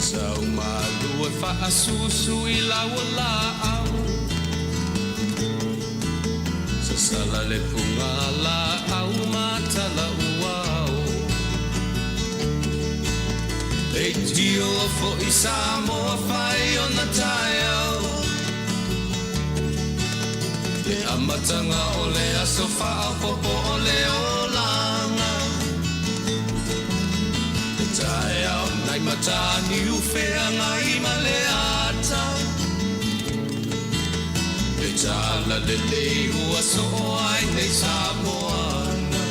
Sau malu e whaasusu I laua la au Sa sala le punga la au matala uau E tio fo I Samoa whai o na tai au Le amatanga o le aso wha popo o le olanga Le tai au nai matani uwhea ngai ma le ata Le tala le lei ua so ai nei Samoana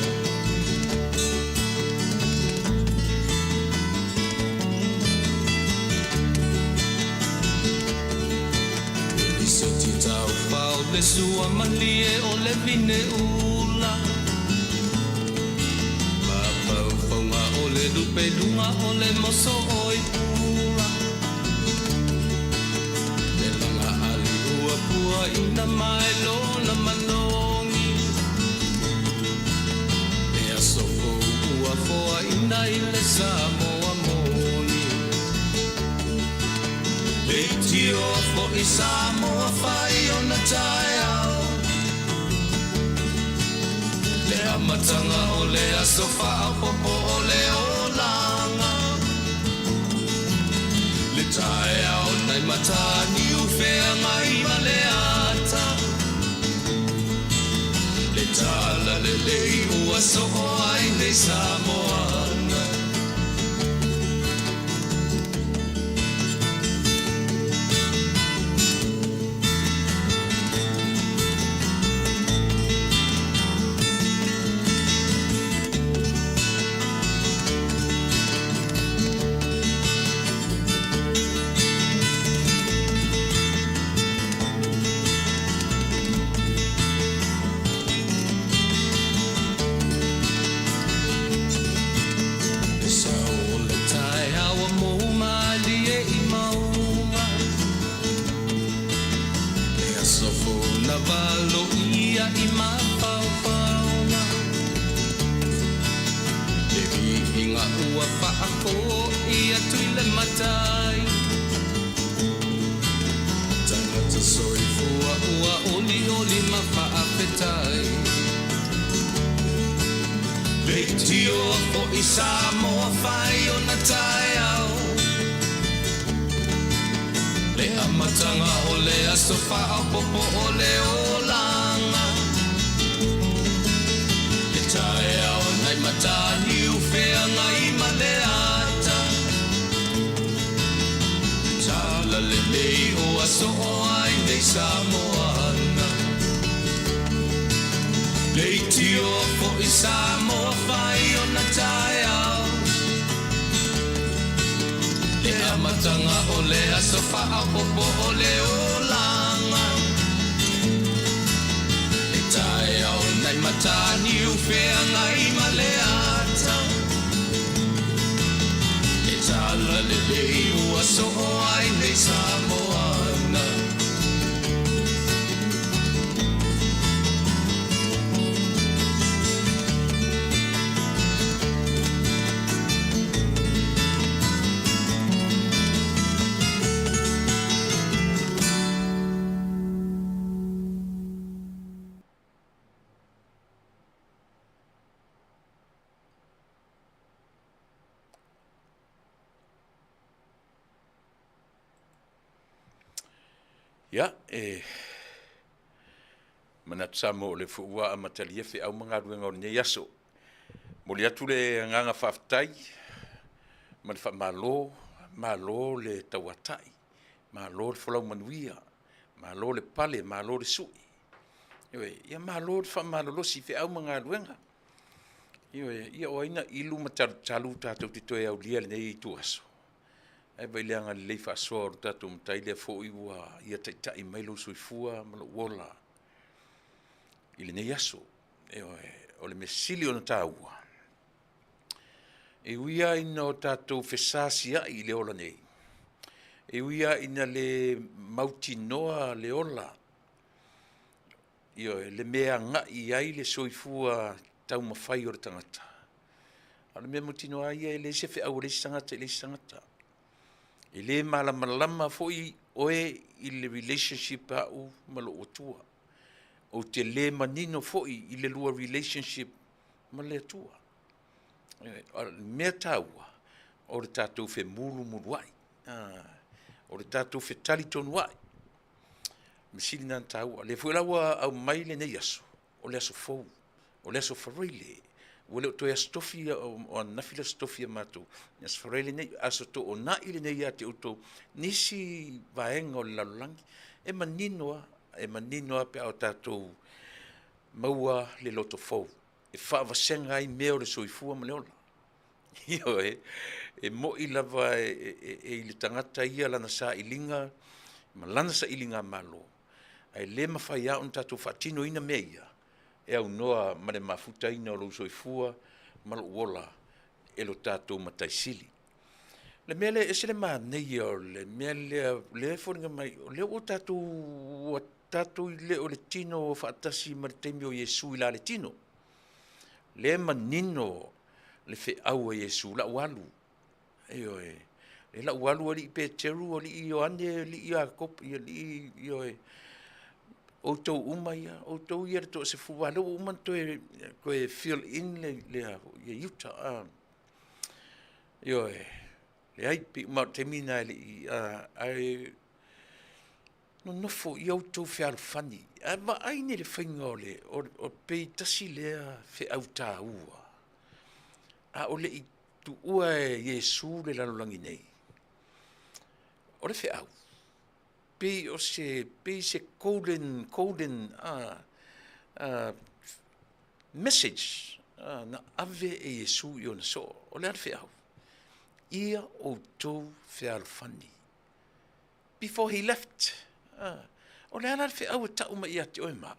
Iso ti tau pao le sua malie o le vine ula O le lupe lunga o le moso oi pula Le langa ali ua pua ina mai lo na manongi E aso ko ua foa ina I le Samoa moni Le tio fo I Samoa whai o na tai au Le amatanga o le aso wha popo o le olanga Le tae au nei matani uwhea ngai ma le ata Le tala le lei ua so ai nei Samoana Samoa whai o na tai au Le amatanga o le aso wha popo o le olanga Le tai au nai matani uwhea ngai ma le ata Tala le lei o aso o ai nei Samoana Le tio fo I Samoa whai o na tai au Le amatanga o le aso wha popo o le olanga Le tai au nai matani uwhea ngai ma le ata Le tala le lei ua so ai nei Samoana Ya, manat samo le fuwa amatalia fe au mga ruenga o nye yaso. Moli atu le nganga whaftai, man fa malo le tawatai, malo le folau manuia, malo le pale, malo le sui. Iwe, ia malo le fa malo si fe au mga ruenga. Iwe, ia oaina ilu matalu tātou titoe au lia le nei tu aso. Ai vai leanga le leifa soa o tatu mtai le fo iwa ia taitai mailo suifua malo wola. Ile ne yaso. O le mesili o na tāua. E uia ina o tatu fesasia I le ola nei. E uia ina le mauti noa le ola. Le mea nga I ai le soifua tau mawhai o le tangata. Ale mea mauti noa ia le sefe au le tangata. I le malamalama fo'i oe i le relationship a'u ma lo atua. O te le manino fo'i i le lua relationship ma le atua. Mea taua, o le tātou fe mulu mulu ai. O le tātou fe tali tonu ai. Misili nan taua, le fuelawa au mai le nei aso, o le aso fou, o le aso fareile. Wale o toi astofi o nafila stofi matou. Nes fareile nei aso to o na ile nei ate uto nisi vaenga o lalangi. E manino a pe au tātou maua le loto fou. E whaavasenga ai mea o le soifua ma leola. Io e mo i lava e le tangata ia lana sa ilinga, ma lana sa ilinga malo. Ai le mawhai au na tātou whatino ina mea ia. E au noa ma le mafuta ina o lo soifua, ma lo uola e lo tātou mataisili. Le mea le esele maa nei o le mea le whoringa mai, o le o tātou i le o le tino o whaatasi ma le teimi o Yesu i la le tino. Le manino le fe au a Yesu, la ualu. E la ualu o li i Peteru, o li i Ioane, li i Jacob, li i o tau uma ia, o tau ia to se fuwa, le uma to e fill in le yuta. Le ai pi ma te mina li ai no nofo i au tau fe alfani. Ma aine le whainga o pei tasi lea fe au tā ua. O le i tu ua e Yesu le lalolangi nei. O le fe au. Pei se golden message na ave e Yesu i ona so. O le ar fe au. Ia o tau fe alfani. Before he left. O le ar fe au e tau ma ia te oe mau.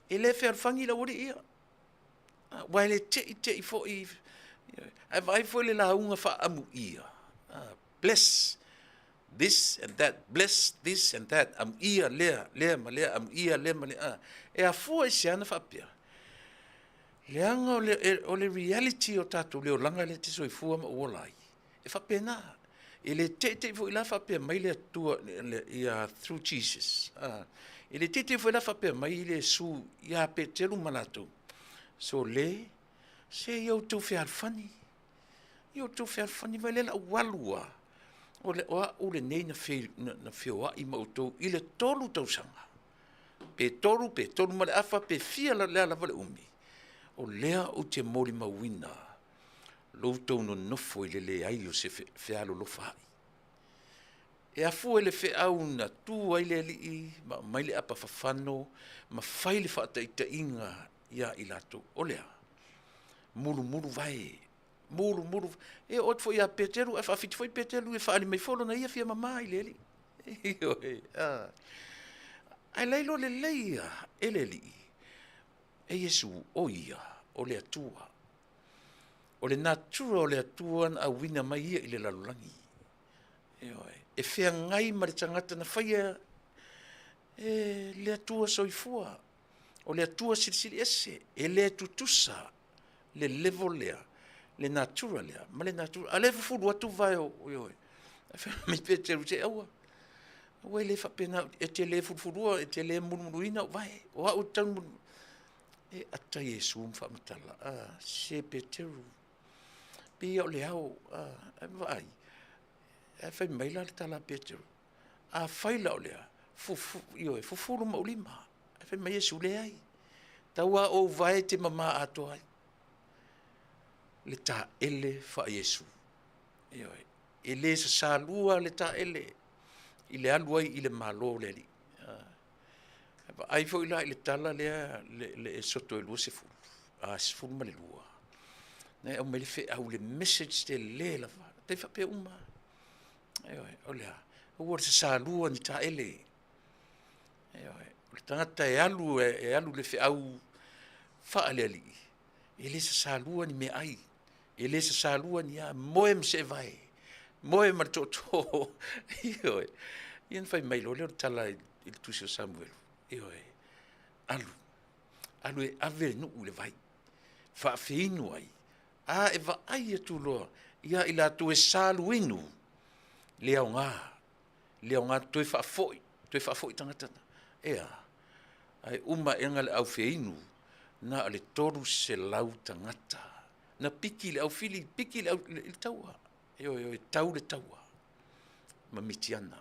E le fe alfangi la ori ia. Wai le te i fo i. Ai vai fo le la unga fa amu ia. Bless this and that, bless this and that. Am ia lea ma lea, am ia lea ma lea. E a fua e se ana fa pia. Leanga o le reality o tātou leo langa le te soi fua ma uolai. E fa pia nā. E le te fo i la fa pia mai le atua through Jesus. E le te fo i la fa pia mai le su ia pe teru manatu. So se iau tau fe alfani. Iau tau fe alfani vai le la walua. O le nei na whioa i mautou i le tolu tau sanga. Pe tolu ma le afa pe fia la lea lava le umi. O lea o te mori mawina. Loutou no nofo i le ai o se whialo lofa hai. E afu ele fe au na tu ai le li ma mai le apa fafano ma fai le whaata i ta inga ia i lato. O lea. Muru vai. Muru. E ot foi a Peteru, e fa fit foi Peteru e fa ali mai folo na ia fia mama i leli. Ai leilo le leia, ele li. E Yesu o ia, o le atua. O le natura o le atua na wina mai ia i le lalulangi. E fea ngai ma le tangata na whaia le atua soifua. O le atua sirisiri ese, e le tutusa, le level lea. Le natura lea, ma le natura, a le fufuru atu vai o ioi. Mi Peteru te aua. Aua le whapena, e te le fufurua, e te le murumuruina, vai, o hau tau muru. E ata Yesu mwhamatala, se Peteru. Pia o le au, vai. E whai maila le tala Peteru. A whaila o lea, fufuru maulima. E whai mai Yesu le ai. Taua o vai te mama ato ai. Le ta ele fa Yesu. Ele sa salua le ta ele. Ile alua i le malo le li. Ai fo ila ile tala le soto e lua se fu. Se fu ma le lua. Ne o me le fe au le message te le la fa. Te fa pe uma. O lea. O sa salua ni ta ele. Le tangata e alu le fe au fa ale li. Ele sa salua ni me ai. Ele sa salua ni a moe mse vai. Moe martoto. Ian fai mai lo leo tala il tusio Samuel. Alu e ave nu ule vai. Fa feinu ai. E va ai tu lo. Ia ila tu e salu inu. le au ngā toi whaafoi tangatana. Ea, ai uma enga le au whieinu, na ale toru se lau tangata. Na piki le au fili, piki le au le taua. E tau le taua. Ma mitiana.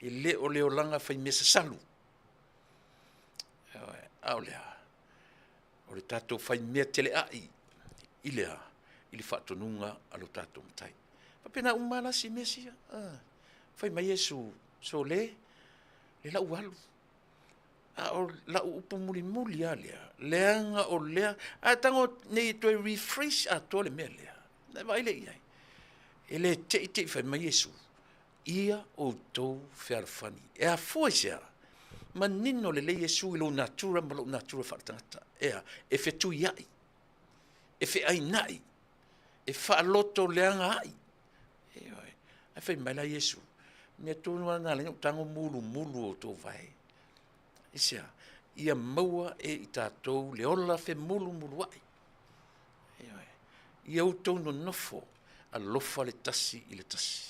E le o leo langa whai mesa salu. Au lea. O le tatou whai mea tele ai. Ilea, ili whaatonunga alo tatou mtai. Papena umala si mesia. Whai mai Yesu, so le lau alu. O la upu muli alia. Leanga o lea. A tango nei toi refresh a tole mea lea. Na vaile iai. Ele te whai mai Yesu. Ia o tau whearwhani. E a fuasia. Ma nino le Yesu ilo natura ma lo natura whaatangata. Ea, e whetu iai. E whe ai nai. E whaaloto leanga ai. E whai mai la Yesu. Mea tōnua nā lenga tango mulu o tō vai. Isia, ia maua e i tātou le ola whe mulu ai. Ia utou no nofo a lofa le tasi i le tasi.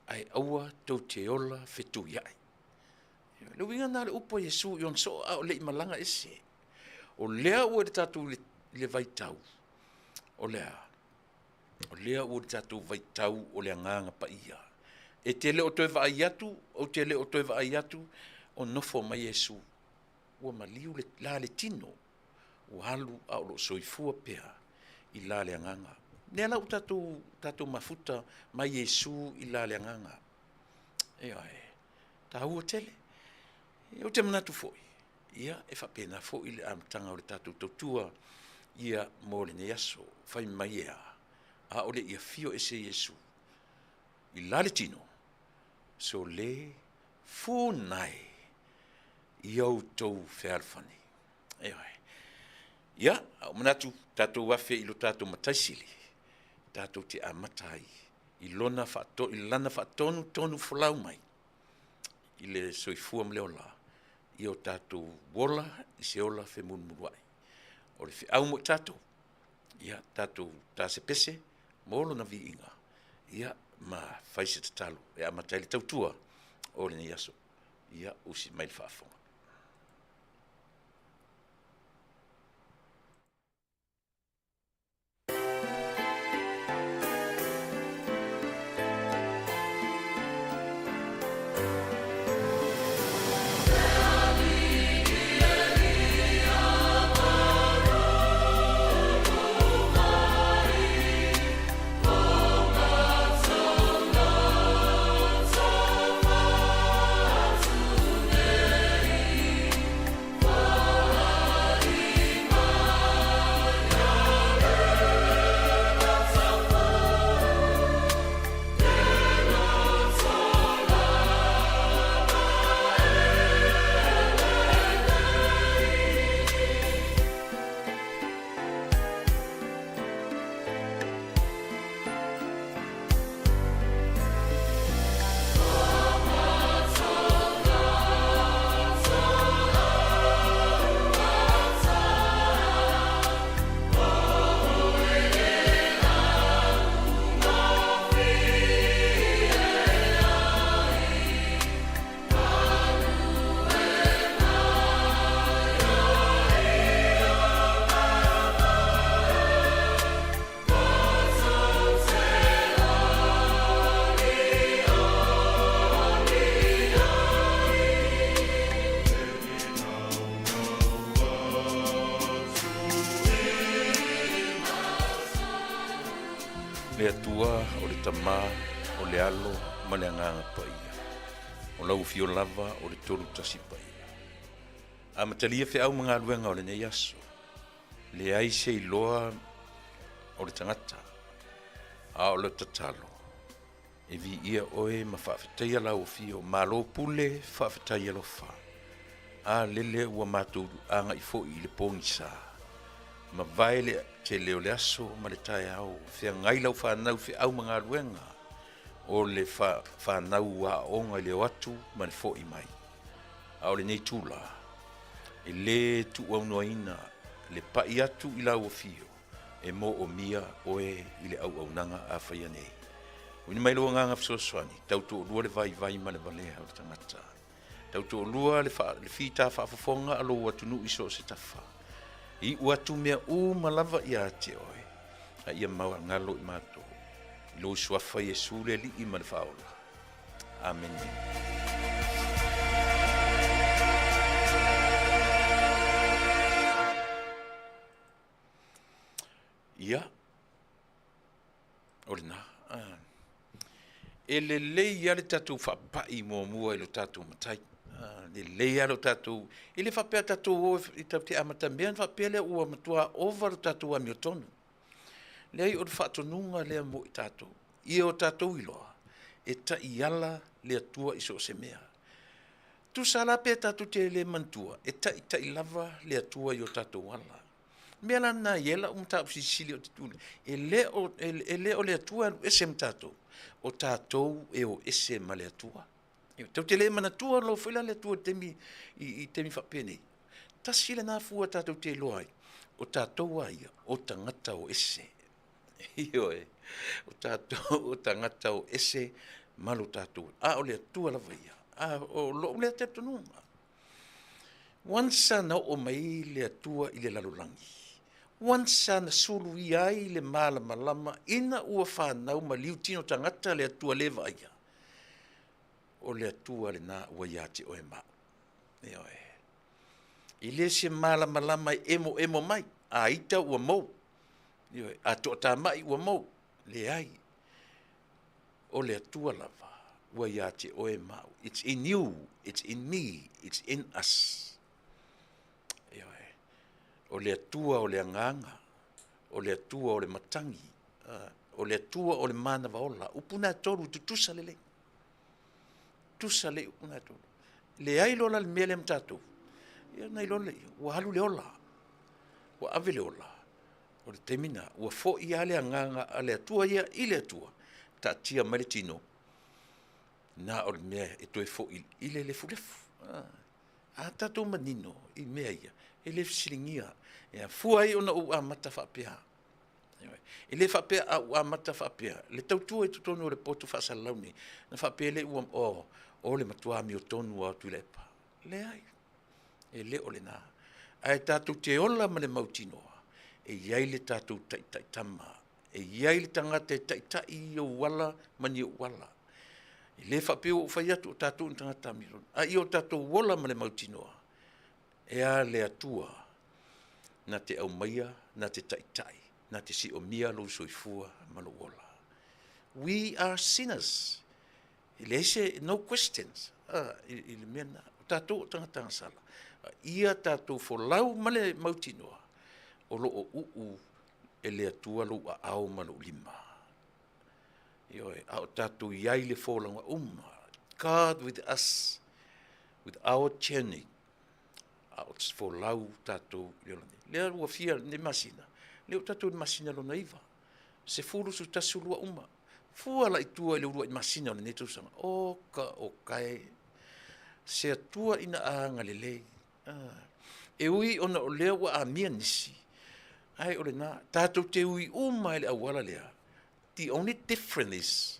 Ai aua tau te ola whe tu iai. Le winga nā le upo Yesu i on so a o le imalanga ese. O lea ua le tātou le vaitau. O lea ua le tātou vaitau o le anganga pa ia. E te le o toi vai atu, o te le o toi vai atu, o nofo mai Yesu. Ua maliu la le tino, o halu a o lo soifua pea i la le anganga. Nea lau tātou mafuta mai Yesu i la le anganga. Tā hua tele. O te manatu foi. Ia e whapena foi le amatanga o le tātou tautua. Ia mō le ne yaso, whai mai ea. A o le ia fio ese Yesu. I la le tino. So le funai iau tau whearwhani. Ia, au manatu, tātou wafe ilo tātou mataisili. Tātou te amatai. I lana whaatonu tonu whalau mai. I le soifua mleola. I o tātou wola, i se ola whe munmuruai. O le whi au mo tātou. Ia, tātou tā se pese, mōlo na vi inga. Ia, ma faise te talo, e amatai le tautua o le ni aso. Ia, usi mai le whaafonga. Le atua o le tamā o le alo ma le anganga paia. O lau fio lava o le tolu tasi paia. A matalia fe au mga aluenga o le nei aso. Le ai se iloa o le tangata. A o le tatalo. E vi ia oe ma whaafetai ala o fio. Ma lo pule whaafetai alo wha. A lele ua mātou anga i fo i le pongi sa. Ma vaile te leo le aso ma le tae au. Fea ngai lau whanau fe au mga aluenga. O le whanau wa onga i leo atu ma le fo i mai. A o le nei tūla. E le tu au noaina. Le pai atu i lau o fio. E mo o mia oe i le au au nanga a whaia nei. Uni mai lo nganga fsoswani tau tu lua le vai ma le vale o tangata. Tau tu lua le fita fa fonga alo watunu iso se tafa. I watu mea malava ia te oe. A ia maua ngalo I mato. Lo swafa Yesu le li I ma le faola. Amen. Ia. Olina. E le leia le tatu whapai mua lo tatu matai. Le leia lo tatu. E le whapea tatu o I te amata mea whapea le ua matua over lo tatu a miotonu. Le ai o le whatonunga lea mo I tatu. Ia o tatu iloa. E ta iala le atua iso se mea. Tu sala pe tatu te le mantua. E ta ilava le atua I o tatu wala. Mea na iela tau sisili o te tūne. E le o le atua ese mtatou. O tātou e o ese ma le atua. Tau te le manatua lo whaila le atua temi I temi whapene. Tasile nā fua tātou te loai. O tātou aia, o tangata o ese. Io e. O tātou o tangata o ese malo tātou. A o le atua la vaia. A o lo le te tununga. Wansa na o mai le atua I le lalulangi. Wansa na sulu iai le malama ina ua whanau ma liu tino tangata le atua lewa ia. O le atua le na ua iati o e mau. Eo e. I le se malama emo mai. A ita ua mou. Eo e. A to ta mai ua mou. Le ai. O le atua lava. Ua iati o e mau. It's in you. It's in me. It's in us. O le atua o le anganga, o le atua o le matangi, o le atua o le mana vaola, upuna toru tu tusa lele. Tusa le upuna toru. Le ai lola le mea le mtatou. Ia nei lola, ua halu le ola. Ua ave le ola. O le temina, ua fo ia le anganga a le atua ia I le atua. Ta tia mai le tino. Na o le mea e toe fo I le fulefu. A tatou manino I mea ia. E le fisilingia. Ia fuai ona u amata whapea. E le whapea a u amata whapea. Le tautua I tutonu o le potu whasalauni. Na whapea le uam o le matua mi o tonu a tuilepa. Le ai. E le o le nā. Ai tātou te ola ma le mautinoa. E iai le tātou tai tama. E iai le tangata tai I o wala mani o wala. E le whapea o whaiatu o tātou o tangata miron. A I o tātou wola ma le mautinoa. E a le atua. Na te au maia, na te tai, na te si o mia lo soifua malo wola. We are sinners. Ile se no questions. Ile mena tātou tangata sala. Ia tātou folau male mautinoa. O lo o e le atua lo a au malo lima. Io e au tātou iai le folanga God with us, with our journey. Out for lau tātou yolani. Lea rua fia ne masina. Leo tātou masina lo naiva. Se furu su tasu lua uma. Fua la itua le urua masina le netu sanga. Oka o kai. Se atua ina aanga le lei. E ui ona o lea wa a mia nisi. Ai ole na. Tātou te ui uma ele awala lea. The only difference is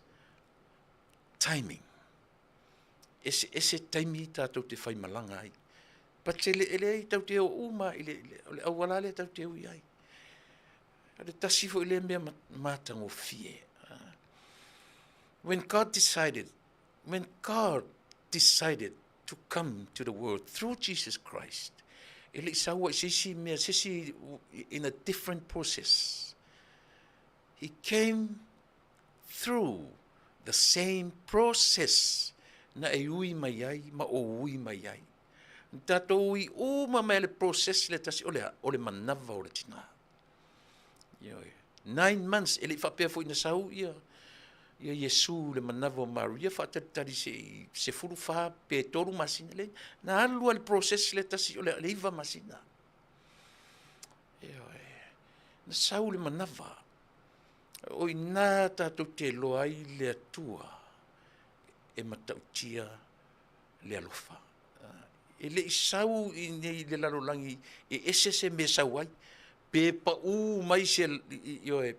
timing. Ese taimi tātou te whai malanga ai. Patele ele tau te o uma ile le awala le tau te ui ai. Ale tasifo ile mea matango fie. When God decided to come to the world through Jesus Christ, ele sawa sisi mea sisi in a different process. He came through the same process na e ui mai ai, ma o ui mai ai. Tātou I uma mai le process le tasi o le manava o le tina. 9 months ele whapea fo ina sau ia Yesu le manava o Maria whatatari se furu wha pe toru masina le. Na alua le process le tasi o le iwa masina. Na sau le manava. O ina tātou te loa ai le atua e matautia le alofa. E le isau I nei le lalolangi e ese se me sauai. Pe pa mai se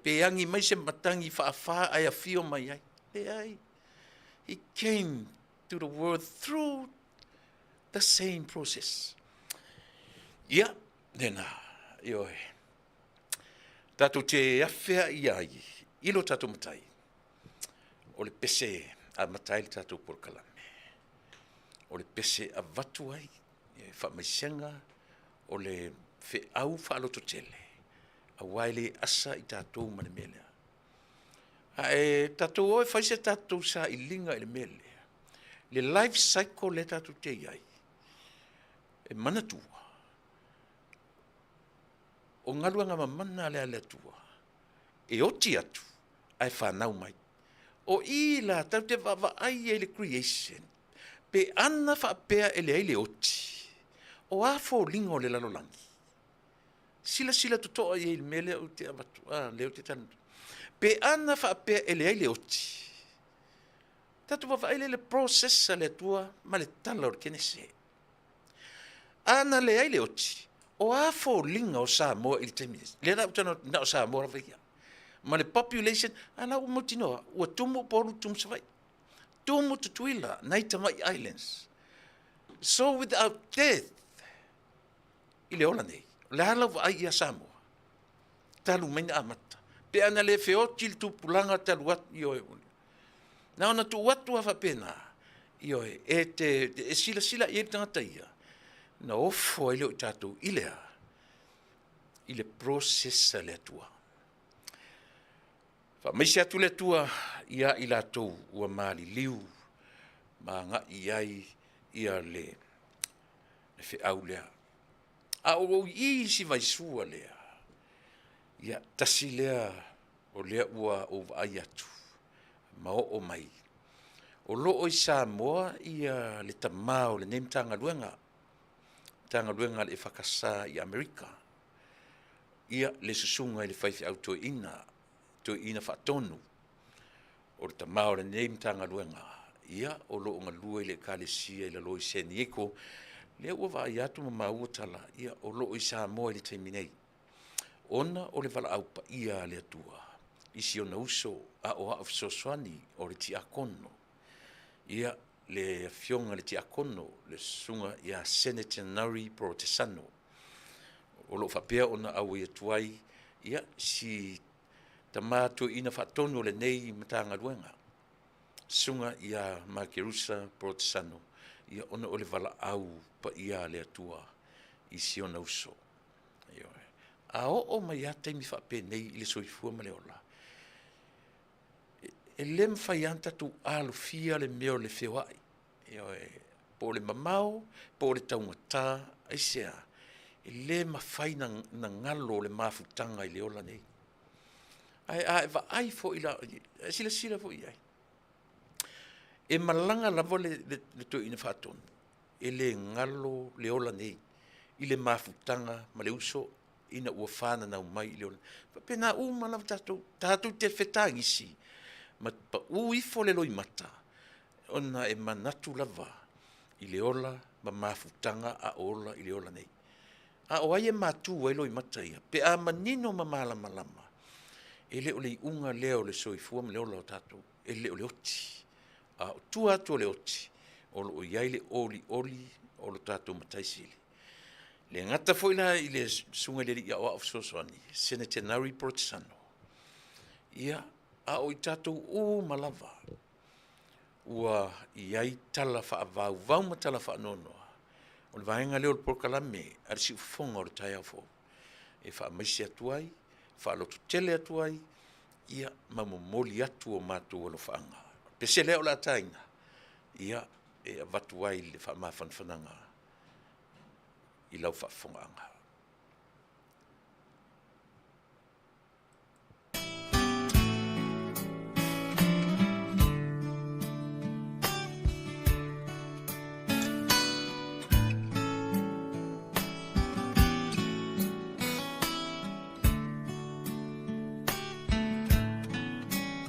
pe angi mai se matangi wha ai a fio mai ai. He came to the world through the same process. Ia, nena, ioe. Tātou te awhea iai, ilo tātou matai. O le pese a matai le tātou porkalame. O le pese a vatu ai, whamaisenga, o le whe au whaaloto tele. A waile asa i tātou mane melea. Tātou oe whaise tātou sa i linga i le mele. Le life cycle le tātou te iai. E manatua. O ngaluanga mamana le ale atua. E oti atu. Ai whanau mai. O ila tau te wawa ai e le creation. Pe ana whaapea e le aile oti. O afo lingo le lalolangi. Sila tutoa i le mele o te amatu. Leo te tanu. Pe ana whaapea e le aile oti. Tatu wawa aile le processa le atua ma le tala o kene se. Ana le aile oti. O afo linga o Samoa i le temis. Le na utano na o Samoa ravia. Ma le population, ana u motinoa, ua tumu poru tumu savai. Tumu tutuila, Naitamai Islands. So without death, i le ola nei, le hala wa ai a Samoa. Talu maina amata. Pe ana le feoti le tupulanga talu wat i oe uli. Na ona tu watu afa pena, i oe, e sila i e tangata ia. Na ofo ele o tātou ilea, i le processa le atua. Maisi atu le atua, ia i lātou ua maali liu, ma ngā iai ia le whi au lea. A o i si vaisua lea, ia tasi lea o lea ua o vai atu, ma o mai. O loo i Samoa ia le tamao le nemtanga luenga, tanga luenga le whakasa i Amerika. Ia le susunga i le whaifi au to ina whatonu. O le tamao le neim tanga luenga. Ia o loo ngā lua i le kālesia i la loi seni eko. Lea ua wa i atu ma maua tala. Ia o loo i Samoa i le teiminei. Ona o le wala aupa ia le atua. Isi o na uso a o hao fisoswani o le ti akono. Ia le fionga le ti akono, le sunga ia Centenary Protestano. O lo whapea ona au ia tuai, ia si tamātua ina whatonu le nei matanga luenga. Sunga ia Makerusa Protestano, ia ona o le wala au pa ia le atua, i si ona uso. A o mai a teimi whape nei i le soifua ma le ola. E lem whaianta tu alu fia le meo le whiwai. Po le mamao, po le taungatā, aisea, e le mawhai na ngalo le mafutanga i le ola nei. Ai va ai fo ila, sila fo iai. E malanga lavo le to ina whatonu, e le ngalo le ola nei, i le mafutanga ma le uso, ina ua whana na umai i le ola. Pena malav tātou te whetangisi, ma pa uifo le loi mata, ona e manatu lava i le ola ma mafutanga a ola i le ola nei. A o ai e matu e loi mata ia, pe a manino ma malama. E le o le unga leo le soifua ma le ola o tātou, e le o le oti. A o tua atu o le oti, o lo o iai le oli, o lo tātou mataisili. Le ngata foi la i le sunga le ia o afsosoani, Centenary Protestano. Ia, a o i tātou malava. Ua iai tala whaavau, vau ma tala whaanonoa. O le vahenga leo le porkalame, ar si ufonga o le tai au fo. E whaamaisi atuai, whaalotu tele atuai, ia mamomoli atu o mātou o lo whaanga. Pese leo la taina, ia e avatuai le whaamawhanwhananga i lau whaafonganga.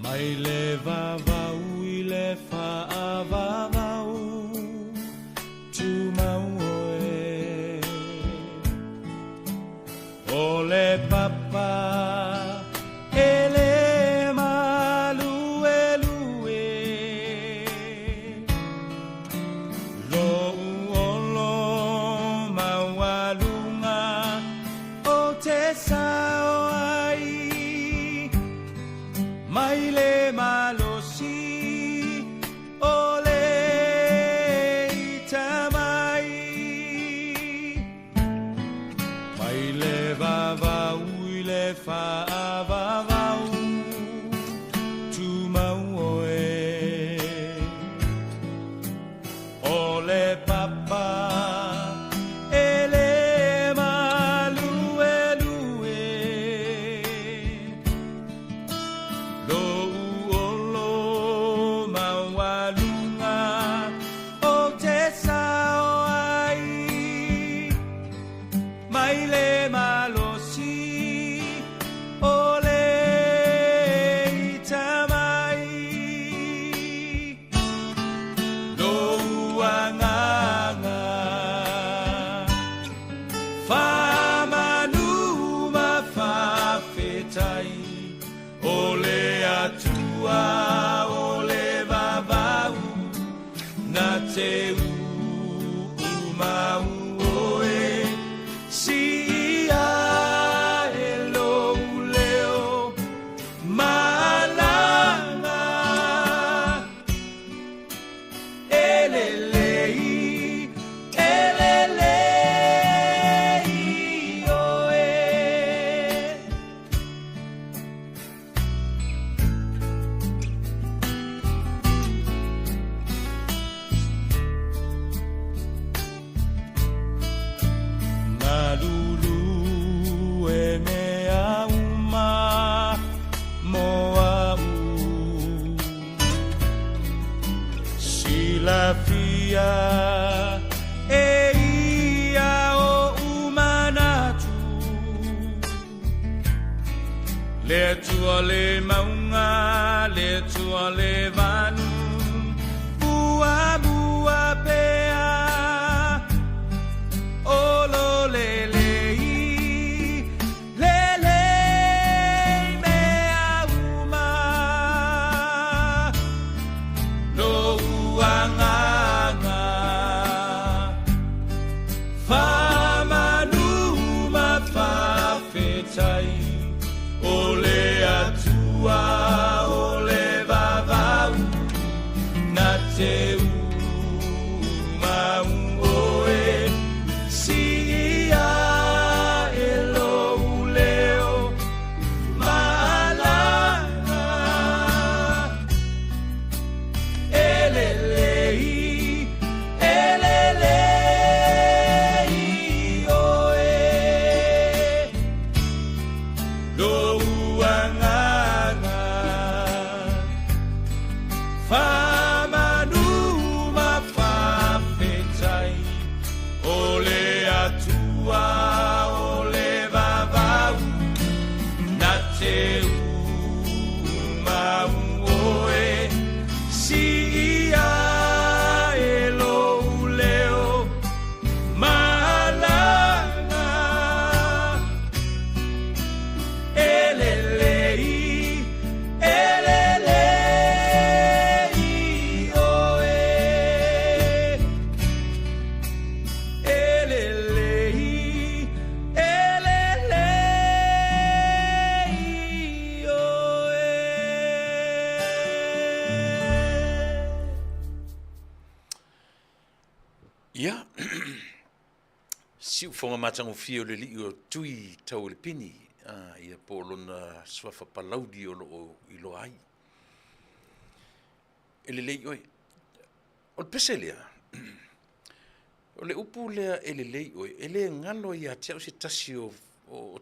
Mai le vavau I le whaavavau tu mau oe o le papa e le malu e lue mai le malosi o le itamai mai le vavau i le whaavavau tu mau oe o le papa le maunga le tua le vanu bua bua pea o lo le le mea uma no uanganga fama numa fa fetai o le atua o le vavau na te uma oe si ia e lo leo malanga elelei oe do fama numa fa fetai o le atua o le vavau na te uma oe si ia e lo leo malanga elelei Ia, siu whonga matango fio le li o tui tau le pini, ia pōlona swafa palaudi o i lo ai. E le lei oi, o le pese lea, o le upu lea e le lei oi, e le ngalo ia te au se tasi o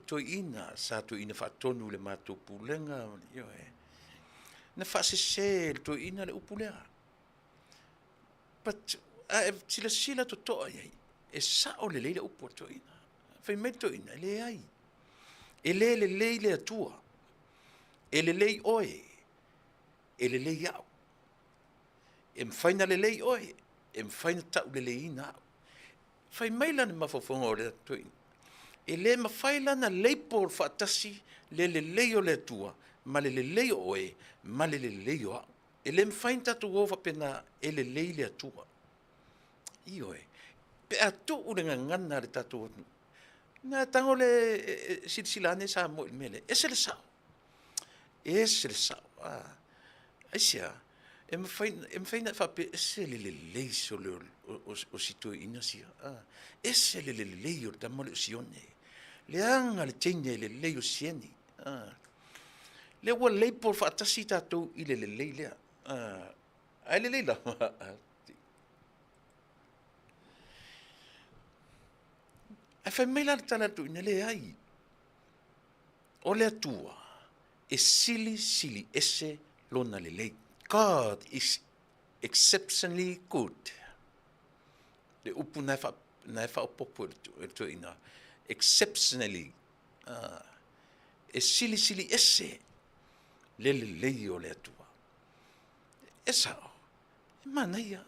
toi ina, sa toi ina whaatonu le mātou pūlenga, io e. Na whaasese le toi ina le upu lea. But, sila to toa iai. E sa o le leile upo to ina. Fai mai to ina, le ai. E le leile atua. E le lei oe. E le lei au. E mwhaina le lei oe. E mwhaina tau le lei ina au. Fai mai lana mawhawhonga o le to ina. E le mawhai lana leipo o whaatasi le lei o le atua. Ma le lei oe. Ma le lei o au. E le mwhaina tatu ofa pena e le leile atua. Ioe. Pe a tu urenga ngana le tatu. Na tango le silsilane sa mo mele. Ese le sao. Ese le sao. Asia, e mawhaina whape ese lei so le o situ ina sia. Ese lei o tamale o sione. Le anga le tene lei o sieni. Le ua lei por whaatasi tātou i lei lea. Ai lei la. Ai whai meila le tala tu ina le ai. O le atua, e sili ese lona le lei. God is exceptionally good. Le upu nai wha opopo e tu ina. Exceptionally. E sili ese le lei o le atua. E sao. E manaia.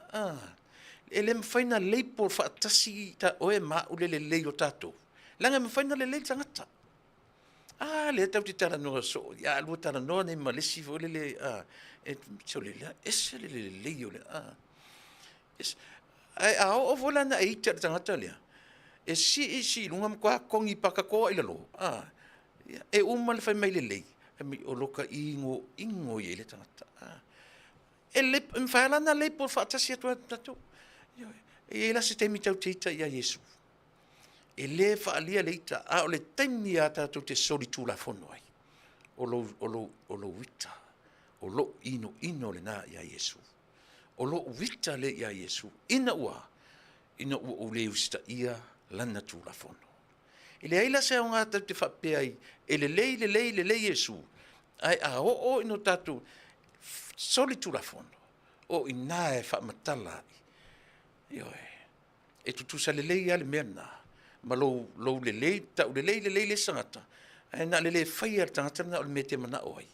E le mwhaina lei por whaatasi ta oe mau le lei o tātou. Langa mwhaina le lei tangata. Le tau te tara noa so. Ya lua tara noa nei malesi fo le e so le ese le lei o le ai o vola na e te tangata lea. E si lunga mkwa kongi pakakoa i lalo. E uma le whai mai le lei. E mi o loka ingo i le tangata. E le mwhaela na lei por whaatasi atua tātou. E la se temi tau teita ia Yesu. E le whaalia leita, o le taimi a tātou te sori tūla whono ai. O lo wita. O lo ino le nā ia Yesu. O lo wita le ia Yesu. Ina ua o le usita ia lana tūla whono. E le aila se o ngā tau te whapea ai, e le lei Yesu. Ai o ino tātou sori tūla whono. O ina e whamatala ai. E tutusa le lei ale mea nā. Ma lo le lei le sangata. E na le whai ar tangata na o le me te mana o ai.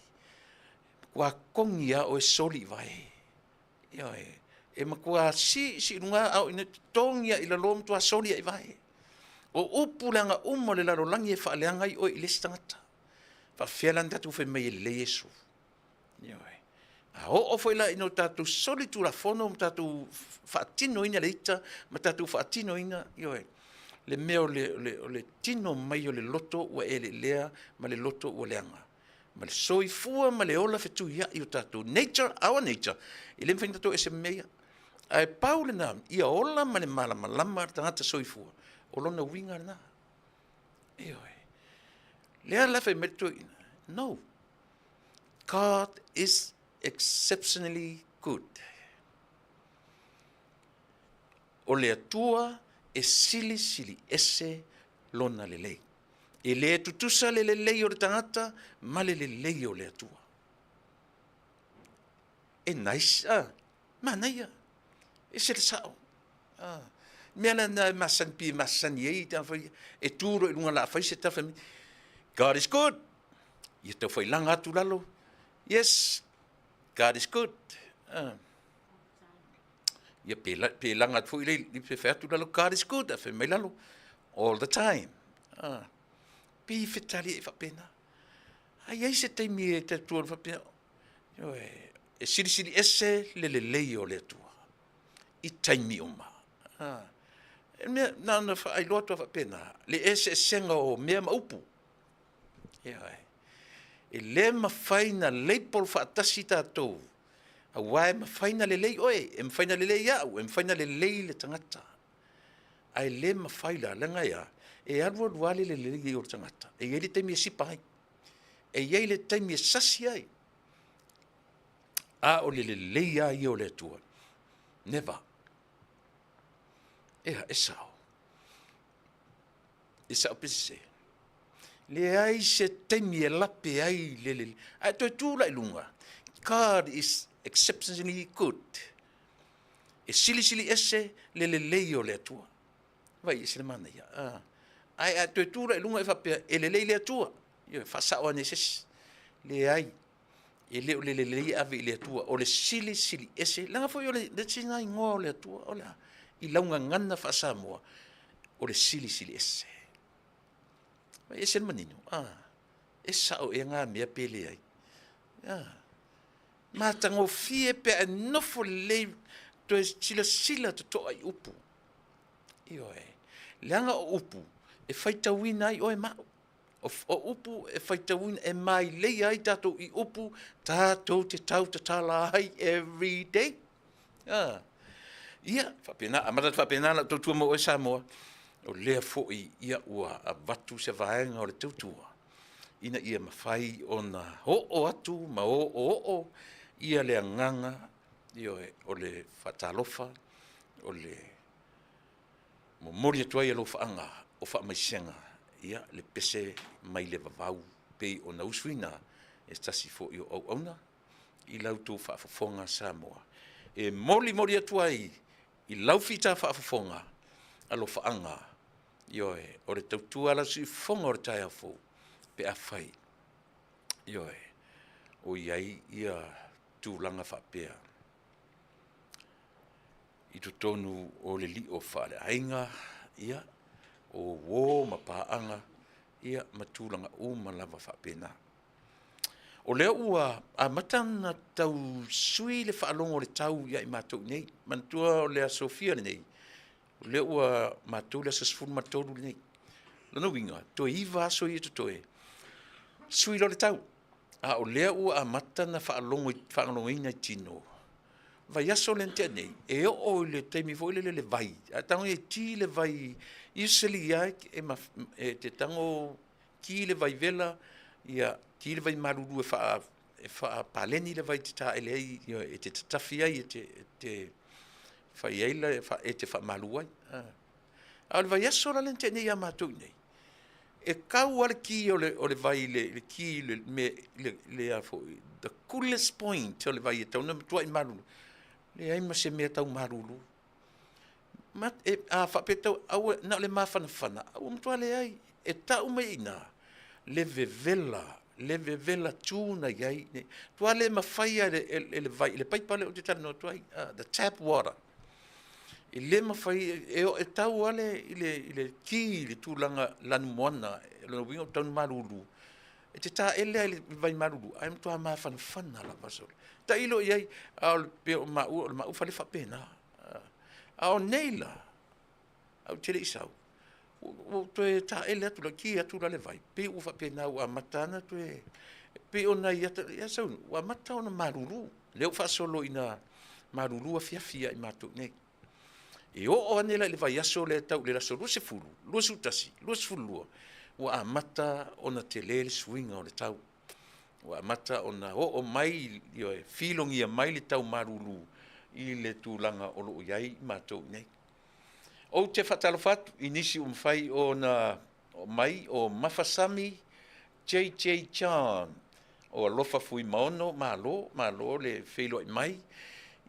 Kua kongia o e soli vai. E ma kua si runga au ina tongia ila lom tua soli ai vai. O upulanga le laro langi e whaaleanga i o i le tangata. Fa whialan tatu whai mai le Yesu. O foi la ino tatu soli tu la fono tatu fatino ina leita ma tatu fatino ina le meo le tino mai o le loto wa ele lea ma le loto o leanga ma le soifua ma le ola fetu ia i tatu nature our nature ile mfin tatu ese mea ai paule na ia ola ma le malama tangata soifua olona winga na lea la fe metu ina no God is exceptionally good. O le atua e sili ese lona le lei. E le tutusa le lei o le tangata, ma le lei o le atua. E nice, manaia. E se le sao. Mea na masan iei, e tūro e lunga la fai se tawhami. God is good. Ia tau whai langa atu lalo. Yes, God is good. Ia pe langa fu ile li pe fatu lalo God is good afe mai lalo all the time. Pe fetali e fa pena. Ai se te mi te tu fa pena. E sili ese le lei o le tua. I taimi uma. Me na fa ai loto fa pena. Le ese senga o me ma upu. E le mawhaina lei por whaatasi tātou. A wae mawhaina le lei oe, e mawhaina le lei au, e mawhaina le lei le tangata. Ai le mawhaila langa ia, e arua luale le lei o tangata. E iei le taimi e sipa ai. E iei le taimi e sasi ai. A o le lei ai o le tua. Never. E sao. E sao pese. Le ai se temi e lape ai le. Ai toi tūla i lunga. God is exceptionally good. E sili ese le lei o le atua. Vai, se le mana ia. Ai toi tūla i lunga e whapea e le lei le atua. Ia, whasao ane ses. Le ai. E le lei ave i le atua. O le sili ese. Langa foi o le tina ingoa o le atua. O le i launga ngana whasa moa. O le sili ese. E se manino, e sao e ngā mea pele ai. Mā tango fie pe a nofo lei to e sila to toa i upu. Leanga o upu, e whaita wina ai oe mau. o upu e whaitawina e mai lei ai tātou I upu tātou te tau te tala ai every day. Ia, whapena, amata whapena na tautua mo e Samoa, o lea fo'i ia ua a watu se vaenga o le tautua. Ina ia mawhai o na ho'o atu, ma o ia le nganga, o le whatalofa, o le mori atua ia lo whaanga, o whaamaisenga, ia le pese mai le vavau, pei o na uswina, e tasi fo'i o au auna, I lautu whaafafonga Samoa. E mori atua I laufita whaafafonga, alo whaanga, o le tautua la si fonga o le tai afo, pe a whai, o iai ia tūlanga whapea. I tu tonu o le li o whaare ainga, ia, o wō ma pāanga, ia matūlanga o malava whapena. O lea ua a matana tau sui le whaalongo le tau ia I mātou nei, mantua o lea Sofia nei, o lea ua mātou lea sasfunu mātou nei. Lana winga, toi iwa aso I to toi, sui lo le tau. A o lea ua a matana whaalongo ina I tino. Vai aso le ntea nei, e o le teimi fo le vai, a tango e ti le vai, I seli ia e te tango ki le vai vela, ia ki le vai maruru e wha paleni le vai te ta ele ai, e te tatafi ai, e te whai eila, e te wha malu ai. A le vai aso la le ntea nei a mātou nei. E kau ala ki o le vai le ki le a fo, the coolest point o le vai e tau na tua I maruru. Le ai ma se mea tau marulu. A whapetau, au na le mawhanawhana, au mtua le ai, e tau mai ina, le vevela tūna iai, tua le mawhaia le vai, le paipale o te tano tuai, the tap water. E le mawhai, e tau ale I le ki, le tūlanga lanu moana, le wingo tau marulu. E te tā ele ai le vai marulu, ai mtua mawhanawhana la pasol. Ta ilo iai au pe o mau fale whapena. Au neila, au tele isau. O toe ta ele atu la ki atu la le vai. Pe u whapena u a matana toe. Pe o na iata, ia sau, u a mata o na maruru. Leo whasolo ina maruru a fia I mātou nei. E o anela le vai aso le tau le raso lua se fulu, lua sutasi, lua se fulua. U a mata o na te le swinga o le tau. Wa mata ona o mai filongi mai le tau marulu I le tūlanga o loo iai mātou nei. O te whatalofatu inisi umwhai o mai o Mafasami J.J. Chan o alofa fui maono malo le whilo I mai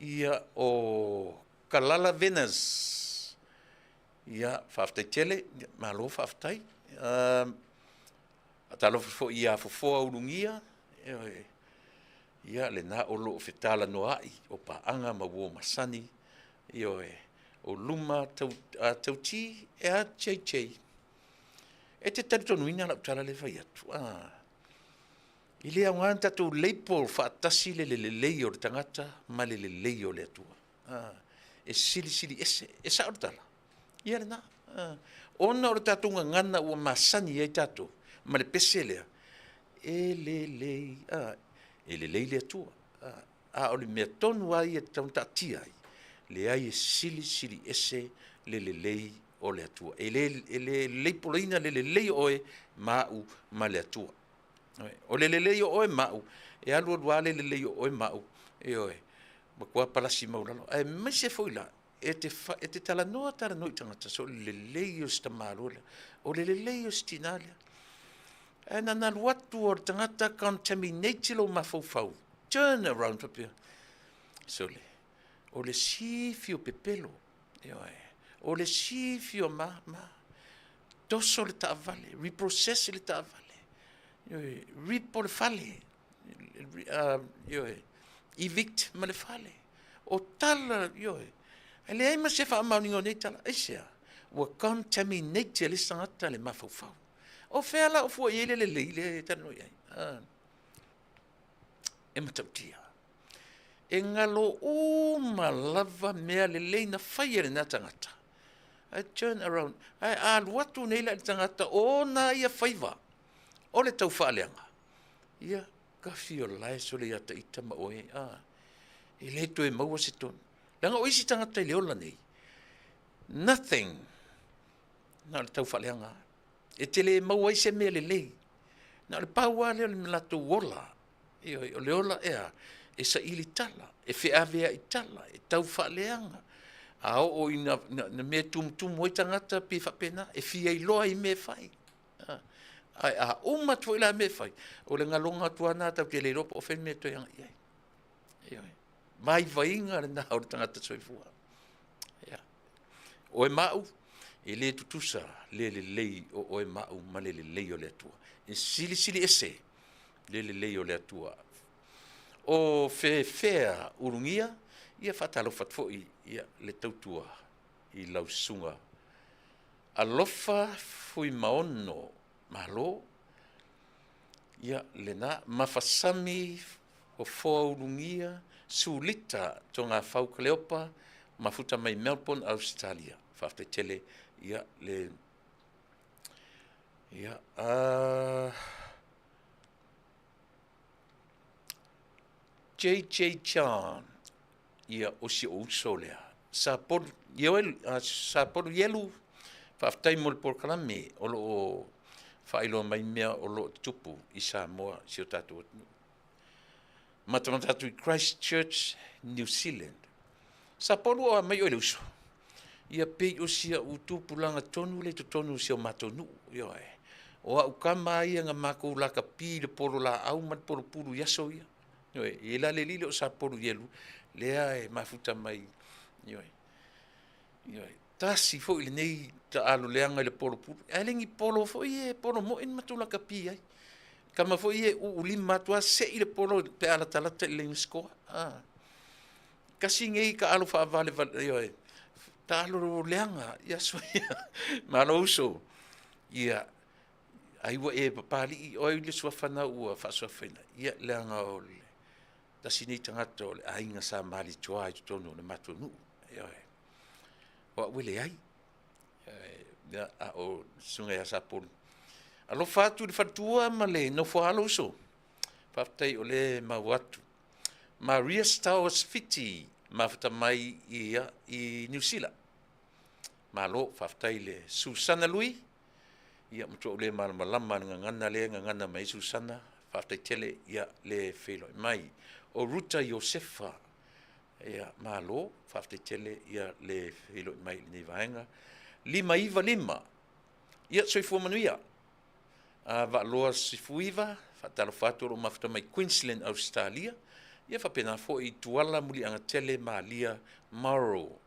ia o Kalala Venus ia whaftai tele malo whaftai atalofa fo ia fofoa urungia ia le na o lo fetala no ai o paanga ma wo masani o luma tau ti e a chei e te tatu nuina la tala le vai atu I le aunganta tu leipo whaatasi le lei o le tangata ma le lei o le atua e sili ese e sa o tala ia le na ona o le tatunga ngana ua masani ai tatu ma le pese lea e le lei le atua. O le mea tonu ai e taunta tia ai. Le ai e sili ese le lei o le atua. E le lei polaina le lei oe mau ma le atua. O le lei oe mau. E alua le lei oe mau. E oe. Ma kua palasi maulalo. E mai se foila. E te talanoa I tangata. So le lei o stamalola. O le lei o stinalia. E nana luatu o tangata contaminate lo mafau. Turn around papia. So o le sifio pepelo. O le sifio ma. Doso le taavale. Reprocess le taavale. Ripo le fale. Evict ma le fale. O tala, E le aima se wha amauningo nei tala. Eisea. Wa contaminate le sangata le mafau. O whela o fua I le leile tano iai. E matautia. E ngalo malava mea le leina whaia le na tangata. I turn around. Ai aluatu nei le tangata o na ia whaiva. o le tau whaaleanga. Ia, ka fio lai so le ata ita ma oe, e le to e maua se tonu. Langa o isi tangata i leola nei. Nothing. Na le tau whaaleanga. E te le maua i se mea le lei. Na le paua leo le mlato wola. Ia, o leola ea, e sa ili tala, e whiawea i tala, e tau whaaleanga. A o ina mea tum o i tangata pi whapena, e fia i loa i me whai. Ai a uma tu ila me whai. O le ngalonga tuana tau te le ropo o when me toi anga iai. Ia, mai vainga le na o le tangata soifua. Ia. O e mau, e le tutusa, le lei o e mau, ma le lei o le atua. E sili ese, le lei o le atua. O fea urungia, ia whatalo whatfoi, ia le tautua i lausunga. Alofa fui maono malo, ia le na mawhasami o fōa urungia, sulita tonga Whaukaleopa, mafuta mai Melbourne, Australia. Whafte tele, ia le... Ia, J.J. Chan, ia osi o uso lea. Sa poru yelu, whaftai mo le porkalame, o lo o whailo mai mea o lo tupu i Samoa, si o tātou atunu. Matamatu i Christchurch, New Zealand. Sa poru o mai o le uso. Ia pei o sia u tupu langa tonu le tu tonu si o matonu, ia e. O au kama ia nga mako laka pi le poro la au mat poro puru yaso ia. Ia la le lile o sa poru yelu, lea e mafuta mai, ia tasi fo ili nei ta alo leanga le poro puru. Alengi polo fo ie poro mo in matu laka pi ai. Kama fo ie uli matua se ile poro pe ala talata ile ngiskoa. Kasi ngei ka alo fa vale ia e. Ta alo leanga, ia so ia. Malo uso, ia aiwa e papali, o ile sua whana ua whasua whena. Ia leanga o le. Tasi nei tangata o le ainga sa mali toa i tonu na matonu. Ia e. Wa wile ai. Ia a o sunga ya sapolu. Alo fatu le fatua ma le no fo alo uso. Faftei o le mawatu. Maria Stowers Fiti mafta mai ia i New Zealand. Malo faftei le Susana Lui. Ia mtu le malama ngana le ngana mai Susana. Faftei tele ia le felo mai. O Ruta Josefa. Ia malo faftei tele ia le felo mai ni vaenga. Lima lima. Ia soifua manuia. Va loa sifuiva. Fatalo fatu o mafta mai Queensland, Australia. Ia whapena fo i tuala muli anga tele maalia Maro.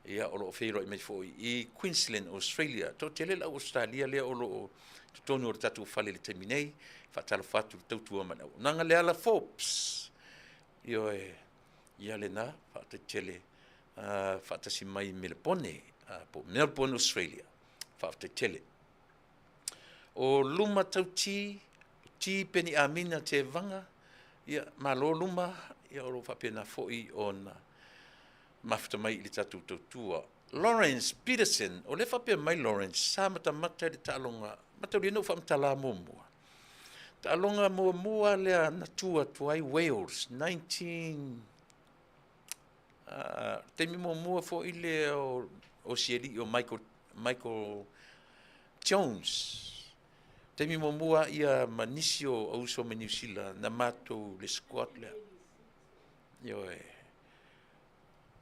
Ia o lo whero i mai fo i Queensland, Australia. Tau tele la Australia lea o lo tutonu o tatu whale le teminei. Whatalo whatu tautua manau. Nanga lea la Forbes. Ia le na, whata tele. Whata si mai Melbourne. Po Melbourne, Australia. Whata tele. O luma tau ti peni amina te vanga. Ia malo luma ia o whapena foi ona mafta mai i tatu tautua. Lawrence Peterson, o le whapea mai Lawrence, sa mata le talonga, mata rino whamtala mua. Talonga mua lea natua tuai Wales, 19... Temi mua foi le o sieri o Michael Jones. Temi mua ia manisio au so menisila na mato le squad le.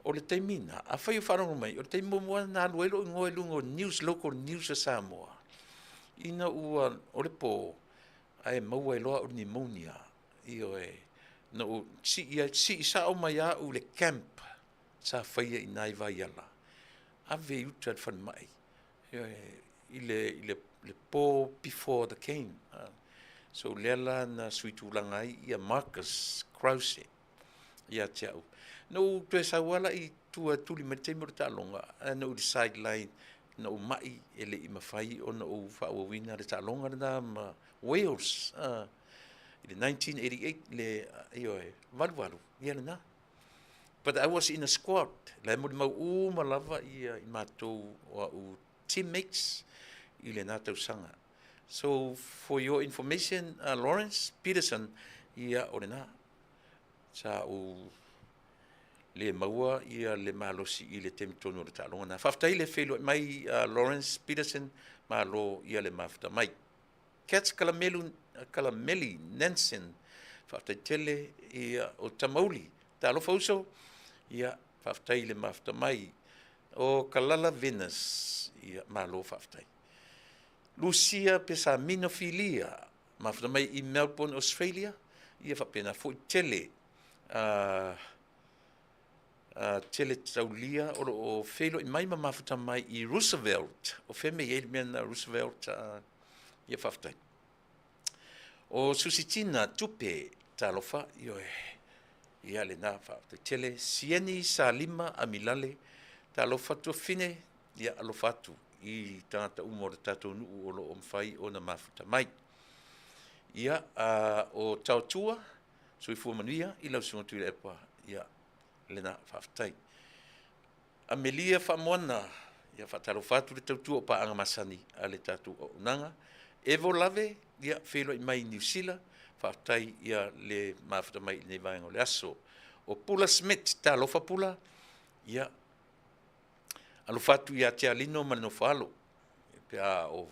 O le temina, a fai whanonga mai, o le temi mua na luelo ngoi lungo news, local news a Samoa. Ina ua, o le po, ai maua e loa o pneumonia, na o si sa o mai a u le camp, sa fai i nai vai ala. A ve utad whan mai. Le po before the king. So lela na suitulangai ia Marcus Krause. Ia tiau. No tu sa wala i tua tuli matemo talonga. No the sideline no mai ele i mafai o no fa o wina le talonga na Wales. In 1988 le valu. Ia na. But I was in a squad. Le mo malava i mato o teammates. I le nā tausanga. So for your information, Lawrence Peterson, ia o le nā. Sa o le maua ia le malosi i le temitonu o le tālonga nā. Whaftai le whelo mai Lawrence Peterson, malo ia le mafta mai. Katz Kalameli Nansen, whaftai tele ia o Tamauli. Tālofa uso, ia whaftai le mafta mai. O Kalala Venus, ia malo whaftai. Lucia Pesaminofilia, mafta mai i Melbourne, Australia, ia whapena fwoi tele, tele taulia o whelo i mai mafta mai i Roosevelt, o wheme i mena Roosevelt, ia whaftai. O Susitina Tupe, talofa, ia le nā whaftai tele, Sieni Salima Amilale, talofa tu fine, ia alofatu. I tangata umore tatou nuu o lo o mwhai o na mafuta mai. Ia o tautua, sui fuamanuia, i lau sunga tui le epa, ia lena whaftai. Amelia whamoana, ia whataro whatu le tautua o paanga masani a le tatou o unanga. Evo lave, ia whelo i mai New Zealand, whaftai ia le mafuta mai nei vaenga o le aso. O Pula Smith, ta lofa pula, ia alofatu ia te alino ma no falo pea o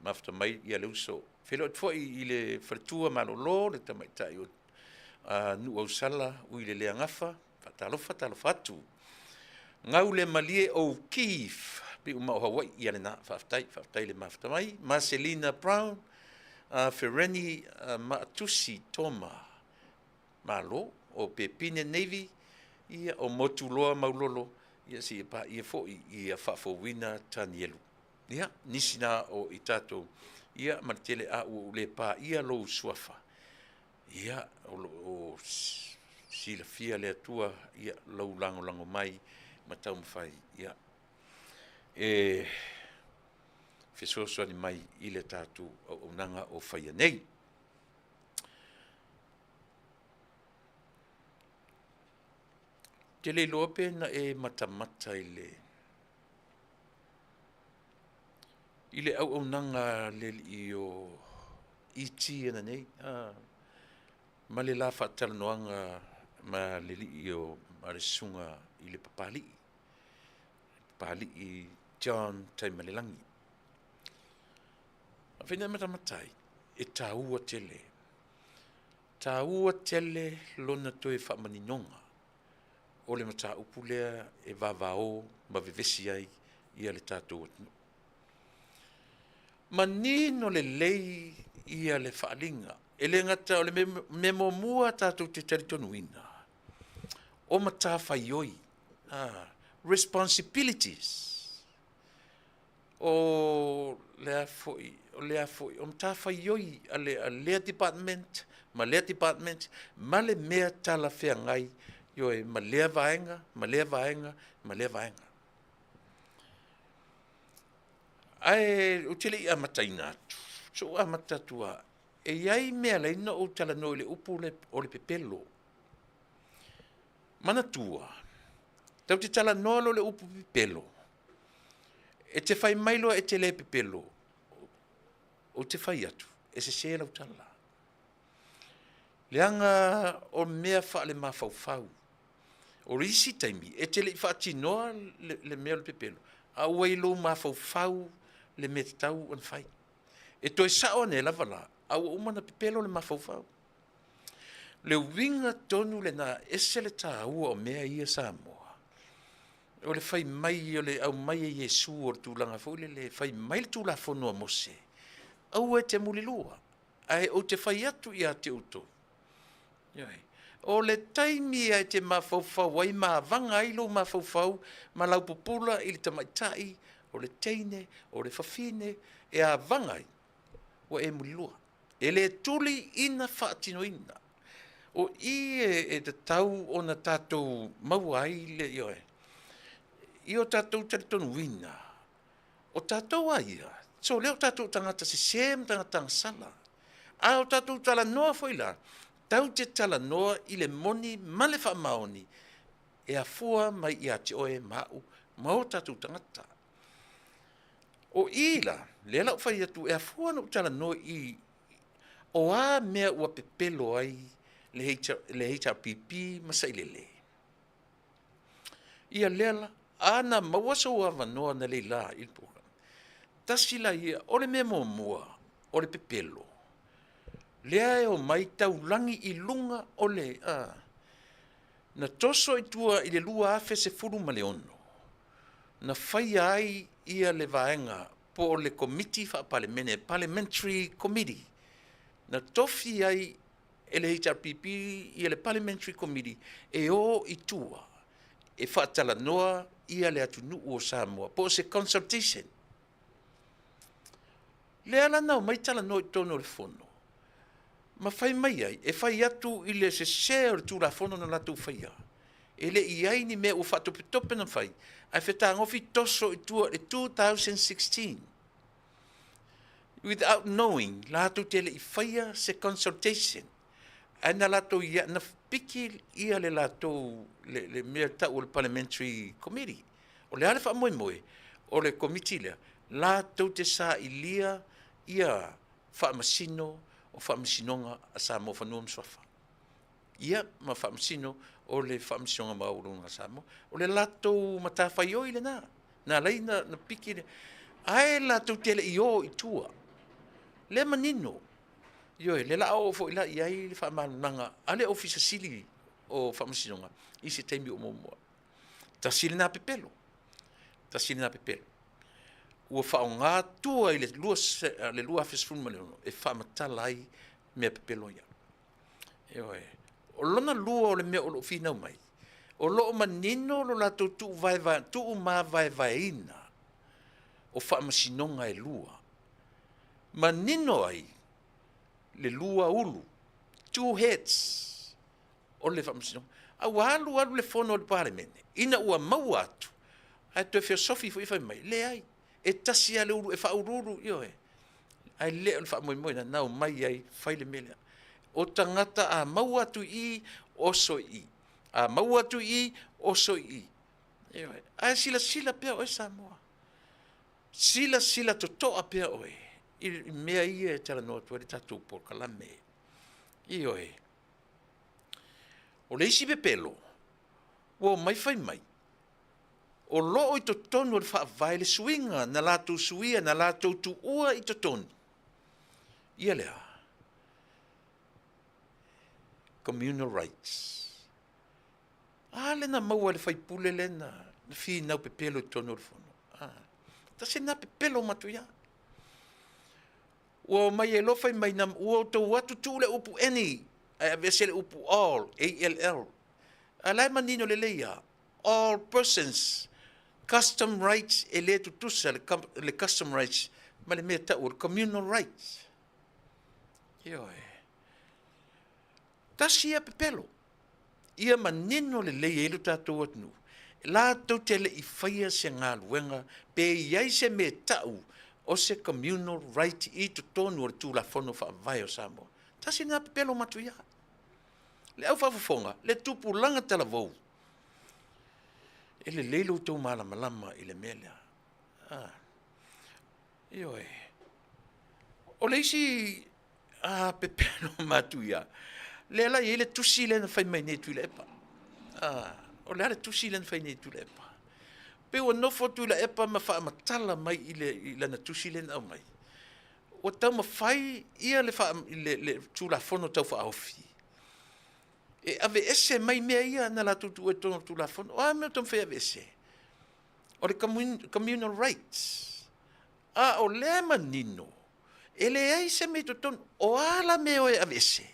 mafta mai ia le uso felo foi i le fartua malolo le tamaita i nu au sala u i le leangafa fatalofatu ngau le malie o kif pe uma o Hawaii ia le na faftai le mafta mai Marcelina Brown Fereni Matusi Toma malo o Pepine Navy ia o Motuloa Maulolo ia si pa ia fo ia fa fo wina tanielu ia nisina o itato ia martele a u le pa ia lo suafa ia o si la fia le tua ia lo lango mai matau mfai ia fesoso ni mai ile tatu o nanga o faia nei Te le lope na matamata ile au nanga le i o iti ana nei ma le la fatala noanga ma le i o marisunga i le papali i John Taimalelangi a fina matamatai e taua tele lona toe whamaninonga o le mata upulea e vavao ma vevesi ai ia le tātou atunu. Ma nino le lei ia le whaalinga, e le ngata o le memo mua tātou te teritonuina. O mata whaioi, responsibilities. O lea foi, o mata whaioi a lea department, ma le mea tala whea ngai, yo e malea vaenga. Ai utile i amataina atu. So amatatua. E iai mea leina o tala no le upu o le pepelo. Manatua. Tau te tala no le upu pepelo. E te fai mailo e te le pepelo. O te fai atu. E se se lau tala. Leanga o mea wha le mawhau. O risi taimi, e te le whaati noa le mea le pepelo. A wailo mawhau le me te tau an whai. E toi sao ne lava la, a umana pepelo le mawhau. Le winga tonu le na ese le tā ua o mea ia Samoa. O le whai mai o le au mai e Yesu o le tūlanga fau le whai mai le tūla whanua mose. Au e te mulilua. Ai o te whai atu i a te uto. Iai. O le taimi e te mawhauwhau ai mawanga ilo mawhauwhau ma lau pupula i le tamaitai o le teine, o le whawhine e a vangai o e mulilua. E le tuli ina whaatinoina. O i e te tau o na tātou maua ai le ioe. I o tātou taritonu wina. O tātou aia. So leo tātou tangata se sem tangata sala. A o tātou tala noa foila. Tau te tala noa i le moni ma le whamaoni. E a fua mai i a te oe mau. Mau tātou tangata. O ila, Le la fai atu e afua no tala no I o a mea ua pepelo ai le HRPP masailele. Ia lela ana mawasa ua vanoa na leila I program. Tasila ia o le mea mua o le pepelo. Lea e o mai taulangi I lunga o le na toso I tua I le lua afe se furu ma le ono. Na fai ai ia le vaenga po le committee fa parliamentary committee. Na tofi ai ele HRPP ia le parliamentary committee e o I tua e whaatala noa ia le atunu o Samoa po se consultation. Le ala nau mai tala no I tono le fono. Ma fai mai ai, e fai atu I le se share tu la fono na latu fai a. E le I ai ni mea o whatopitope na fai. Ai wheta ngofi toso I tua le 2016. Without knowing, latu te le I fai se consultation. Ana latu ia, na piki ia le latu, le mea ta o le parliamentary committee. O le ale wha moe, o le committee lea, latu te sa ilia ia wha masino, o whaamisinonga a Samoa whanua mswafa. Ia ma whaamasino o le whaamisinonga maurunga Samoa. O le lato matawhai o ile na. Nā lei na piki le. Ai lato tele I o I tua. Le manino. Ioi, le la o fo ila iai le whaamalunanga. Ale ofisa sili o whaamisinonga. I se teimi o momoa. Ta sili nā pepelo. Ta sili nā pepelo. Ua whao ngā tua I le lua fesfun maliono, e whaamatala ai mea pepelo ia. Eoe, o lona lua o le mea o lo whina mai, o lo manino lo la tu ma vai ina, o whaamasinonga e lua. Manino ai, le lua ulu, 2 heads, o le whaamasinonga. Au alu le fono o le paremene, ina ua mau atu, ai tu e whio sofi fu I mai, le ai. E tasi ale uru, e whaururu, io e. Ai leo le wha moi na nau mai ai, whaile mele. O tangata a mau atu I, oso I. A mau atu I, oso I. Io e. Ai sila pia oe Samoa. Sila to toa pia oe. I mea I e tala noa tuare tatu por kalame. Io e. O le isi pepelo. O mai fai mai. O loo I totonu o le whaavai le suinga, na lātou suia, na lātou tu ua I totonu. Ia lea. Communal rights. Le na maua le whaipule le na whi nau pepelo I tonu o le whono. Ta se na pepelo matu ia. Ua mai e lofai mai na ua tau watu tu le upu any, a vese le upu all, ALL. Lai manino le leia, all persons, custom rights e le tutusa le custom rights ma le mea tau communal rights. Ioe. Tasi ia pepelo. Ia manino le leia ilu tātou atunu. La tau tele I whaia se ngā luenga pe iai se mea tau o se communal right I tutonu o le tūla whono whaavai o Samoa. Tasi nā pepelo matu ia. Le au whawhafonga, le tupu langa tala vau. Ele leilo tau malama I le melea. Ioe. O le isi pepeno matu ia. Le ala I le tusi le na whai mai nei tu le epa. O le ala tusi le na whai nei tu le epa. Pe o nofo tu le epa ma wha matala mai I le na tusi le na au mai. O tau ma whai ia le tu la fono tau wha aofi. E ave ese mai mea ia na la tutu e tono tu la fono. O mea tom whai ave ese. O le communal rights. O le manino. E le ai se me to tono. O ala mea o e ave ese.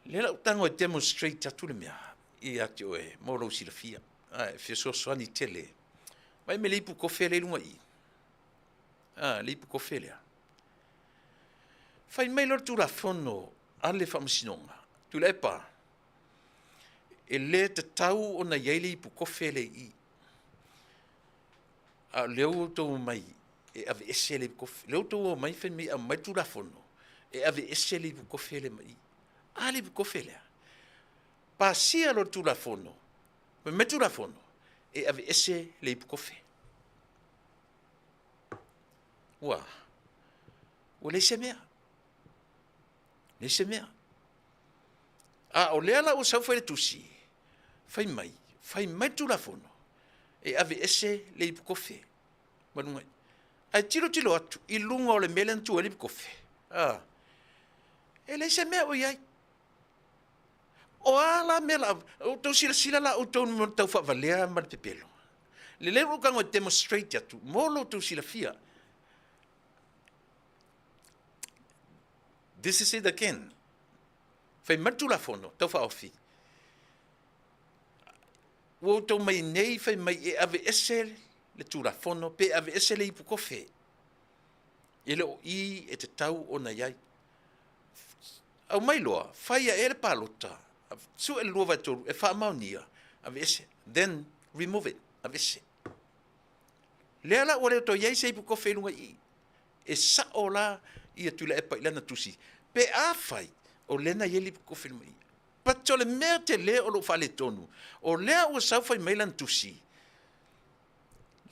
Le la utango e demonstrate atu le mea. I ati o e moro si la fia. Fia so soani tele. Mai me leipu kofe le lunga I. Leipu kofe lea. Fai mai lor tu la fono ale whamasinonga. Tu le pa. E le te tau o na yeili pu kofe le I. Leo tau mai. E ave ese le kofe. Leo tau mai fen mi a mai tu la fono. E ave ese le pu kofe le mai. Ale pu kofe lea. Pa sia lor tu la fono. Me tu la fono. E ave ese le pu kofe. ua, ua le se mea. Le se mea. A o lea la o sau fai le tusi, fai mai tu la fono, e ave ese le ipu kofe. Manungai. Ai tilo atu, I lunga o le melan tu le ipu kofe. E le se mea o iai. O ala mela, o tau sila la o tau mo tau whavalea ma le pepelo. Le leo kango demonstrate atu, molo tau sila fia. This is it again. Fai matu la fono, tau whaofi. Wo tau mai nei, fai mai e ave ese le tu la fono, pe ave ese le ipu kofe. E le o I e te tau o na iai. Au mai loa, fai a ere palota. Su e lua vatoru, e wha maunia, ave ese. Then remove it, ave ese. Lea la ore to iai se ipu kofe lunga I. E sa o la ia tula e pa ilana tusi. Pe a fai, o lena iai ipu kofe lunga I. Pato le mea te lea o lo whale tonu. O lea o sau fai mailan tusi.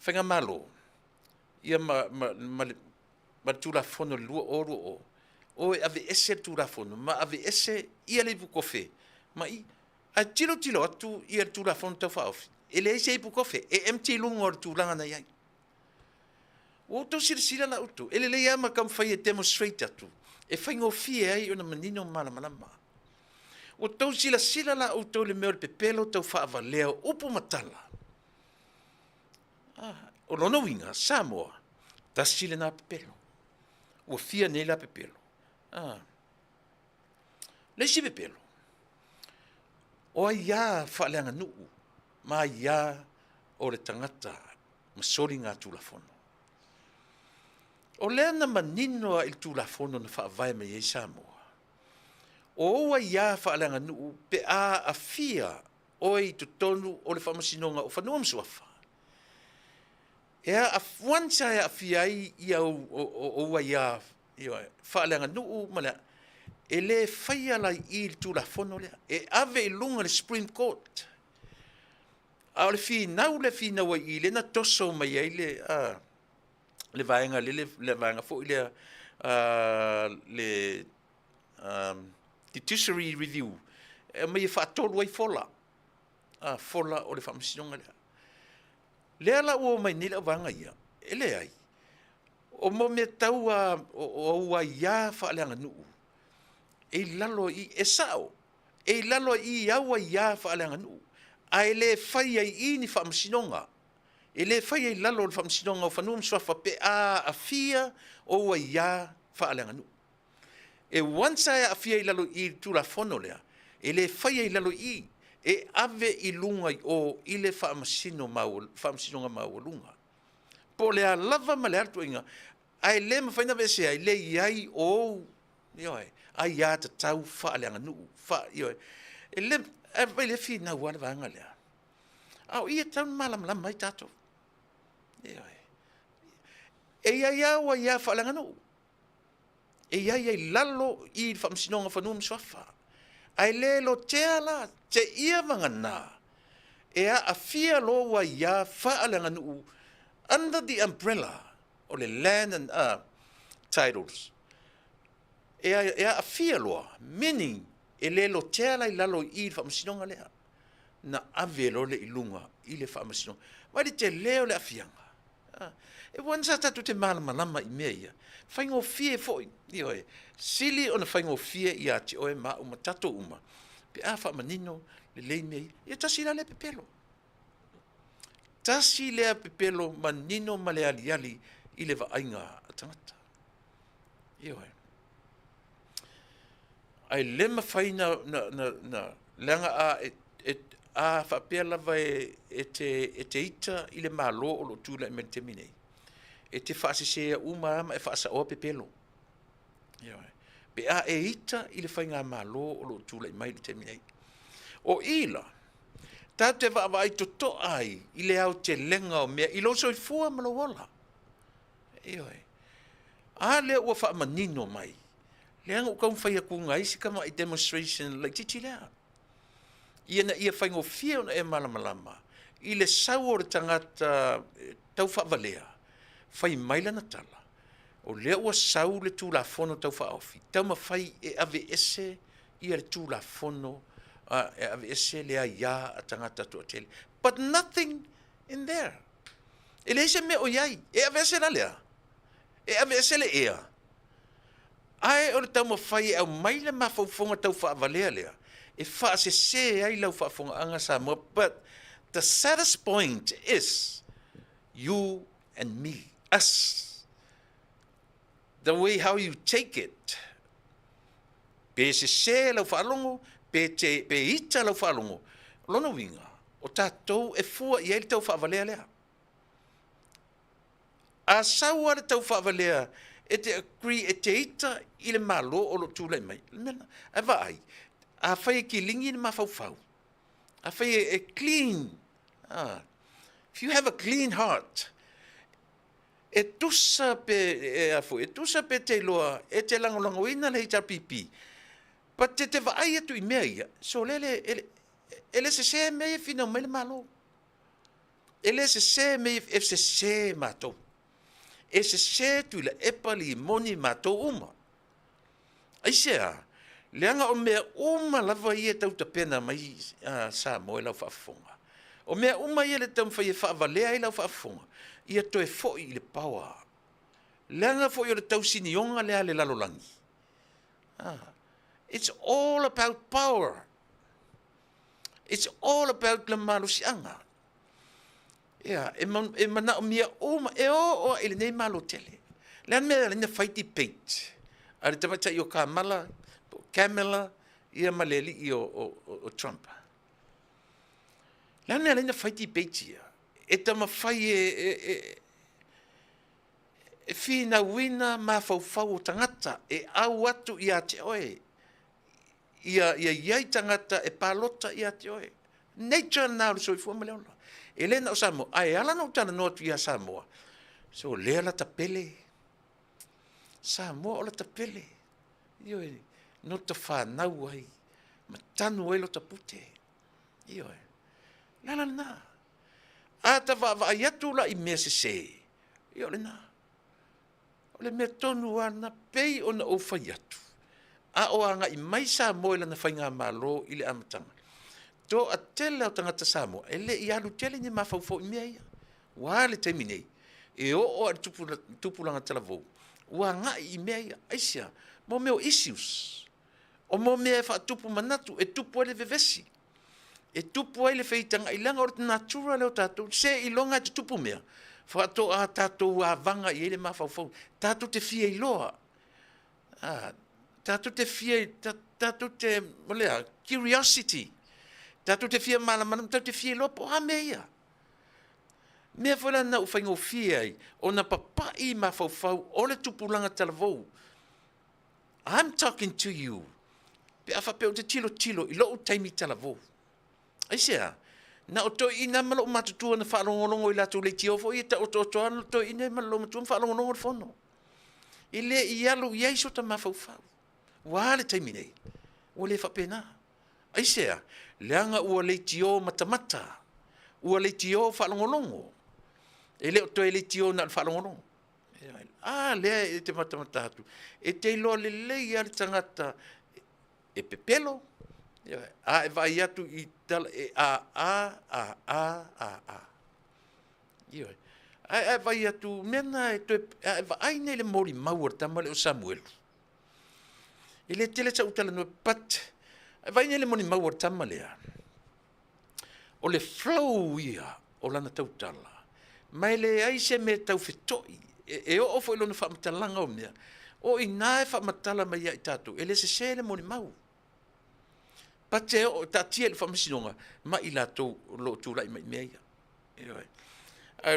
Whenga malo. Ia ma tula fono lua oru o. O e ave ese tula fono. Ma ave ese ia le ipu kofe. Ma I. A tilo atu ia tula fono tau whaofi. E le ese ipu kofe. E empty lunga o tulanga na iai. O tau sila la utu. E le le ama kam fai e demonstrate atu. E fai ngofie ai o na manino malama. O tau sila la o tau le meo le pepelo tau whaava leo upu matala. O lono winga, Samoa, ta sile na pepelo. O fia nei la pepelo. Le si pepelo. O a ia whaaleanga nuu, ma ia o le tangata, ma sori ngā tulafono. O lea na manino il tulafono na whaavai me iei Samoa. O oa ia whaaleanga nuu pe a fia oi tutonu o le whamasinonga o whanua msuafa. Ea a wansa e a fia ia o oa ia whaaleanga nuu ma lea e le whaia lai I il tulafono lea. E ave I lunga le Supreme Court. A o le finau I le na toso mai ai le vaenga le vaenga fo I le judiciary review. E mai e whaatolu ai fola. Fola o le whamasinonga lea. Lea la ua mai nila vanga ia. E le ai. O mo me tau o ua ia whaaleanga nuu. E lalo I e sao. E lalo I aua ia whaaleanga nuu. A e le whai ai I ni whamasinonga. E le whai ai lalo le whamasinonga o whanua mswafa pe a fia o ua ia whaaleanga nuu. E wansa e a fia I lalo I tula fono lea. E le whai ai lalo I. E ave I lunga o I le whamasinonga mau lunga. Po lea lava ma le atu inga. Ai le mawhaina vese ai le iai o ai ia ta tau whaaleanga nuu. E le vai le fina wale vanga lea. Au ia tau malam mai tato. E ia wa ia whaaleanga nuu. E ia lalo I whamasinonga whanua mswafa. Ai le lo tea la, te ia mangana. E a fia lo wa ia whaaleanga nuu under the umbrella o le land and titles. E a fia loa, meaning e le lo tea la I lalo I whamasinonga lea. Na ave lo le ilunga I le whamasinonga. Wai te leo le a fianga. E wansa tatu te malama I mea ia. Whaingo fie foi. Sili ona whaingo fie I ati oe ma uma tato uma. Pe a whamanino le lei mei. Ia tasi la le pepelo. Tasi lea pepelo manino ma le ali I le waainga a tangata. Ai lema whaina na langa a whapea lava e te ita I le malo o lo tūla I mene te minei. E te whaasesea uma ama e whaasa oa pepelo. Pe a e ita I le whainga malo o lo tūla I mai le te minei. O ila, tā te whaavai toto ai I le au te lenga o mea I lo so I fua malawala. A lea ua whaamanino mai. Leanga ukau whaia kunga isi kama I demonstration like titi lea. Ia na ia whaingo fia ona e malamalama. I le sau o le tangata tau whaavalea. Whai maila na tala. o lea ua sau le tulafono tau faaofi tau mafai e ave ese ia le tulafono e ave ese lea ia a tagata tuatele but nothing in there e le ese mea o iai e ave ese la lea e ave ese le ea ae o le tau mawhai au mai le mawhaufonga tau whaavalea lea. E whaasese ai lau whaafonga anga Samoa. But the saddest point is you and me, us. The way how you take it. Pe se lau whaalongo, pe ita lau whaalongo. Lona winga, o tātou e fua i ele tau whaavalea lea. A saua le tau whaavalea, e te agree, e te ita i le malo o lo tūlai mai. A vai, a whai ki lingi ni mawhauwhau. A whai e clean. If you have a clean heart, e tusa pe te loa, e te langolango ina le hita pipi. But te vai atu i mea ia, so ele se mea e fina mai le malo. Ele se mea e se matou. E se tu la epali moni matou uma. Ai sea, leanga o mea uma lava ia tau ta pena mai sa moe lau whaafonga. O mea uma ia le tau whai e whaavalea i lau whaafonga. Ia toe foi i le paua. Leanga foi o le tau sinionga lea le lalolangi. It's all about power. It's all about le malusianga. Yeah, e mana o mia uma e o ele nei malo tele. Lean mea le fighty page. Ale tamata i o Kamala, ia maleli i o Trump. Lean mea le fighty page ia. E tama fai e fina wina ma fau o tangata e au atu ia te oe. Ia iai tangata e palota ia te oe. Nature now so i fuama leona. Elena o Samoa, ai ala no tana no tu ia Samoa. So lea la tapele. Samoa o la tapele. Io no te whanau ai. Ma tanu e lo tapute. Io na. A ta va atu la i mea se. Io le na. O le mea tonu ana pei o na o whai atu. A o anga i mai Samoa ila na whainga malo i le amatanga. To a tele o tangata Samoa, ele i alu tele ni mawhauwhau i mea ia. Wa le teimi nei. E o tupulanga tala vau. Wa ngai i mea ia. Aisia, mo meo issues. O mo mea whaatupu manatu, e tupu ele vevesi. E tupu ele feitanga i langa o te natura leo tātou. Se i longa te tupu mea. Whaato a tātou a vanga i ele mawhauwhau. Tātou te fia i loa. Tātou te fia, tātou te, molea, curiosity. Tātou te fia malamanam, tātou te fia lopo, mea. Mea whala na uwhaingo fia ai, o na papai ma whauwhau, o le tupulanga talavou. I'm talking to you. Pe a whapeo te tilo, i loo taimi talavou. Aisea, na o toi ina malo matutua na whaalongolongo i lato le tiofo, i ta o toa toi ina malo matua whaalongolongo le whono. I le i alu i aisota ma whauwhau. Wa le taimi nei, o le whapena. Aisea, leanga ua leitio matamata, ua leitio whalongolongo. E leo toi leitio na whalongolongo. Lea e te matamata hatu. E te iloa le lei ali tangata e pepelo. E vai atu i tala e E vai atu mena e toi, e vai nei le mori maua tamale o Samuel. E le tele sa utala no pat. Vai nele moni maua tama lea. O le flow ia o lana tautala. Mai le aise me tau whetoi. E o ofo ilona whamatalanga o mea. O i nae whamatala mai ia i tātou. E le se le moni mau. Pate o tatia le whamasinonga. Ma i lātou lo tūla i mai mea ia.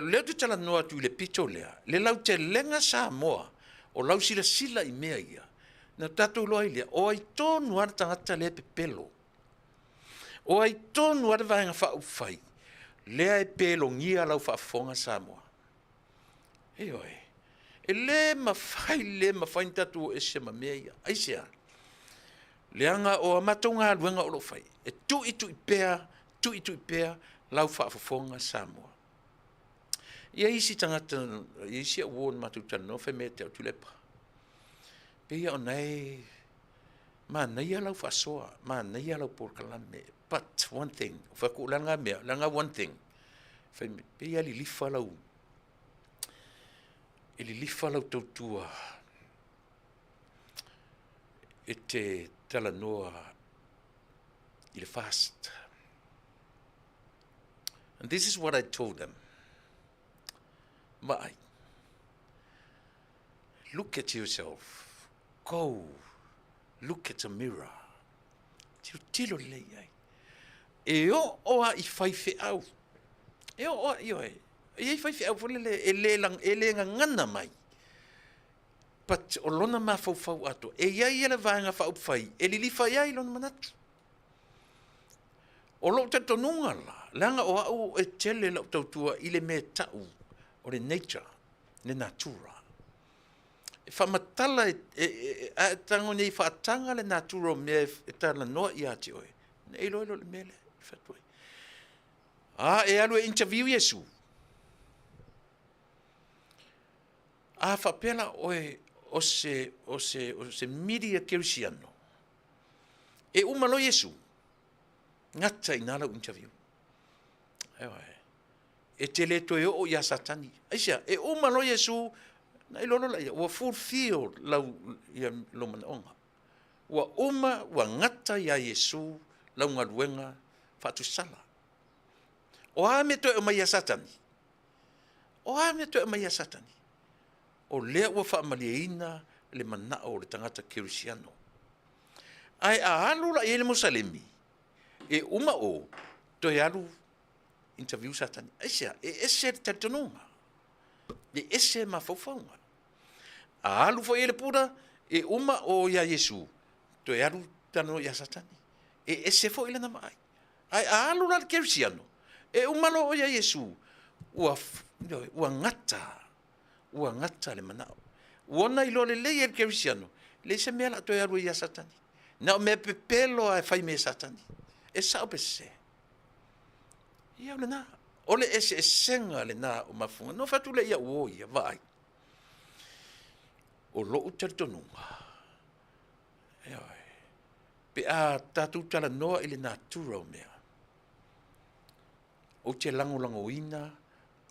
Leo tu tala noa tu le pito lea. Le lau te lenga Samoa. O lau sila i mea ia. Na tātou loa ilia, o ai tōnu ara tangata le pepelo. O ai tōnu ara vaenga whaufai, lea e pelo ngia lau whaafonga Samoa. Oi. E le mawhai tatu o ese ma mea ia. Aisea, leanga o amatonga luenga o lo whai. E tu i pea, lau whaafonga Samoa. Ia isi tangata, isi a won matu tano, fe me te au tulepa. Pe ia o nei, ma nei alau whasoa, ma nei alau porkalame. But one thing, whaku langa mea, langa one thing. Pe ia li lifa lau, ili lifa lau tautua, e te tala noa, i le fast. And this is what I told them. Mai, look at yourself. Go, look at the mirror. Tilo lei ai. E o oa I whaiwhi au. E o oa I oe. E whaiwhi au whalele e le ngana mai. But o lona ma fau ato. E iai ele vaenga whau whai. E li whai ai lona manatu. O lo te tonunga la. Langa o au e tele lau tautua I le me tau. O le nature, le natura. E whamatala e tango nei whaatanga le natura me e tala noa I ati oe. Nei loilo le mele, whatoi. E alu e interview Yesu. Whapela oe o se media kerisiano. E umalo Yesu. Ngata I nala interview. Ewa e te le toe o ia satani. Aisia, e umalo Yesu, na ilolo la ia, ua fulfill lau ia lomana onga. Ua ua ngata ia Yesu, lau ngaluenga, fatu sala. O me toe o mai ia satani. O me toe o mai ia satani. O lea ua whaamaliaina le manao le tangata kerisiano. Ai a alu la ia le Mosalemi. E uma o, toe alu interview satani. Aisia, e ese te tonunga. E ese mawhauwhaunga. A alu fo ele pura, e uma o ia Yesu. To e alu tano ia satani. E ese fo ele na mai. Ai a alu la kerisiano. E uma lo o ia Yesu. Ua ngata. Ua ngata le manao. Uona ilo le lei el kerisiano. Le se mea la to e alu ia satani. Na o mea pepelo a fai me satani. E sao pese. Ia le na. Ole ese senga le na o mafunga. No fatu le ia uo ia vai. O lo utartonunga. Pe a tatu tala noa ili natura o mea. O te lango ina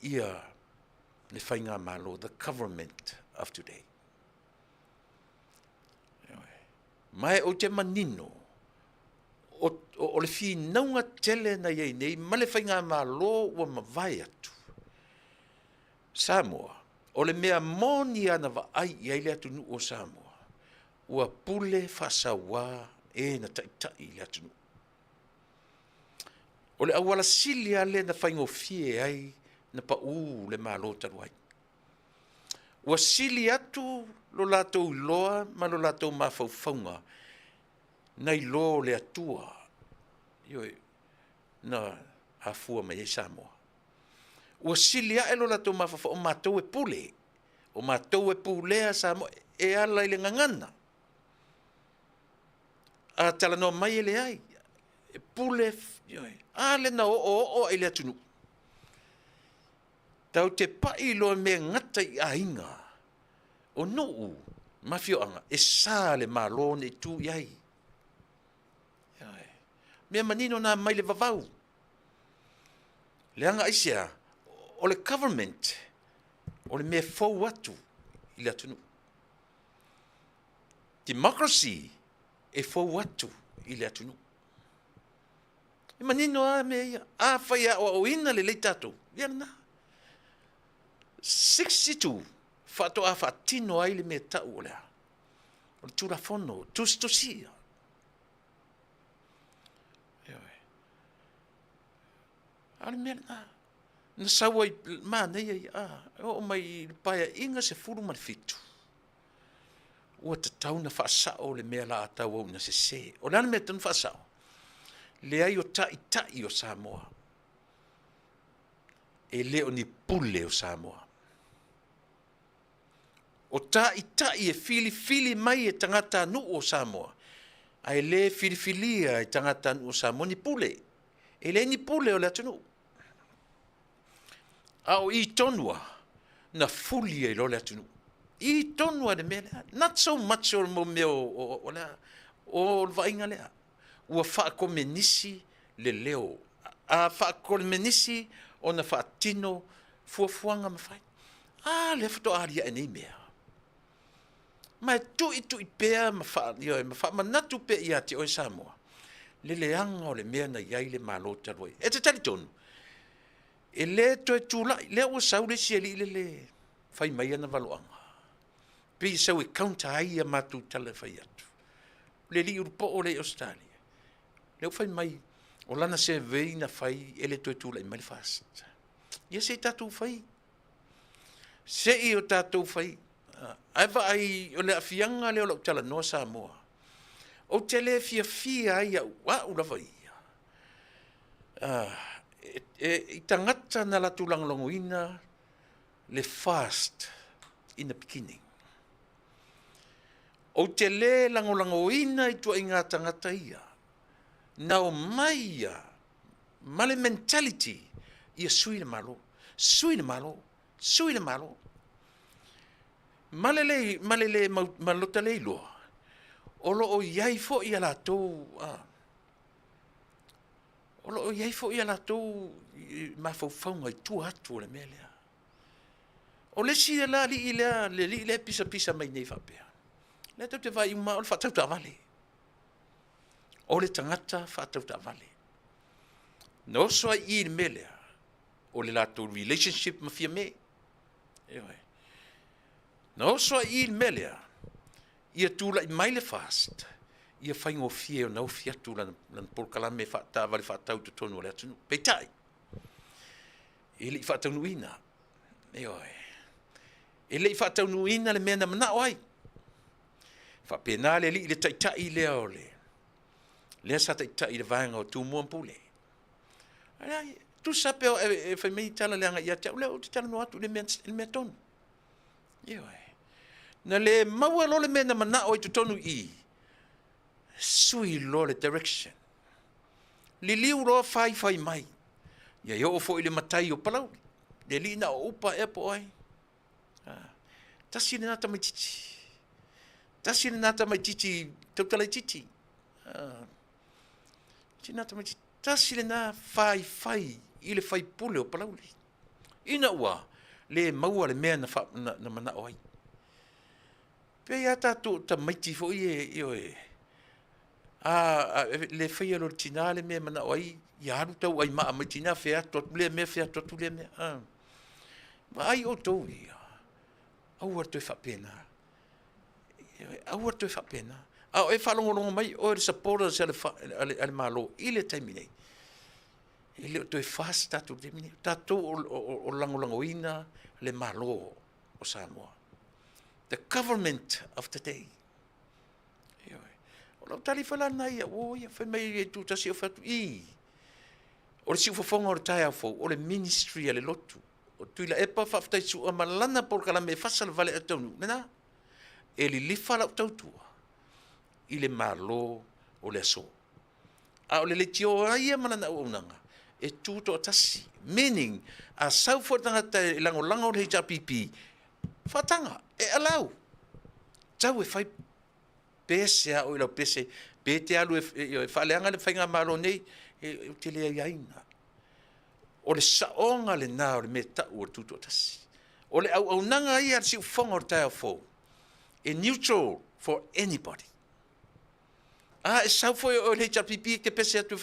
ia le whainga malo, the government of today. Mai o te manino, o le fi naunga tele na iei nei, ma le whainga malo ua mawai atu. Samoa, o le mea moni ana wa ai iei le atu nu o Samoa, ua pule whasawa e na taitai le atu nu. O le awala sili ale na whaingo fie ai na pa le malo taru ai. Ua sili atu lo latou iloa ma lo latou mawhauwhaunga na ilo le atua ioi na hafua mai e Samoa. Ua sili a lo latou mawhauwhaunga o matou e pule. O matou e pulea Samoa e ala ile ngangana. A tala no mai ele ai. E pule ioi. Ale na o ile atunu. Tau te pai loa me ngata I ainga. O nuu, mafioanga, e sā le malo ne tu iai. Mea manino na mai le vavau. Le anga aisia, o le government, o le mea fau atu, I le atunu. Democracy, e fau atu, I le atunu. E manino a mea ia, a whaia o ina le leitato, ia na. 62, fato a fatino ai le me tau o lea. O le turafono, tustosia. Ale mea na. Na sawa I mana ia o mai paia inga se furu man fitu. Ua te tau na whaasao le mea la atau au na se se. O lana mea tanu whaasao. Le ai o tai o Samoa. E leo ni pule o Samoa. O tai e fili mai e tangata anu o Samoa. Ai le filifilia e tangata anu o Samoa ni pule. E le ni pule o le atunu. Au I tonua na fuli e lole atunu. I tonua de mea, not so much o mo meo o vainga lea. Ua whaakomenisi le leo. A whaakomenisi o na whaatino fuafuanga mawhai. Le whato aria e nei mea. Mai tu i pea ma manatu pe ia te oi Samoa. Le leanga o le mea na iai le malo taroi. E te tali tonu. E le to e tūlai, le o saure si e li le whai mai ana waloanga. Pi sau e kaunta ai a matu tala whai atu. Le li urupo o le Australia. Le o whai mai, o lana se vei na whai e le to e tūlai mai le fast. Ia se tatu whai. Se i o tatu whai. Ai wa ai o le afianga le o lau tala noa Samoa. O te le fia ai au wa ula whai. I tangata na la tulanglongoina le fast in the beginning. O te le langolangoina I tua inga tangata ia. Na o mai ia, male mentality, ia sui le malo. Male le malota le iloa. Olo o iai fo ia la tau, Olo o iai fo ia la tau ma faufaunga I tua atu o le mea lea. O le si la li le pisa mai nei whapea. Le tau te vai uma o le whatau ta vale. O le tangata whatau ta vale. No soa I le mea lea. O le lato relationship ma fia me. No soa I le mea lea. Ia tūla I mai le fast. Ia whaingo fie o nau fiatu lan polkalame whata vale whatau te tonu o le atunu. Peitai. E li whatau nuina. E li whatau nuina le mea na mana oai. Whapena le li le taitai lea o le. Lea sa taitai le vaenga o tū muampule. Tu sape o e whaimei tala leanga ia te leo te tala no atu le mea tonu. Na le maua lo le mea na mana oai te tonu I. Sui lo le direction. Li liu roa whai mai. Ia yo o fo I le matai o palau. Le li na o upa e po ai. Tasi le nata mai titi. Tasi le nata mai titi. Tautala titi. Tasi le na whai. I le whai pule o palau li. Ina ua. Le maua le mea na mana o ai. Pe ia tātou ta maiti fo I e. Le whaia lo tina le mea mana o ai. Ia haru tau ai maa maiti na whea totu le mea whea totu le mea. Ma ai o tau ia. Aua toi whapena. E whalongolongo mai o le supporters ale malo. I le taimine. I le toi fast tātou taimine. Tātou o langolangoina le malo o Samoa. The government of the day. O lau tali whalana ia. O ia whaimei e tūtasi o whatu I. O le si ufafonga o le tai au fau. O le ministry ale lotu. O tuila epa whaftai su a malana porkala me whasala vale a taunu. Nena, e li liwhala o tautua. I le malo o le aso. A o le tio aia malana o unanga. E tūto atasi. Meaning, a saufotanga te lango o le HRPP. Whatanga, e alau. Tau e whai pese a o ilau pese. Pe te alu e whaleanga le whainga malo nei. E te lea iaina. O le saonga le nā o le me tau o tutu atasi. O le au nanga ia si ufonga o le tai au fau. E neutral for anybody. E sau foi o le HRPP ke pese atu.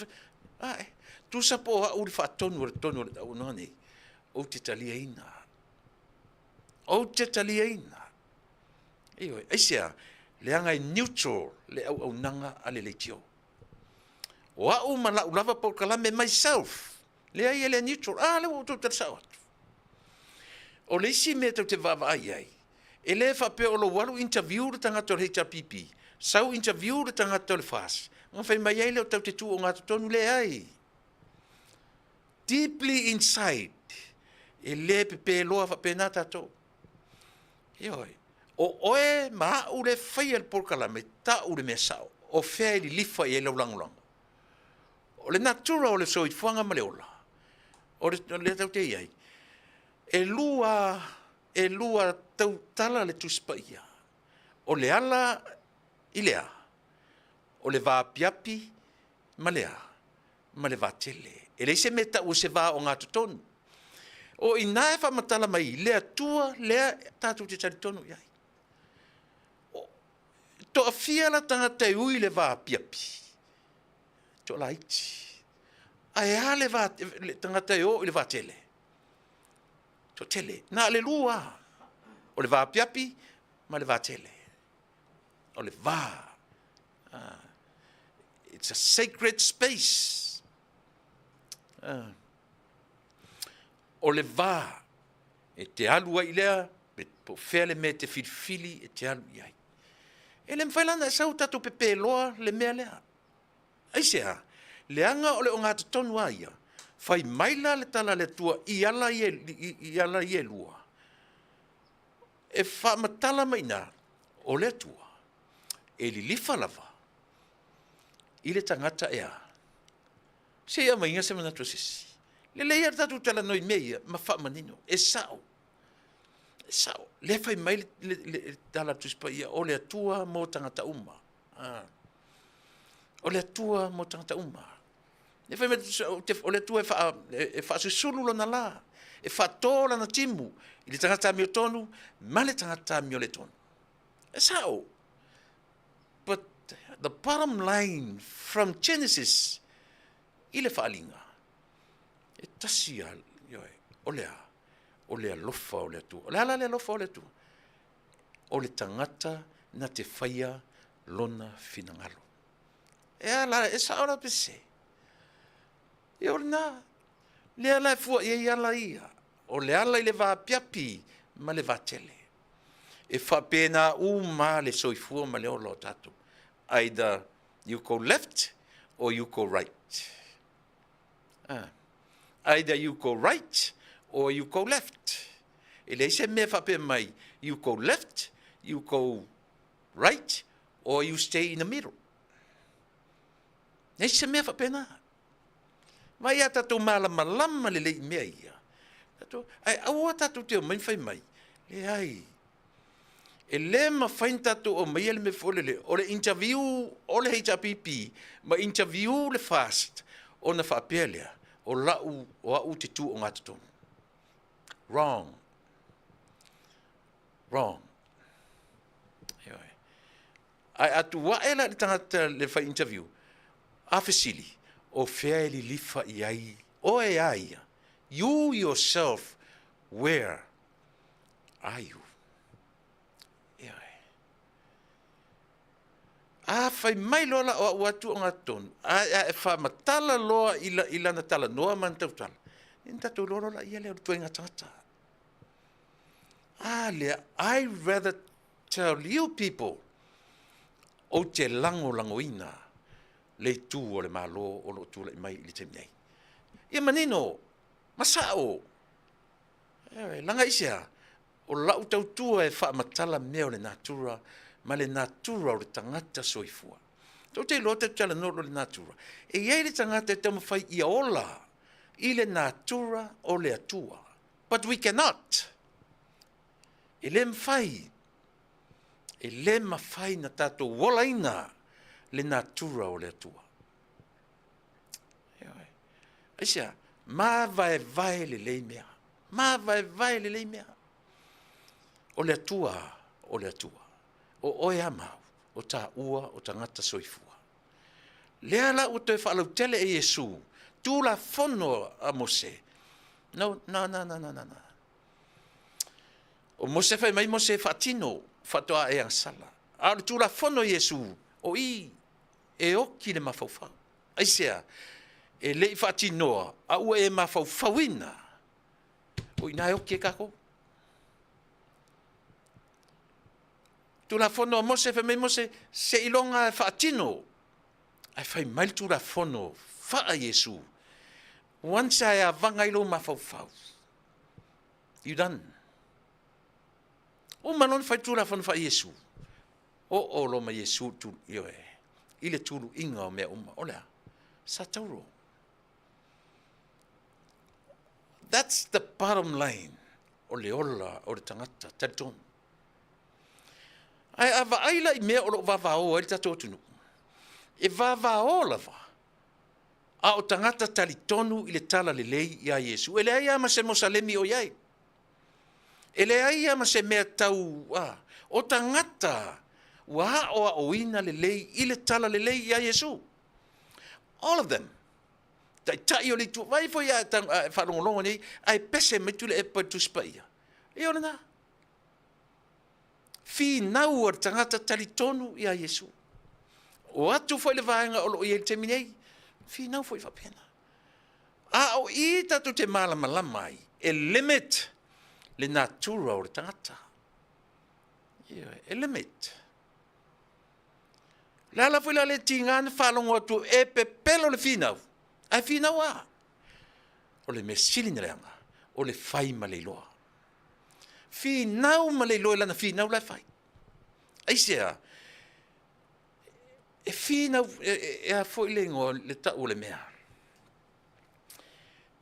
Tu sapo a uri whaatonu o le tonu o le au nanga nei. O te talia ina. Eisea, le anga e neutral le au nanga a le tio. O au mala ulava po kalame myself. Le ai ele neutral. Le o tu te sao. O le isi me te vava ai. E le whape o lo walu interview le tangata o le HRPP. Sau interview le tangata o le fast. Ngā whai mai ai leo tau te tu o ngā tonu le ai. Deeply inside. E le pepe loa whape nā tātou. O oe maa ule whaia le porkalame ta ule mea sao. O whea li lifa i e lau langulango. O le natura o le soi fuanga maleola. O le tau te iai. e lua tautala le tuspaia. O le ala i lea. O le vāpiapi ma lea. Ma le vātele. E leise me ta o se vā o ngā tutonu. O i nā e whamatala mai, lea tua, lea tātou te taritonu iai. To a fia la tangata ui le vāpiapi. To la iti. Ai a le tangata o i le vātele. To tele. Nā le lua. O le vāpiapi, ma le vātele. O le vā. It's a sacred space. O le vā. E te alua i lea, po fele me te filfili e te alu iai. E le mwhailana e sau tatu pepe loa le mea lea. Aisea, le anga o le o ngā tonu aia. Fai maila le tala le tua i ala i e lua. E wha matala maina o le tua. E li lifa lava. I le tangata ea. Se ia mainga se manatu sisi. Le leia tatu tala noi meia ma wha manino. E sao. E sao. Le fai mai le tala tuspa ia o le atua mo tangata uma. O le atua mo tangata uma. Le fai mai o le atua e wha susulu lona la. E wha tōla na timu. I le tangata mi o tonu, ma le tangata mi o le tonu. E sao. But the bottom line from Genesis, i le whaalinga, e tasi a, o lea lofa o lea tu. O lea lea lofa o lea tu. O le tangata na te whaia lona finangalo. E ala, e sa ora pese. E o na, lea la fua i ala ia. O le ala i le vā piapi, ma le vā tele. E wha pēnā ma le soifua ma le o lo tatu. Either you go left or you go right. Either you go right or you go left. E le se me wha pē mai, you go left, you go right, or you stay in the middle. E se me wha pēnā. Mai a tatu malama le lei mea ia. Ai aua tatu te o mai whai mai. Le ai. E le ma whain tatu o mai ele me wholele. O le interview, o le HRPP, ma interview le fast. O na whapelea. O lau, o au te tu o ngā tatonu. Wrong. Wrong. Ai atu wa ela le tangata le whai interview. Awhesili. O whea li lifa i ai. O e aia. You yourself, where are you? A whai mai lola o atu o ngā tonu. A e wha matala loa ila na tala noa man tau tala. In tatu lola ia leo tu inga tata. Lea, I'd rather tell you people o te langoina le tu o le malo o lo tu le mai li te miai. Ia manino, masao. Langa isia, o lau tau tua e wha matala mea le natura, ma le natura o le tangata soifua. Tau te loa te tala noro le natura. E iei le tangata e tamo whai ia ola, i le natura o le atua. But we cannot. E le mwhai, e le mawhai na tato wolaina le natura o le atua. Aisia, ma vai le lei mea. Ma vai le lei mea. O le atua, o le atua. O oe amau, o tā ua, o tangata soifua. Lea la o te whaalau tele e Yesu, tū la whono a Mose. No. O Mose whai mai Mose whaatino, whatoa e ansala. A le tū la whono Yesu, o i, e oki le mawhauwhau. Aisea, e lei whaatinoa, a ua e mawhauwhauina. O ina e oki e kako. Tu la fono Mose fe me Mose se ilonga e whaatino. Ai whai mail tu la fono wha Yesu. Once ai a vanga ilo mawhauwhau. You done. O manon whai tu la fono wha Yesu. O lo ma Yesu tu ioe. Ile tulu inga o mea uma. Olea. Sa tauro. That's the bottom line. o le ola o le tangata talitonu. Ai a vaaila I mea o lo vavao e tatou tunu. E vavao lava. A o tangata talitonu I le tala lelei ia Iesu. Ele ai ama se mosalemi o iai. Ele ai ama se mea tau o tangata wa o a oina lelei I le tala lelei ia Iesu. All of them. Tai o le tu vai foi a whalongolongo nei ai pese me tule e patu spaia. E ona na. Fi nau o tangata talitonu ia Iesu. O atu foi le vaenga o lo I te minei. Fi nau foi whapena. A o I tatu te malama mai. E limit le natura o le tangata. E limit. Lala foi la le tingana whalongo atu e pepelo le finau. Ai finau a. O le mesili na leanga. O le fai ma le loa. Finau ma le loa lana finau la fai. Ai sea. E finau e a foi le ngo le ta o le mea.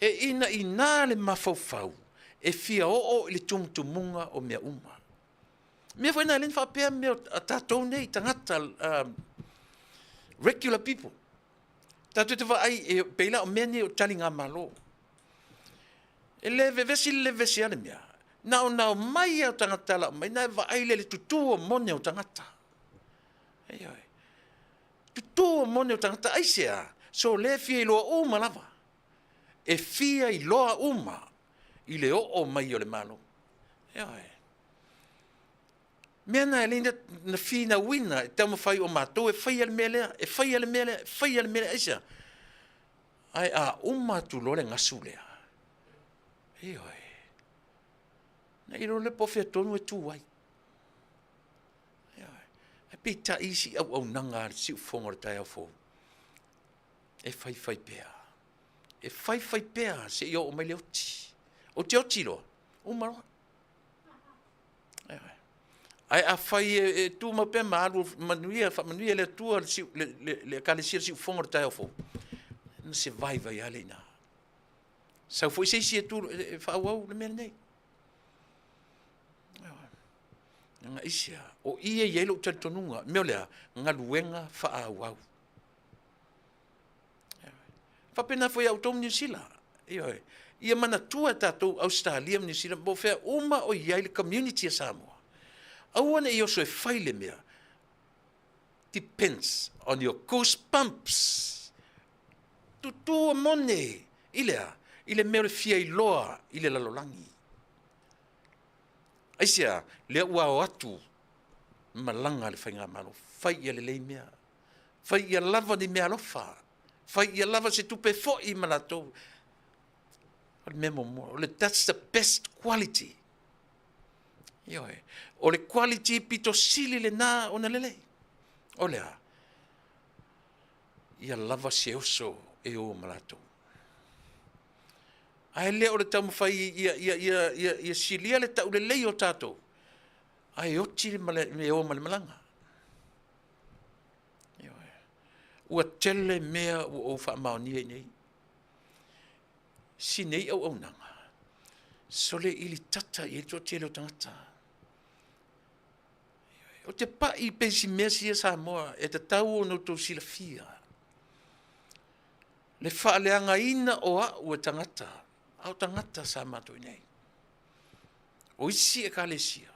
E ina le mafaufau. E fia o le tumtumunga o mea uma. Mea foi na len whapea mea a tatou nei tangata regular people. Tatou te vai e peila o mea nei o tali ngā malo. E le vesi ane mea. Nao mai au tangata la mai na vai le tutu o mone o tangata. Ei oi. Tutu o mone o tangata ai sea. So le fia I loa uma lava. E fia I loa uma. I le o mai o le malo. Ei oi. Mea na e linda na fina wina, e tau mawhai o mātou, e whai ale mea lea, e whai ale mea lea, eisa. Ai a umatu lore ngasu lea. Ei oi. Na iro le pofia tonu e tu wai. Ei oi. E pita isi au nanga si ufonga le tai au fo. E whai pea. E whai pea se i o mai le oti. O te oti loa. Umaroa. Ei oi. Ai a fai tu ma pe malu manuia le tua le kalesia si fonga le tai fo. Na se vai ale na. Sa foi se tu fa au le mena nei. Nga isia o ia yelo tatonunga me olea nga luenga fa au. Fa pena foi autom New Zealand. Ia mana tua tatou Australia New Zealand bo fe uma o ia le community Samoa. Awana I also faile mea. Depends on your goosebumps. Tutu mone. Ile mea fia I loa. Ile lalolangi. Aisia, lea ua o atu. Malanga le whainga malo. Whai ia le lei mea. Whai ia lava ni mea lofa. Whai ia lava se tupe fo I malatou. O le memo mo. That's the best quality. Ioe. O le quality pito sili le nā o na lele. O lea. Ia lava se oso e o malatou. Ai lea o le tau mawhai ia silia le tau le lei o tātou. Ai oti me o malanga. Ioe. Ua tele mea o wha maonia nei. Si nei au nanga. Sole ili tata I to tele o tangata. O te pai pensi mesi sa moa e te tau no to sila fia. Le whaaleanga ina o au e tangata. Au tangata sa mato nei. O isi e ka lesia.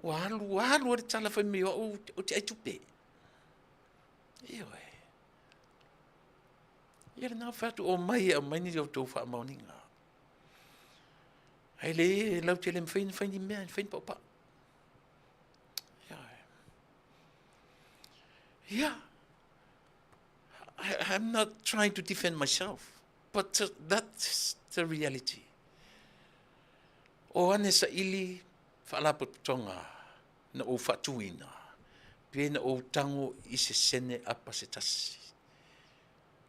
O alu o te tala whai mea o te aitupe. Ioe. Ia na whatu o mai a maini o tō wha maoninga. Ai le lau te le mwhaini mea, mwhaini papa. Yeah, I'm not trying to defend myself, but that's the reality. O ane sa ili whaalapo tonga na o whatuina, pēna o tango I se sene apa se tasi.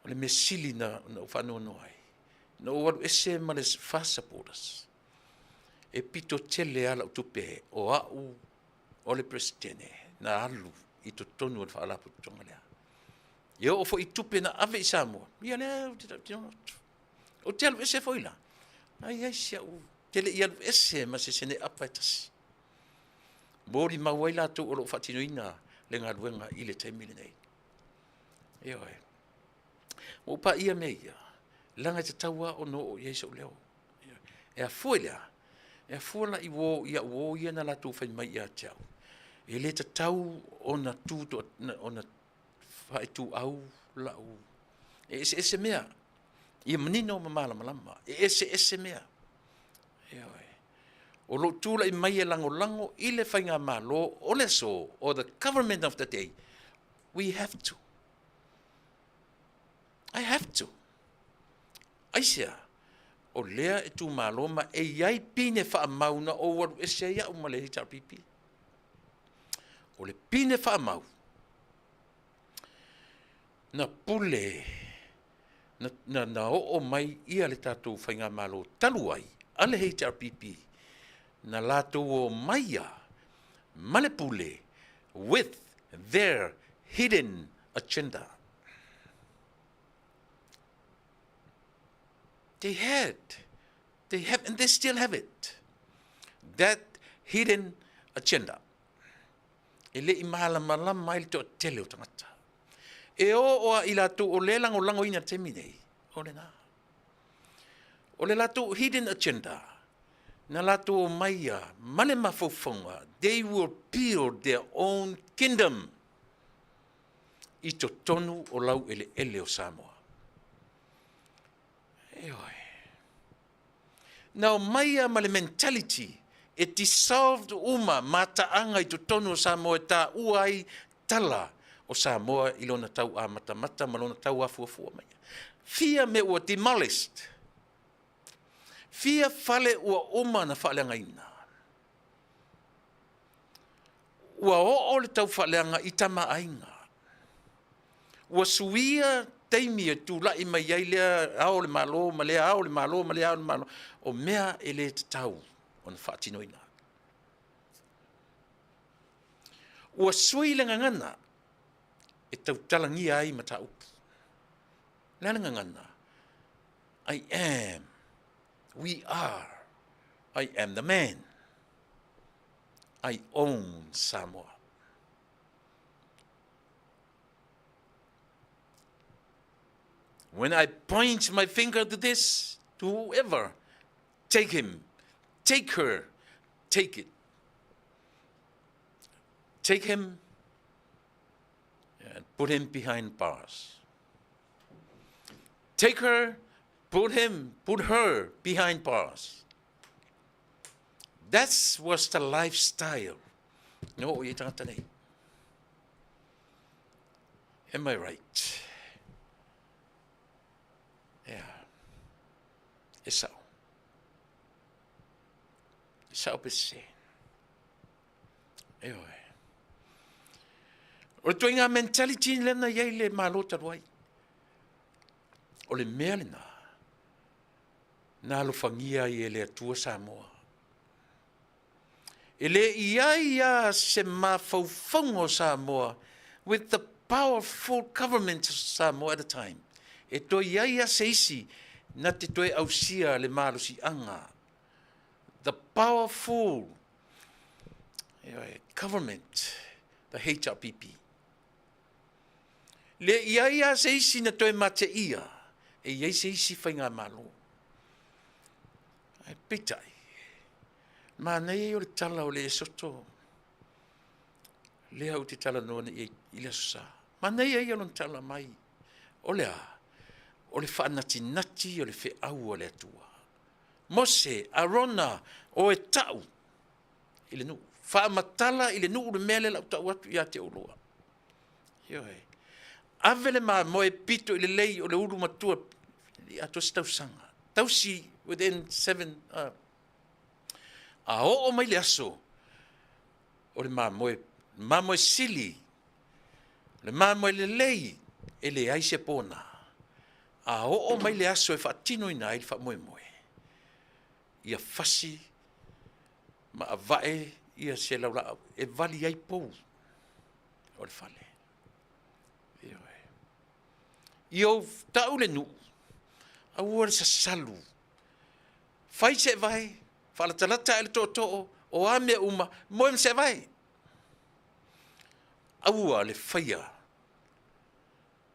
O le mesili na o whanono ai, na o waru ese ma le fast supporters. E pito tele ala utupe o au o le presidene na alu. I to tonu o whaalapo tonga lea. Ia o fo I tupe na ave I Samoa. Ia lea, o te alu ese foila. Ai sia o Tele ia ese ma se sene apa tasi. Bori ma waila tu o lo fatinoina le ngaluenga ile taimile nei. Io e. O pa ia meia. Langa te taua o no o Yesu leo. E a fuela. E a fuela i wo ia na la tu fai mai ia tau. E le te tau o na tu o na fai tu au la u. E ese mea. Ia menino ma malama. E ese mea. Io e. O lo tula i mai e lango i le whainga malo o le so, or the government of the day. We have to. I have to. Aisia, o lea e tu malo ma e iai pine wha mauna o waru e se ia o ma le hita pipi. O le pine wha mau. Na pule, na o mai ia le tātou whainga malo taluai, ale hita pipi. Na lato o maia, malepule, with their hidden agenda. They have, and they still have it. That hidden agenda. Ele I mahala mai to tele o tangata. E o I lato o le lango ina te minei. O le na. O le lato hidden agenda. Na lato o maia, male mafofonga, they will build their own kingdom. I to tonu o lau ele o Samoa. Eoi. Now maia male mentality, e dissolved uma mataanga I to tonu o Samoa ta uai tala o Samoa ilona tau a mata malona tau a fuafua maia. Fia me ua demolished. Fia fale ua uma na faleangaina. Ua o le tau faleanga I tama ainga. Ua suia teimi e tu lai mai ai lea ao le malo, malea ao le malo, malea ao le malo. O mea e le te tau o na whaatinoina. Ua sui le ngangana e tau talangia ai mata upu. Lana ngangana. I am. We are. I am the man. I own Samoa. When I point my finger to this, to whoever, take him, take her, take it. Take him and put him behind bars. Take her, put her behind bars. That was the lifestyle. No, you don't know. Am I right? Yeah. Esau. Esau pese. Eoi. O le toinga mentality lena iai le malota ruai. O le mea lena. Na alofangia I ele atua Samoa. Ele ia se mafaufongo Samoa with the powerful government of Samoa at the time. E to ia se isi na te toe ausia le malusi anga. The powerful government, the HRPP. Le ia se isi na toe mate ia. E ia se isi whainga malo. Ai pitai. Ma nei o le tala o le soto. Le au te tala noa I le sa. Ma nei ai o le tala mai. O le a. O le whanati o le whi au o le atua. Mose, Arona, o e tau. I le nu. Whaamatala I le nu le mele lau tau atu I a te uloa. Ioe. Avele ma moe pito I le lei o le uru matua. I ato si tau sanga. Tau si within 7 a o mai le aso o le mamoe sili le mamoe le lei e le ai se pona a o mai le aso e whaatino ina i le wha moe ia fasi ma a vae ia se laura e vali ai pou o le fale io tau le nu a ua le sasalu fai se vai Whaalatalata e le tō o ame uma, moe mse vai. Aua le whaia,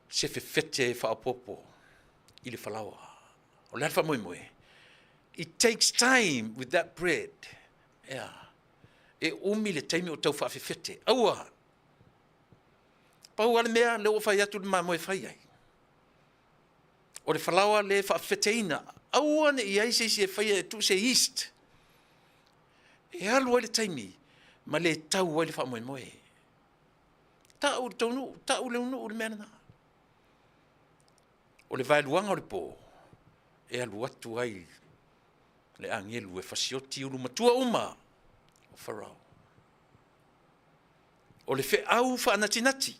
se fete e whaapopo, i le whalawa. O le alfa moe moe. It takes time with that bread. Yeah. E umi le taimi o tau whaafefete. Aua. Pau ale mea le o whai atu le maa moe whai ai. O le whalawa le whaafeteina. Aua ne i aise se whai e tu se east. E alu ai le taimi. Ma le tau ai le wha moe moe. Tau le taunu, tau le unu le mea na. O le vai luanga o le po. E alu atu ai le angelu e fasioti ulu matua uma. O Farao. O le fe au fa natinati.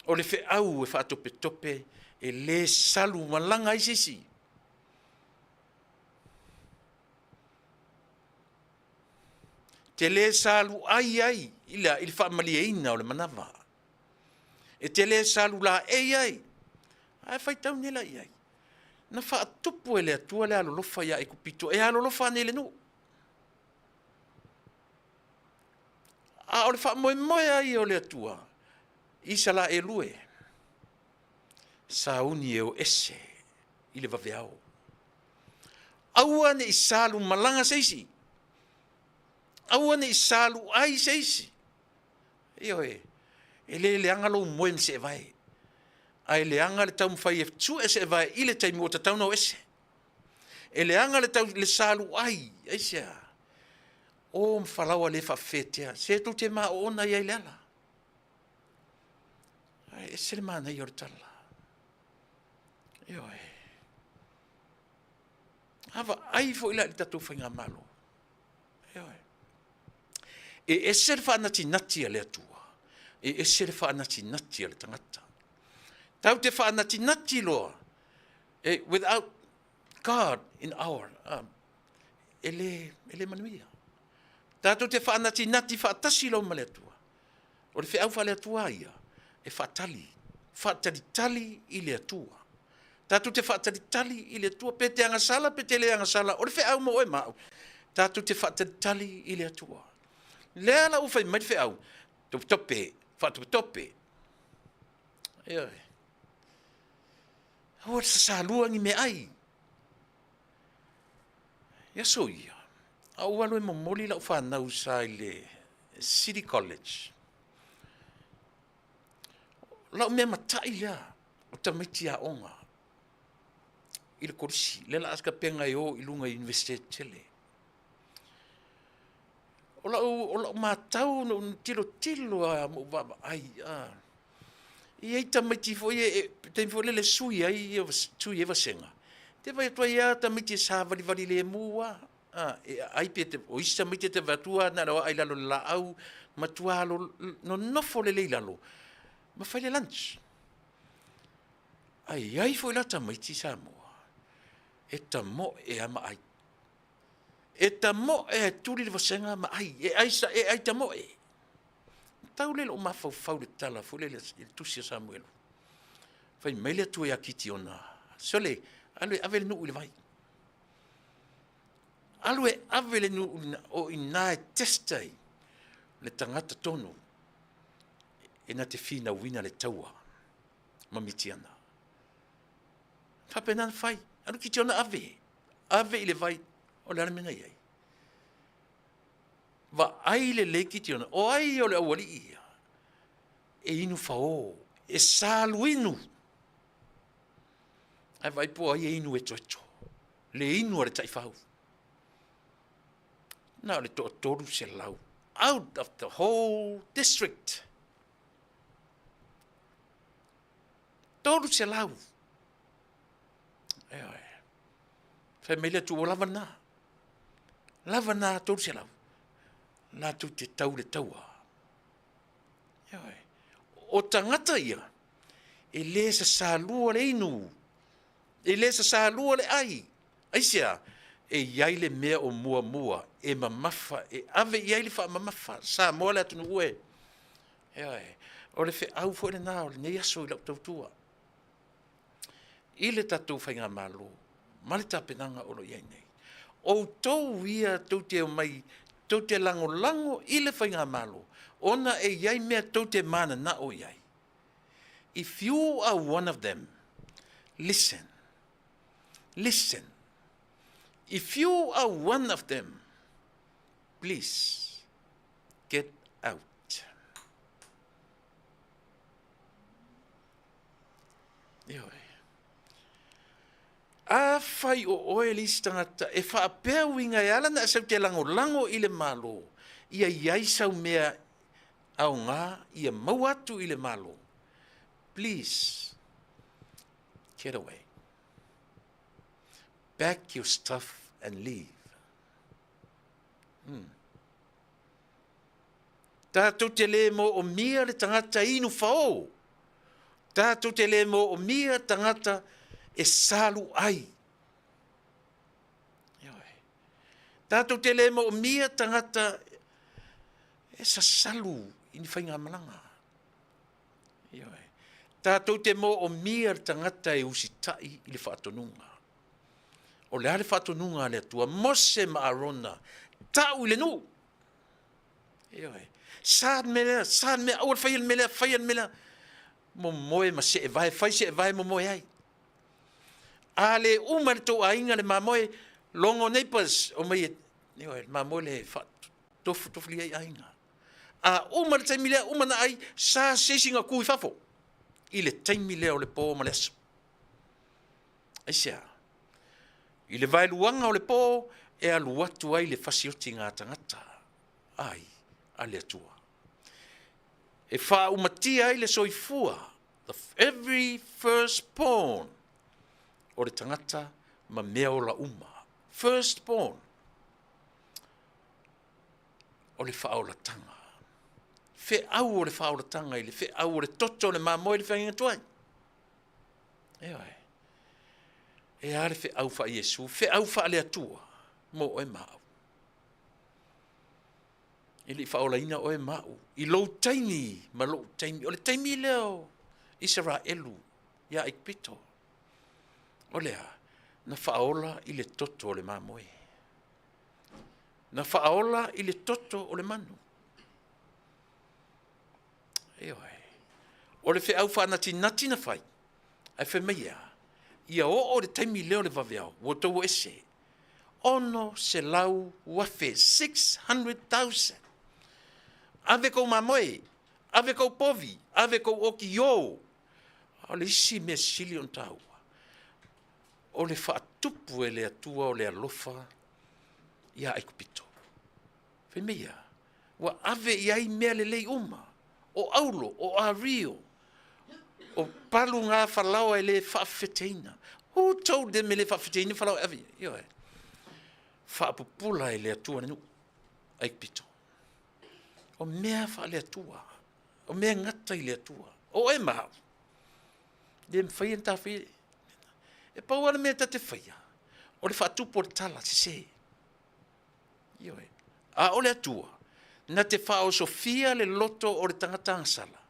O le fe au e fa tope tope e le salu malanga i sisi. Te le salu ai ila il fa malieina o le manava. E te le salu la ai. Ai fai tau nela ai. Na fa tupu ele atua le alolofa ia e kupito e alolofa nele no. A o le fa moe moe ai o le atua. Isa la e lue. Sa uni e o ese i le vaveao. Aua ne i salu malanga seisi. Aua ne i salu ai seisi. Io e le angalo moe mse vai. Ai le anga le tau mwhai e tu ese e vai i le taimi o tatau na o ese. E le anga le tau le salu ai, eise a. O mwhalawa le whawhetea, se tu te maa o ona iai le ala. Ai, ese le maa nei o le tala. Io e. Hava ai fo ila le tatu whainga malo. Io e. E ese le whanati nati a le atua. E ese le whanati nati a le tangata. Tau te whanati nati loa. Without God in our. Ele manuia. Tau te whanati nati whaatasi lo maleatua. O le whiau whaleatua ia. E whaatali. Whaatali tali i le atua. Tau te whaatali tali i le atua. Pe te angasala, pe te le angasala. O le whiau mo e mau. Tau te whaatali tali i le atua. Lea la ufai mai whiau. Tope. Whaatope tope. Eo. O sa salua ngi me ai. Ya so ia. Au alu e momoli la whanau sa i le City College. La mea matai lea. O tamaiti a onga. I le korisi. Le la aska penga i o ilunga University Tele. O la matau no tilo a mo baba ai. I ei tamaiti fo i te fo le sui ai sui eva senga. Te vai tua ia tamaiti sa vali le mua. Ai pe te o isa tamaiti te vatua na ro ai lalo la au matua lo no fo le lalo. Ma fai le lunch. Ai fo la tamaiti sa mua. E tamo e ama ai. E tamo e tuli le vasenga ma ai. E ai tamo e. Tau le lo mafau le tala, fu le tusia Samuel. Fai mele tu e akiti ona. Sole, alwe avele nu ule vai. Alwe avele nu o inae testai le tangata tonu. E na te fina wina le taua. Mamitiana. Fapenan fai. Alu kiti ona ave. Ave ile vai. O le alamena iai. Va ai le kiti ona. O ai o le awali ia. E inu fao. E salu inu. Ai vai po ai e inu e toeto. Le inu are tai fau. Nā le toru se lau. Out of the whole district. Toru se lau. Eo e. Fai meile tu o lava nā. Lava nā toru se lau. Nā tu te tau le taua. Eo e. O tangata ia. E le sa salua le inu. E le sa salua le ai. Aisia. E iai le mea o mua mua. E mamafa. E ave iai le wha mamafa. Sa moa le atunu ue. Eo e. O le fe au fo le nā. O le nei aso i lau tautua. I le tatou whainga malo. Mali tapenanga o lo iai nei. o tau ia tau te mai, tau te lango i le whainga malo. Ona e iai mea tau te mana na o iai. If you are one of them, listen. Listen. If you are one of them, please get out. Ioi. A whai o oe lis tangata, e whaapea winga e ala na asau te lango i le malo. Ia iai sau mea au ngā, ia mau atu i le malo. Please, get away. Pack your stuff and leave. Tātou te le mo o mia le tangata inu whao. Tātou te le mo o mia tangata e salu ai. Tātou te le mo o mia tangata e sa salu ini whainga malanga. Tātou te mo o mia tangata e usitai i le whaatonunga. O le ale whaatonunga le tua Mose ma Arona. Tau i le nu. Sād mele, awal whaian mele. Mo moe ma se e vai, whai se e vai mo moe ai. A le umar tō a inga le ma moe longo neighbors o mai ma moe le tofu li ai inga. A umar taimi lea umana ai sa sesinga kui fafo. I le taimi lea o le pō ma leso. Aisea. I le vai luanga o le pō e alu atu ai le fasioti ngā tangata. Ai, a le atua. E wha umatia ai le soifua. Every firstborn o le tangata ma mea o la uma. Firstborn o le wha o la tanga. Fe au o le wha o la tanga i le fe au o le toto o le mamoe le whainga tuai. E are fe au wha Iesu, fe au wha le atua mo o e mau. I li wha o la ina o e mau. I lou taimi, ma lou taimi. O le taimi leo, Israelu, ia ikpito. O lea, na whaola i le toto o le mamoe. Na whaola i le toto o le manu. O le whea au nati na whai. Ai whe meia. Ia o le taimi leo le waweao. Wotou ese. Ono se lau wafe 600,000. Ave kou mamoe. Ave kou povi. Ave kou oki yo. O le isi me sili on tau. O le whaatupu e le atua o le alofa. Ia aikupito. Whe meia. Wa ave iai mea le lei uma. O aulo, o ario. O palu ngā whalaua e le whaafeteina. Who told them e le whaafeteina whalaua avi? Ioe. Whaapupula e le atua nenu. Aikpito. O mea wha le atua. O mea ngata i le atua. O e maha. Le mwhaia nta whi. E pau ana mea ta te whaia. O le whaatupu o le tala, se se. Ioe. A o le atua. Na te whao sofia le loto o le tangata ansala.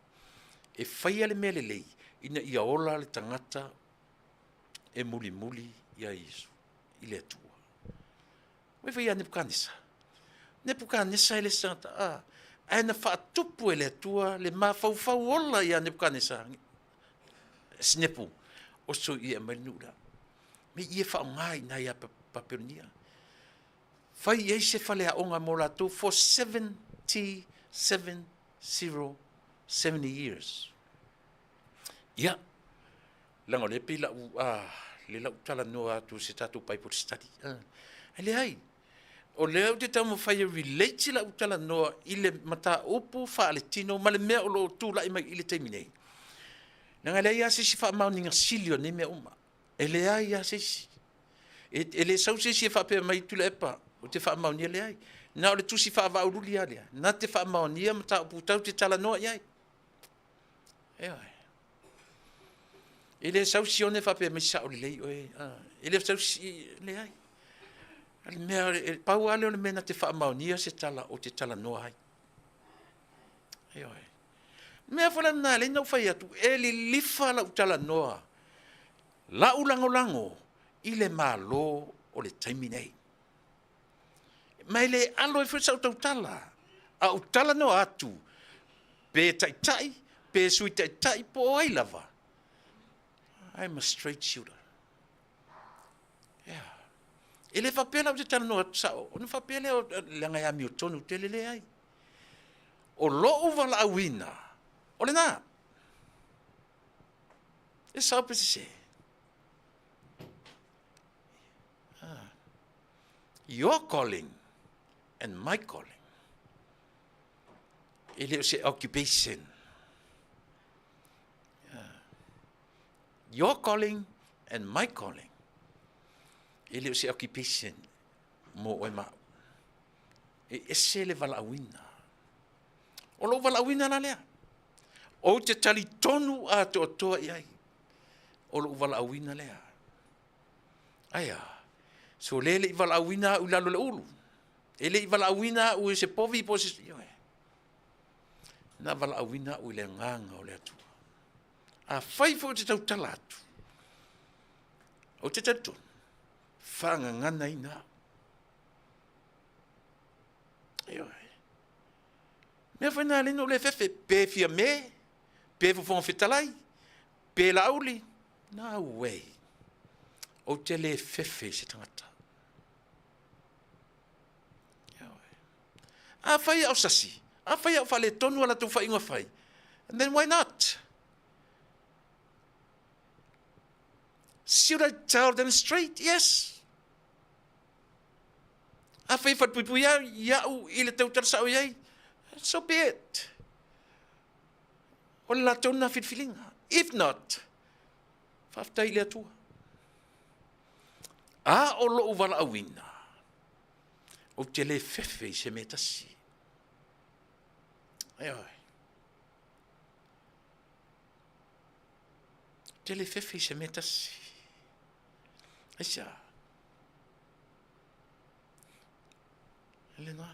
E whaia le mea le lei. Ina ia ola le tangata e muli ia Iesu. I le atua. Wai whaia Nebukanesa. Nebukanesa e le sangata. Ai na whaatupu e le atua le mawhau ola ia Nebukanesa. Snepu. O so ia marinura. Me ia whao ngai na ia paperonia. Whai ei se whale a onga mo lato for 70 years. Ia. Lango le pila le lau tala noa tu se tatu Bible study. Ele ai. O leo te tamo whai relate si lau tala noa i le mata upu wha le tino ma le mea o lo tu lai mai i le teiminei. Nanga le ia se si wha mau ninga silio ne mea uma. Ele ai ia se si. Ele sau se si wha pia mai tu le epa. O te wha mau nia le ai. Na o le tusi wha wa uruli alea. Na te wha mau nia mata upu tau te tala noa iai. Eoi. Ele sau si one wha pia mai sa o le lei oe. Ele sau si le ai. Ale mea, pau ale o le mena te wha mau nia se tala o te tala noa ai. Eoi. Mea whala na le nau whai atu. E li lifa la utala noa. La ulango lango. I le malo o le taimi nei. mai le alo e fwesa o tala. A o tala no atu. Pe tai, pe sui tai, po ai lava. I'm a straight shooter. Yeah. Ele whapela o te tala no atu sao. O na whapela o langa ya mi o tonu te lele ai. O lo wala awina. O le nā. E sao pe se. Your calling and my calling. Ele o se occupation. Your calling and my calling. Ele o se occupation. Mo o ma. E se le wala awina. O lo wala awina na lea. O te tali tonu a te otoa iai. O lo wala awina lea. Aia. So lele i wala awina u lalo le ulu. Ele i wala awina u se povi po se ioe. Na wala awina u le nganga o le atua. A whaifo te tau tala atu. O te tatu. Whanga ngana ina. Ioe. Mea whaina lino le fefe. Pe fia me. Pe fufong fitalai. Pe lauli. No way. O te le fefe se tangata. A whai au sasi. A whai au whale tonu ala tu whai inga whai. And then why not? Should I tell them straight? Yes. A whai whatpui iau i le tau tarasau iai. So be it. O la tona whitwhilinga. If not, whaftai le atua. A o lo wala awina. O te le fefe se me tasi. Ai oi. Te le fefe se me tasi. Aisa. Elena.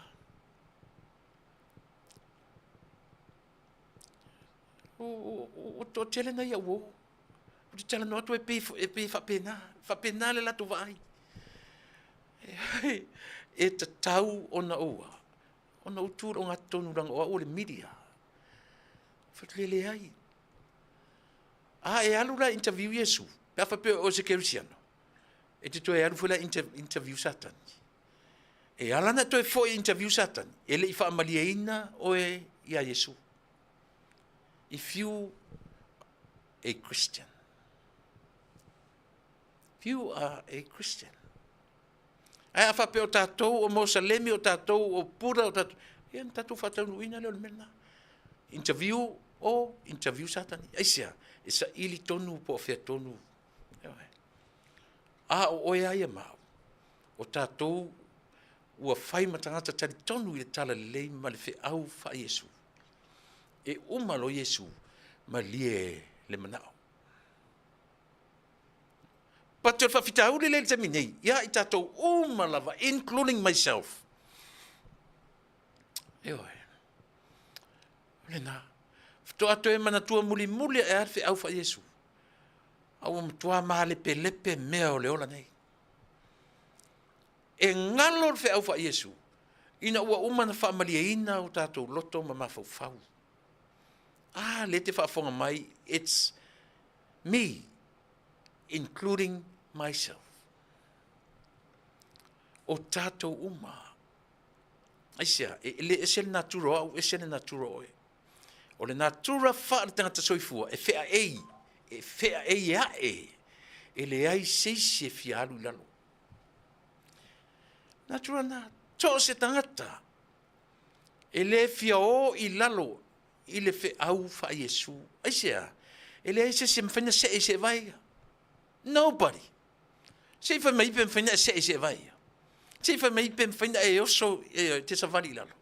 O tele na ia wo. O te tala no atu e pe whapena. Whapena le latu vai. E te tau o na oa. O na utur o ngā tonu ranga o le media. Whatlele ai. E alu la interview Yesu. Pea whape o se kerisiano. E te toe alu fula interview Satan. E alana toe fo interview Satan. E le i whaamalia ina o e ia Yesu. If you a Christian. If you are a Christian. Ai a whape o tātou, o Mosalemi o tātou, o Pura o tātou. Ian tātou whataunu ina leo mena. Interview o interview Satani. Aisia, e sa ili tonu po whea tonu. A o oe aia mau. O tātou, ua whai matangata tari tonu i le tala lei ma le whe au wha Yesu. E umalo Yesu ma lie le manao. Pato fa fita ule le te minei. Ya i tātou umalava, including myself. Eoi. Lena. Fito ato e mana tua muli e arfe au fa Yesu. Au mtua maha lepe mea o leola nei. E ngalo fe au fa Yesu. Ina ua umana fa malia ina o tātou loto ma mafau fau. Le te whaafonga mai, it's me, including myself. O tātou uma. Aisia, le ese natura au, ese natura oe. O le natura wha le tangata soifua, e whea ei, ia e. E le ai seise fialu lalo. Natura na, to se tangata. E le fia o i lalo, i le fe au fa Yesu. Aisia, e le ai se mwhena se vai. Nobody. Se fa mai pen mwhena se vai. Se fa mai pen mwhena e oso te savali lalo.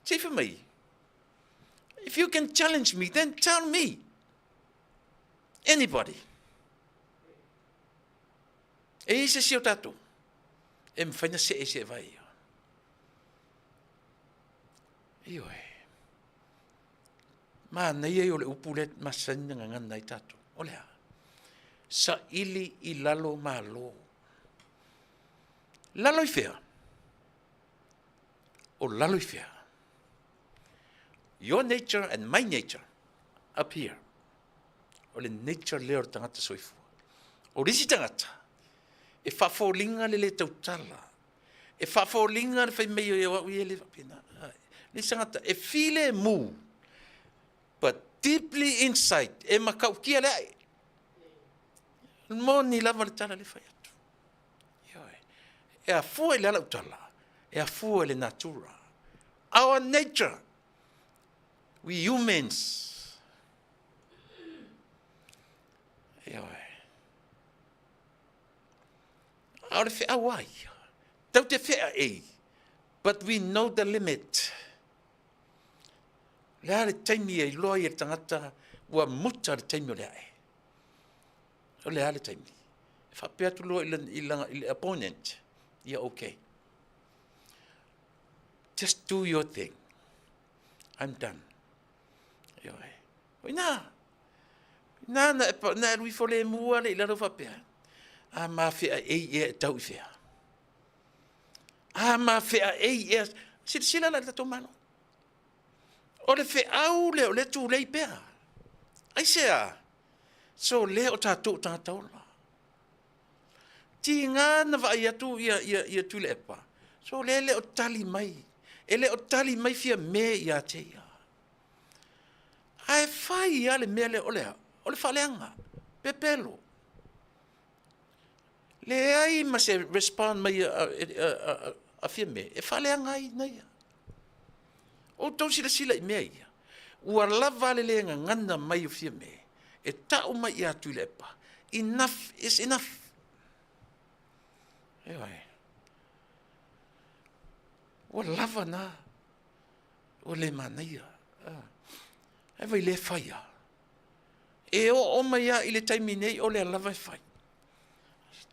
Se fa mai. If you can challenge me, then tell me. Anybody. E se si o tato. E mwhena se vai. Ioe. Ma nei e o le upulet masanya ngana i tato. O lea. Sa ili I lalo malo. Lalo I fea. o lalo i fea. Your nature and my nature up here. O le nature leo o tangata soifua. O risi tangata. E whawholinga le tautala. E whawholinga le whai mei o ia ui ele wapina. Le tangata, e file mu. But deeply inside, e makau kia le ai. Mo ni lava le tala le whai atu. E a fua le ala utala. E a fua le natura. Our nature. We humans. Aore whea wai. Tau te whea e. But we know the limit. Lea le taimi e loa i e tangata ua muta le taimi o lea e. O lea le taimi. E whapea tu loa i le opponent. Yeah, okay. Just do your thing. I'm done. Na lui fole mua le la fa pe. A ma fe e tau fe. A ma fe e sila la to mano. O le fe au le tu le pe. Ai sea. So le o ta la. Ti nga na va ia tu tu le pa. So le o tali mai. Ele o tali mai fia me ia te ia. Ai fai ale mele ole faleanga pepelo le ai ma se respond mai a firme e faleanga ai nei o to sila mai ua lava le ngana mai o firme e ta o mai atu lepa enough is enough ai o lava na o le manaia e vai le faia. E o mai a i le taimi nei o le lava e fai.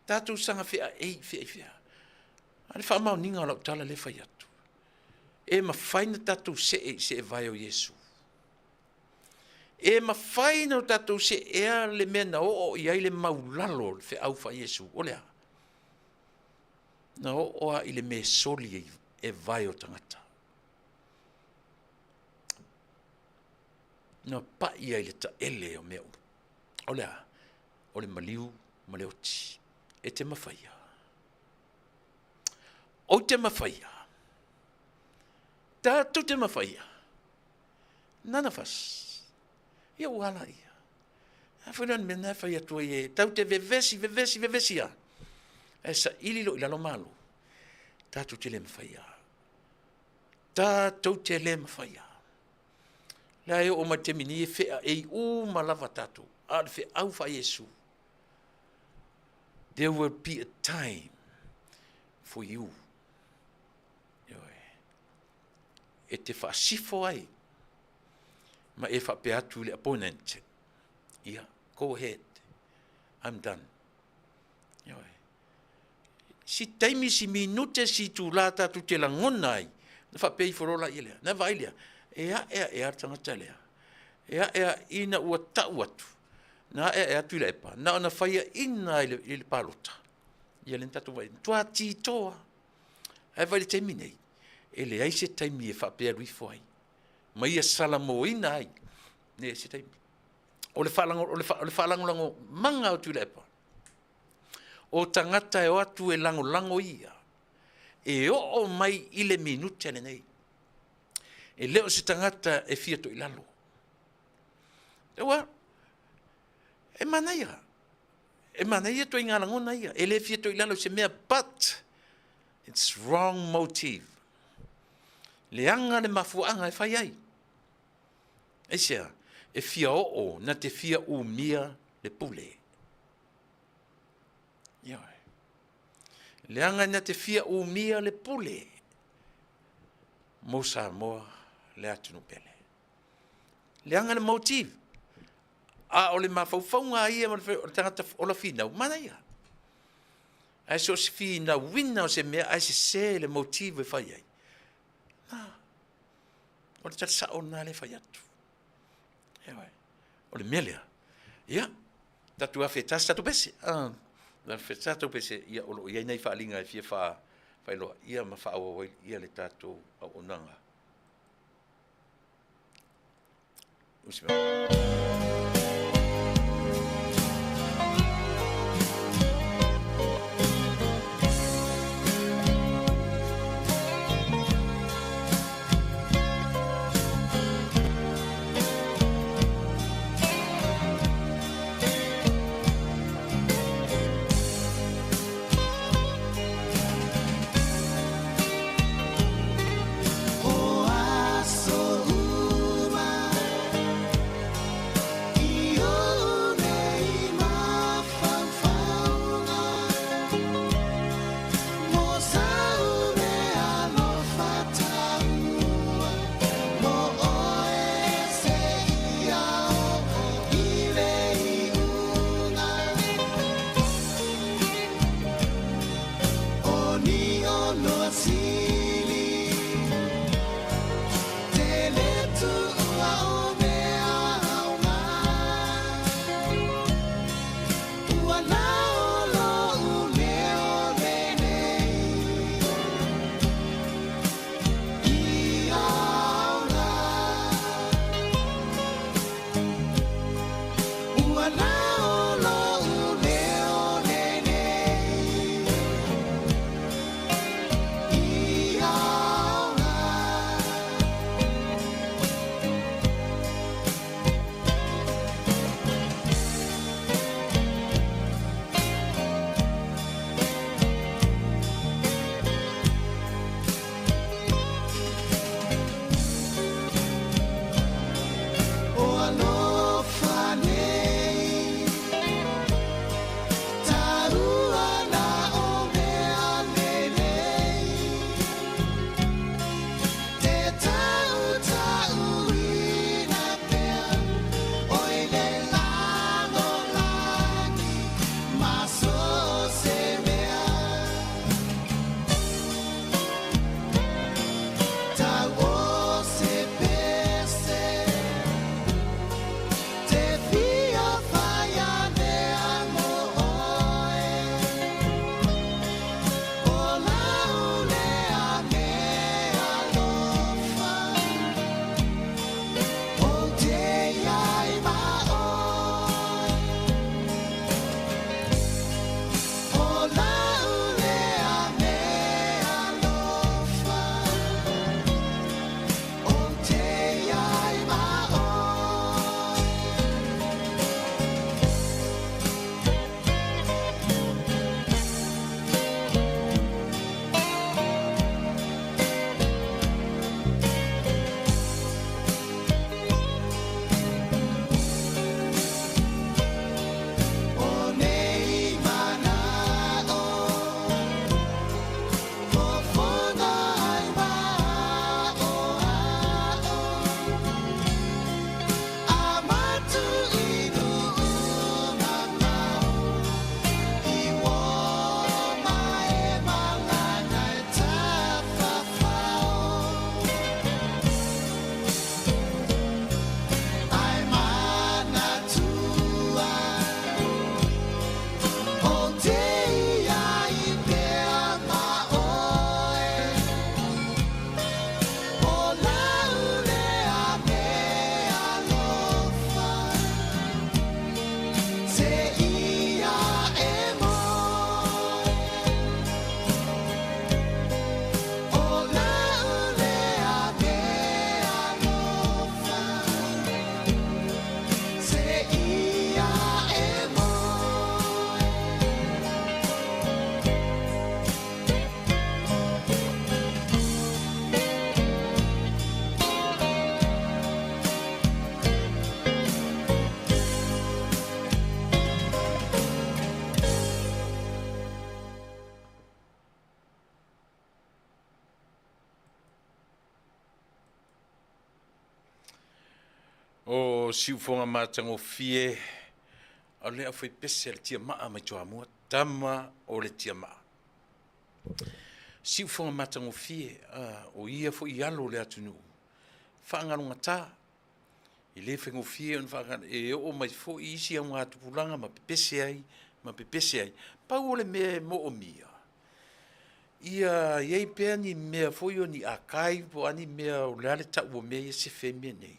Tātou sanga fea fea. Ane wha mau ninga o lau tala le fai atu. E ma whaina tātou se e vai o Yesu. E ma whaina o tātou se ea le mena o i ai le maulalo le fea au fa Yesu. O lea. Na o a i le me soli e vai o tangata. No pa ia i le ta ele o meu. O lea, o le maliu, ma le oti. E te mawhaia. O te mawhaia. Tātou te mawhaia. Nana fas. Ia uala ia. A whanan mena whaia tua ie. Tau te vevesi a. E sa ililo ilalo malu. Tātou te le mawhaia. Tātou te le mawhaia. La e o ma te mini e whea e u malava tatu. A le whea au wha Yesu. There will be a time for you. E te wha sifo ai. Ma e wha pe atu le opponent. Yeah, go ahead. I'm done. Si taimi si minute si tu la tatu te langona ai. Na wha pe i whorola i lea. Na vai lea. Ea tangata lea. Ea ina ua tau atu. Na ea tu lepa. Na ona whaia ina i le palota. Ia len tatu vai. Tua titoa. Ai vai le taimi nei. E le ai se taimi e whapea rui fwai. Ma ia salamo ina ai. Ne se taimi. O le whalango manga o tu lepa. O tangata e o atu e lango ia. E o mai i le minute ane nei. E leo se tangata e fia to ilalo. Ewa, e manaia. E manaia to inga langona ia. E le fia to ilalo se mea, but it's wrong motive. Le anga le mafuanga e whai ai. E sea, e fia o na te fia umia le pule. Ioi. Le anga na te fia umia le pule. Mosa moa. Le atunu pele. Le anga le motive. A o le mawhauwhaunga ia o le tangata o la whina. Mana ia. Ai so se whina wina o se mea ai se le motive e whai ai. O le tata sao nā le whai atu. O le melea. Ia. Tatu a whetasa tatu pese. La whetasa tatu pese. Ia o lo iai nei whaalinga e fia wha whailoa ia ma whaawawai ia le tātou au onanga. Usimau. O siufonga mātango fie, a lea whai pese le tia maa mai toa mua, tama o le tia maa. Siufonga mātango fie, o ia fo i alo le atunu. Whaangarunga tā, i le whengo fie, e o mai fo i isi au ngā tupulanga, ma pepese ai, pau o le me mo o mia. ia iai pea ni mea foi o ni akai po ani mea o le ale ta'u o mea ia se femia nei.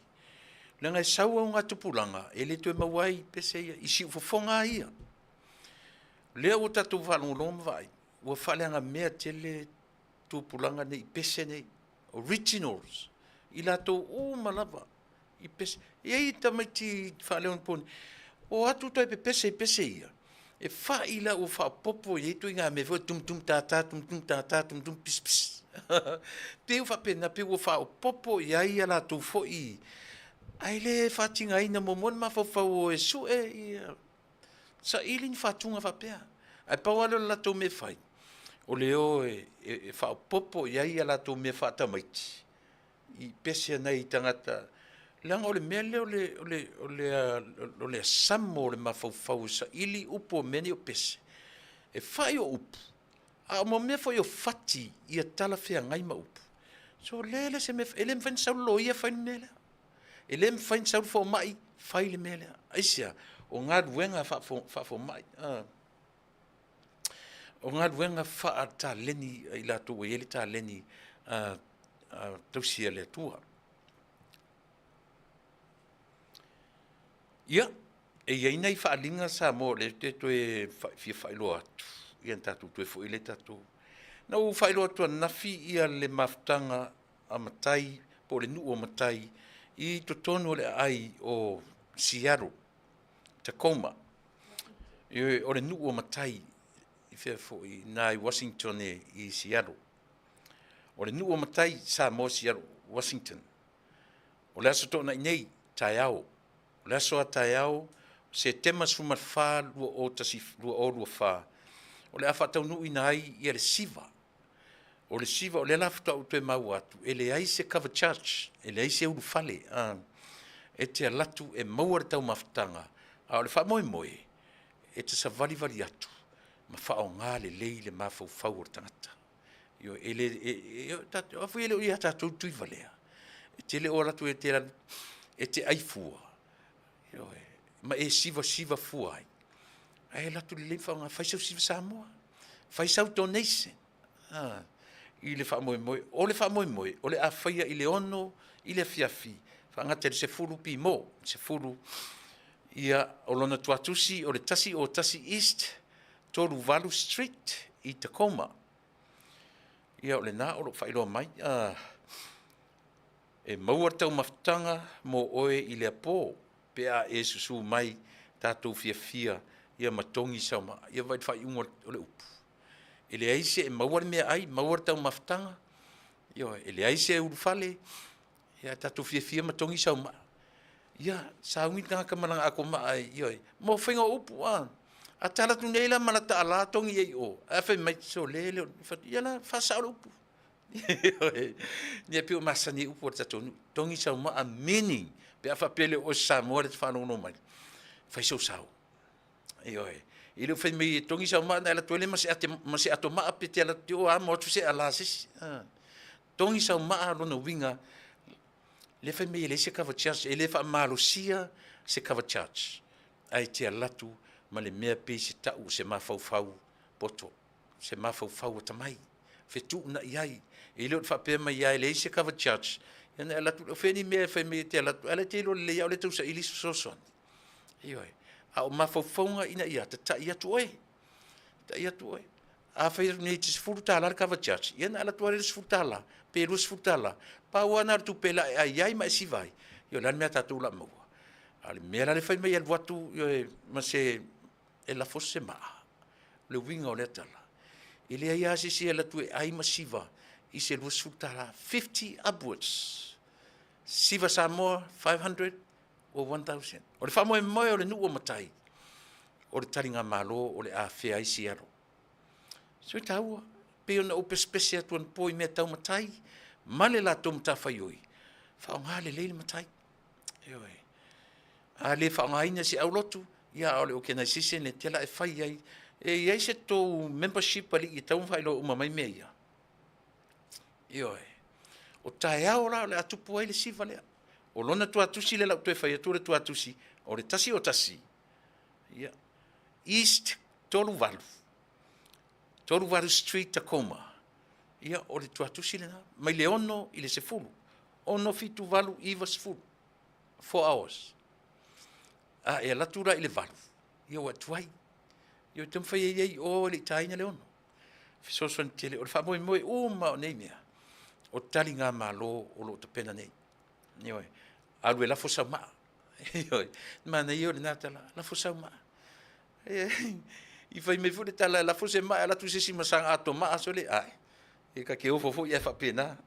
Le ngai sau au ngā tupulanga, e le tue mawai pese ia, isi ufofonga ia. Lea o tatu whalongoloma vai, ua whaleanga mea tele tupulanga nei pese nei, originals, i lato o malava, i pese, iei tamaiti whaleon poni, o atu toi pe pese ia, e wha ila o wha popo iei tui ngā me tum tum pis pis. Peu wha pena, peu o wha o popo iei ala tu fo i, ai le whatinga ina momon ma fau o e su ia, sa ilin whatunga whapea, ai paualo la tau me whai, o leo e wha o popo iei ala tu me whata maiti, i pese nei tangata, langa o le mea leo o le samo o le mafau sa ili upo meni o pese. E whai o upu. A mo mea whai o whati i a tala whea ngai ma upu. So lele se me, ele mwhain sau lo ia whain mea lea. Ele mwhain sau fo mai, whai le mea lea. Aisia, o ngā ruenga wha fo mai. O ngā ruenga wha ta leni, i la tu ele ta leni, tausia le tua. Ia, e iei nei whaalinga sa mo le te toe fia whaelo atu. Ia tatu toe fo ile tatu. Nau whaelo atu nafi ia le maftanga a matai, po le nu o matai, i to tono le ai o Seattle, Tacoma. I o le nu o matai, i fia fo i nai Washington i Seattle. O le nu o matai sa mo Seattle, Washington. O le aso tona i nei, tai au. Le aso a tai au, se tema sumat wha lua o tasi lua o lua wha. O le awha tau nui nai i le siva. O le siva, o le lafta o tue mau atu. E le ai se cover church, e le ai se uru fale. E te alatu e mauare tau maftanga. A o le wha moe moe, e te sa vali vali atu. Ma wha o ngā le lei le mafau fau o tangata. Yo, e le, o fui ele o ia tātou tui valea. E te le o ratu e te aifua. Ma e siva fuai. Ai la tu le fa nga fa siva Samoa. Fa sau donation. I le fa moi, o le fa moi, o le afia i le ono, i le fiafi. Fa nga te se fulu pi mo, se fulu ia o lona tuatusi o le tasi o tasi East, Toru Valu Street i Tacoma. Ia o le na o lo fa ilo mai. E maua tau maftanga mo oe i le apo. Pea e susu mai tātou fia ia matongi sauma, ia vai whai ungo o le upu. E le aise e mauar mea ai, mauar tau maftanga, e le aise e urufale, ia tātou fia matongi sauma. Ia, sa ungi tanga kamaranga ako maa, mo whainga upu a tala tu neila malata ala tongi ei o, a whai mai so lele, ia la whasa o upu. Nia pio masani upu o tātou, tongi sauma a meaning, pe a whapele o Samoa te whanau mai. Whai sau sau. I leo whai mei tongi sau maa, na ela tuele masi ato maa pe te ala te o a motu se ala sisi. Tongi sau maa rona winga, le whai mei le se cover church, e le wha malo sia se cover church. Ai te alatu, ma le mea pe se tau se mawhau poto, se mawhau o tamai. Whetu na iai, e leo whapea mai iai le se cover church, ena ala tu feni me fe me te ala ala te lo le ya le tu sa ili so son ioi a o mafofonga ina ia ta ia tu oi a fe ne te futa la ka va church ena ala tu ale futa la pe lu futa la pa wana tu pela ai ai ma si vai io la me ta tu la mo ale me la le fe me el voatu ma se e la fosse ma le winga o le tala ile ia si ala tu ai ma si va i se lu futa la 50 upwards. Siva Samoa, 500 or 1,000. O le whamoe moe o le nuu o matai. O le taringa malo o le awhea i Seattle. So i taua, pe ona o pespese atuan poi mea tau matai, male la tō mata whaioi. Whaonga le leile matai. A le whaonga ina si au lotu, ia o le o kena sise ne tela e whai ai. E iai se tō membership ali i tau whailo umamai mea ia. O tae ao la le atupu ai le siva lea. O lona tu atusi le lau tue whai atu le tu atusi, o le tasi o tasi. East Toru Valu Street, Tacoma. ia o le tuatusi lena mai le ono i le sefulu ono fitu valu iva sefulu 4 hours e latura i le valu ia ua tuai ia te mawhai ei o le taina le ono fisoso ni tele o le whamoe uma o nei mea o tali ngā malo o lo te pena nei ia alu e lafo sau maa mana ia o le natala lafo sau maa i fai me fu le tala lafo se maa la tu se si masanga ato maa so le ai e ka ke ofo fo ia fa pena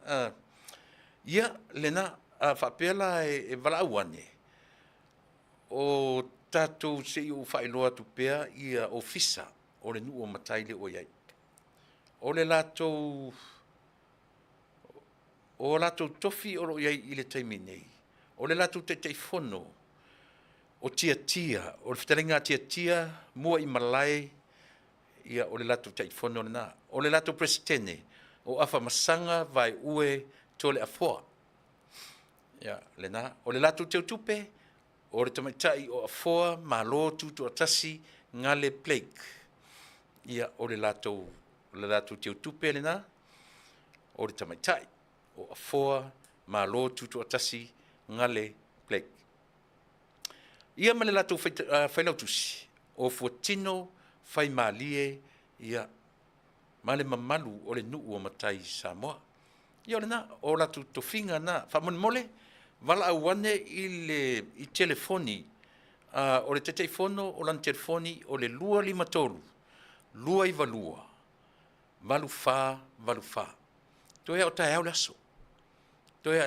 ia lena fa pela e vala wane o tatou se o whailoa tu pea ia ofisa o le nuu o matai le o iai. O le latou tofi o lo iai i le taimi nei. O le latou te teifono o tia, o le whitaringa tia, mua i malai ia o le latou teifono na. O le latou presidente o afa masanga vai ue tole afoa. Ia, lena, o le latou teu tupe, o le tamaitai o afoa, malo tutu atasi, ngale plague. Ia, o le latou teu tupe lena, o le tamaitai o afoa, malo tutu atasi, ngale plague. Ia ma le latou whailautusi, o fuatino, whai malie, ia, ma le mamalu o le nuu o matai Samoa. Ia lena, o latou tofinga na, whamon mole, wala awane i telefoni, o le teteifono o lan telefoni o le 253, 2 valu fa. Toi o tae au laso. Toi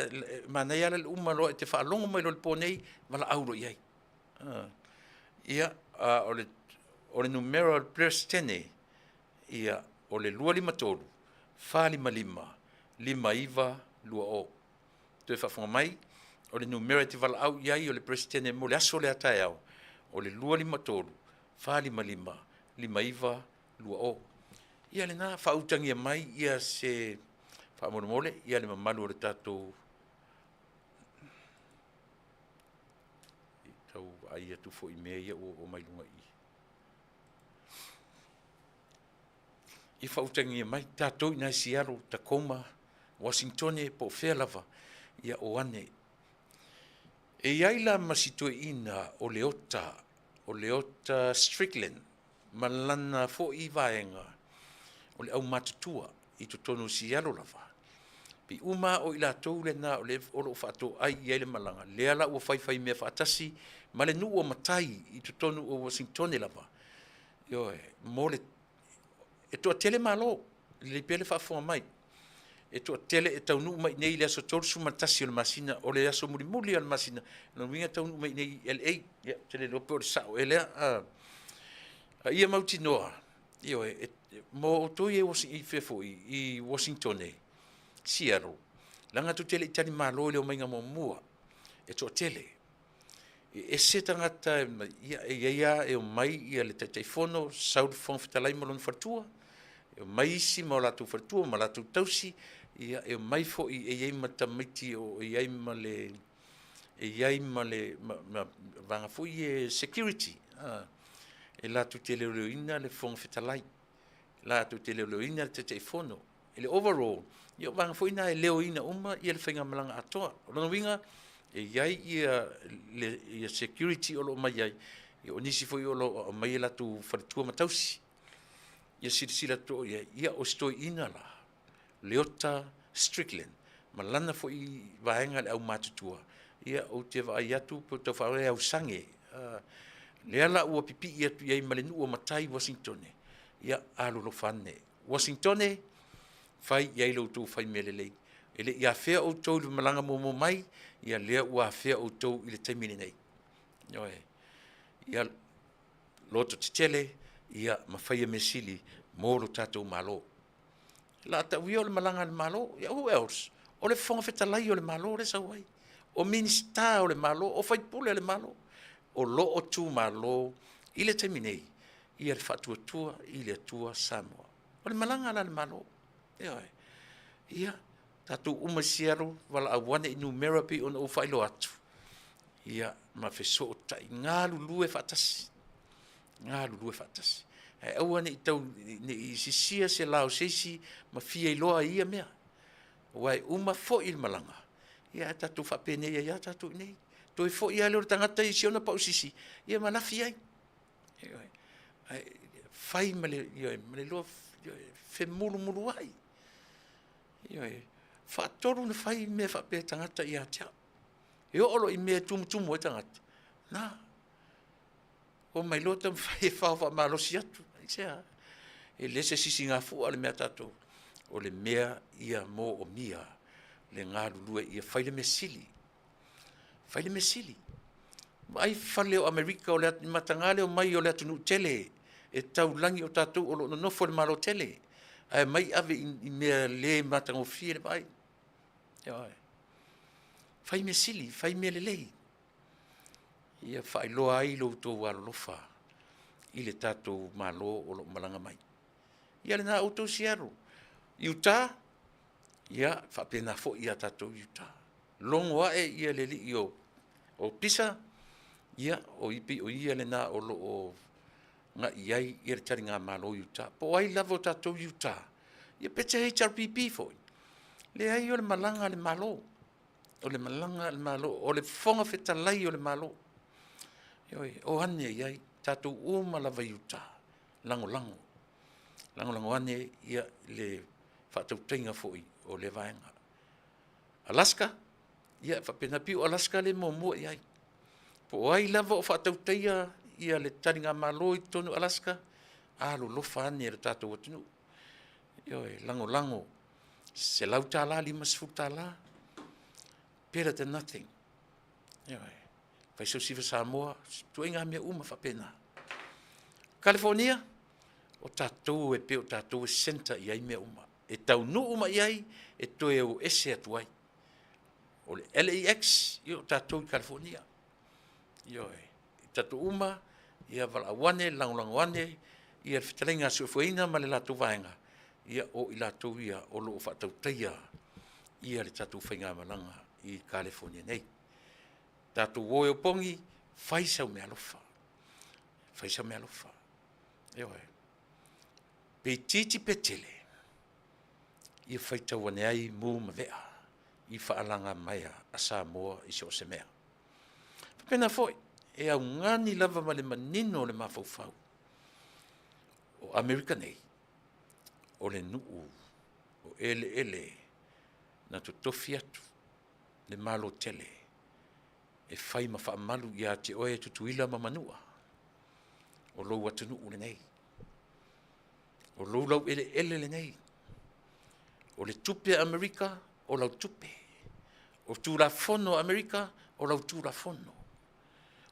manai ala le umalo e te whaalongo mai lo le ponei, wala auro iai. Ia, o le numero presidente, ia, o le 253, 555, 2 Toi whafonga mai, o le numero te wala au iai o le presidente mo le aso le atai au. O le 253, 555, 2 Ia le nā whautangia mai, ia se whaamoromole, ia le mamalu o le tātou i tau ai atu fo i mea ia o mailunga i. I whautangia mai, tātou i nai Seattle, Tacoma, Washington, po whea lava, ia o ane. E iaila masito ina o Leota Strickland, malana fo i vaenga, o le au matutua, i to tonu Seattle lava. Pi uma o ila tau le na o le olo whato ai i ele malanga, le ala ua whai mea whaatasi, ma le nu o matai i to tonu o Washington lava. Yo mo le, e toa tele malo, le pele whaafonga mai, e toa tele e tau nu mai nei le aso tolsu matasi o le masina, o le aso muli o le masina, no winga tau nu mai nei LA, ya, tele lope o le sao, elea, ia mauti noa, yo mo o toi i fefo i Washington Seattle langa tu tele tani malo le o mainga mo mua e to tele e se tangata ia e o mai ia le telefono South phone fitalai mo lon fatua e mai si mo la tu fatua ma la tu tausi ia e mai fo i e matamiti o ia male vanga fo i security e la tu tele o ina le phone fitalai la tu te leo ina te telefono ele overall yo bang foi na leo ina uma ia le fenga malanga atoa o winga e iai ia security o lo mai iai o nisi foi o lo mai la tu fatua matausi ia sila to ia o sto ina la Leota Strickland malana foi vaenga le au matutua ia o te vai atu po te whaore au sange le ala ua pipi ia tu iai malenu o matai Washington ia alolo fane Washington fai ia lo tu fai melelei ele ia fea o tau le malanga mo mai ia le ua fea o tau i le taimine nei oe ia loto titele ia mafai mesili mo lo tatou malo la ta wi o le malanga le malo ia who else o le fonga fetalai o le malo le sa wai o minista o le malo o fai pule le malo o lo o tu malo i le taimine ia le fatuatua i le atua Samoa. O le malanga ala le malo. Ia, tatu umasiaro wala awane inu merapi on o whailo atu. Ia, ma feso o tai ngā lulue whatasi. e aua ni tau ni sisia se lao seisi ma fia iloa ia mea wai uma fo il malanga ia tatu fa pene ia tatu nei toi fo ia le tangata i siona pa usisi ia mana fia ai fai male ia male lo fe mulu mulu ai ia fa toru na fai me fa pe tangata ia tia e olo i me tum o tangata na o mai lo tam fai fa malo siatu ia e lese sisinga fu ale me tatu o le mea ia mo o mia le ngā lulua ia whaile me sili. Whaile me sili. Mai whale o Amerika o le atu matangale o mai o le atu nu tele. E tau langi o tātou o lo nofo le malo tele. Ai mai ave i mea le matango fie le mai. Whai me sili, whai me le lei. Ia whai loa ai lo tō walofa. I le tātou malo o lo malanga mai. Ia le nā auto siaro. Utah, ia whapena fo ia tātou Utah. Longo ae ia le li o pisa, ia o ipi o ia le nā o lo o ngā iai ia le tari ngā malo Utah. Po ai lavo tātou Utah. Ia pete HRPP foi. Le ai o le malanga le malo. O le malanga le malo. O le fonga whetalai o le malo. O ane iai tātou uma lava Utah. Lango lango. Lango lango ane ia le whatau tainga foi o le vaenga. Alaska, ia whapena piu Alaska le mo iai. Po ai lava o whatau taia ia le taringa malo i tonu Alaska, alo lofa ane le tātou atinu. Lango lango, se lau tāla, 5 tāla, better than nothing. Whai so siva Samoa, tuenga mea uma whapena. California, o tātou e pe o tātou e senta iai mea uma. E tau nu uma iai, e toe o ese atu ai. O le LAX, i o tātou i California. I tātou uma, i a wala wane, langolango wane, i a whitalenga suefuina ma le lātou vaenga. Ia o i lātou ia o loo whatau teia, i a le tātou whainga malanga i California nei. Tātou oe o pongi, whaisau mea lofa. Whaisau mea lofa. Pe titi petele. Ia whaitau wane ai mū ma vea, i whaalanga maia a Samoa i se o se mea. Pena foi, e au ngani lava ma le manino le mawhauwhau. O Amerika nei, o le nuu, o ele, na tu tofi atu, le malo tele, e whai ma whaamalu i a te oe tutuila ma manua, o lou atu nuu le nei, o lou lau ele le nei, o le tupe Amerika, o lau tupe. O tūra fono Amerika, o lau tūra fono.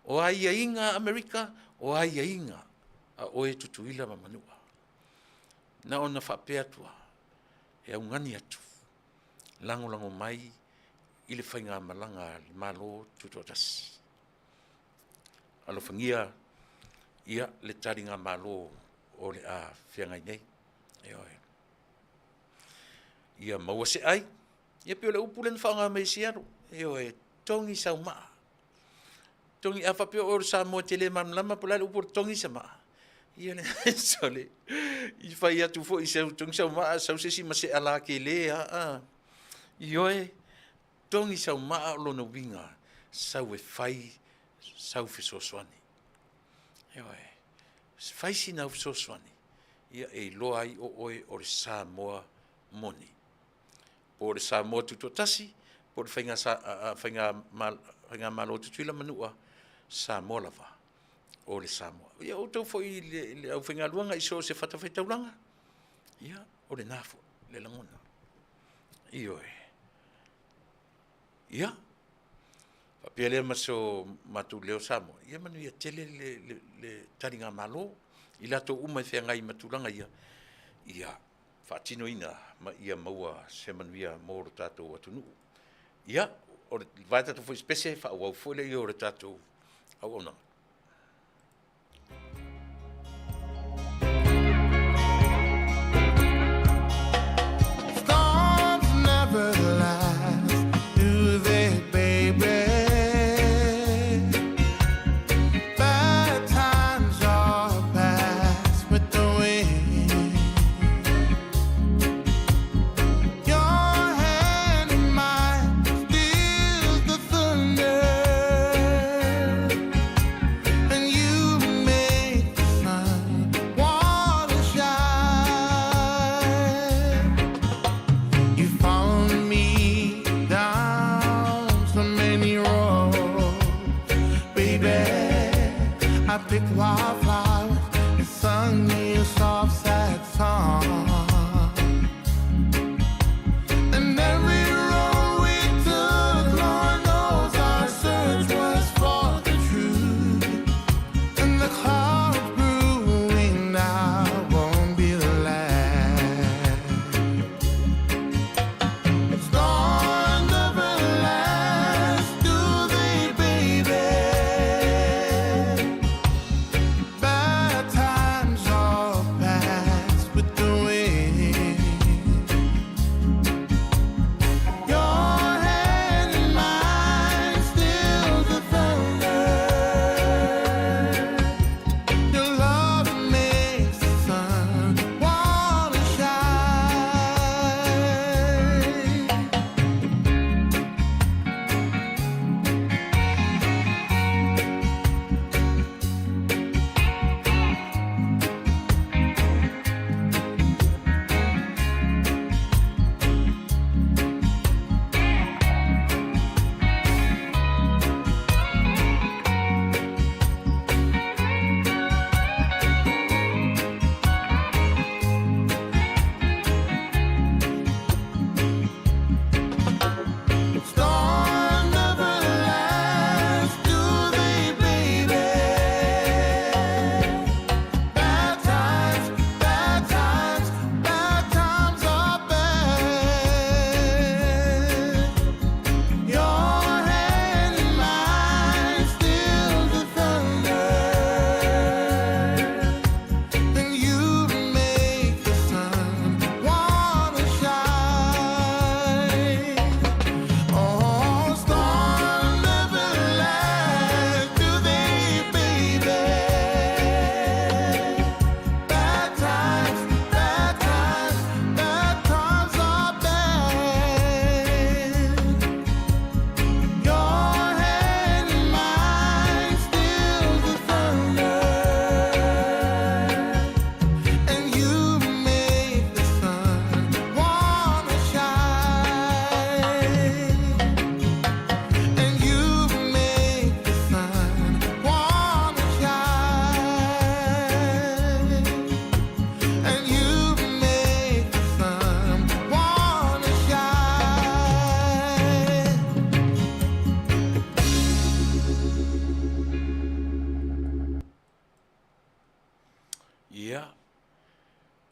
O aia inga Amerika, o aia inga a oe tutuila ma manua. Na ona whapea tua, e au ngani atu. Lango mai, i le whainga malanga le malo tutotas. Alo whangia, ia le taringa malo o le a whiangai nei. Ia maua se ai, ia pio le upulen whaanga mai siaru, tongi sau maa. Tongi a whapio o Samoa tele mamlama pula le upur tongi sa maa. Ia le sole, i whai atu fo i sau tongi sau maa, sau sesi ma se ala ke le tongi sau maa o lona winga, sau e whai, sau fisoswani. Whai si nau fisoswani, ia e loa ai o oe o le Samoa moni. Po le Samoa tutotasi, po le whainga malo tutuila manua, Samoa lava, o le Samoa. Ia o tau foi le au whainga luanga iso se whatawhaitaulanga. Ia, o le nafo, le langona. Ia, whapia lea maso matu leo Samoa. Ia manu ia tele le taringa malo, i lato uma i whengai matulanga ia, whaatino ina ma ia maua se manuia mōro tātou atunu. Ia, o le vai tātou foi spese, whaau au foi le i o le tātou au onanga. Storms never last, do they, baby? Bad times are past, but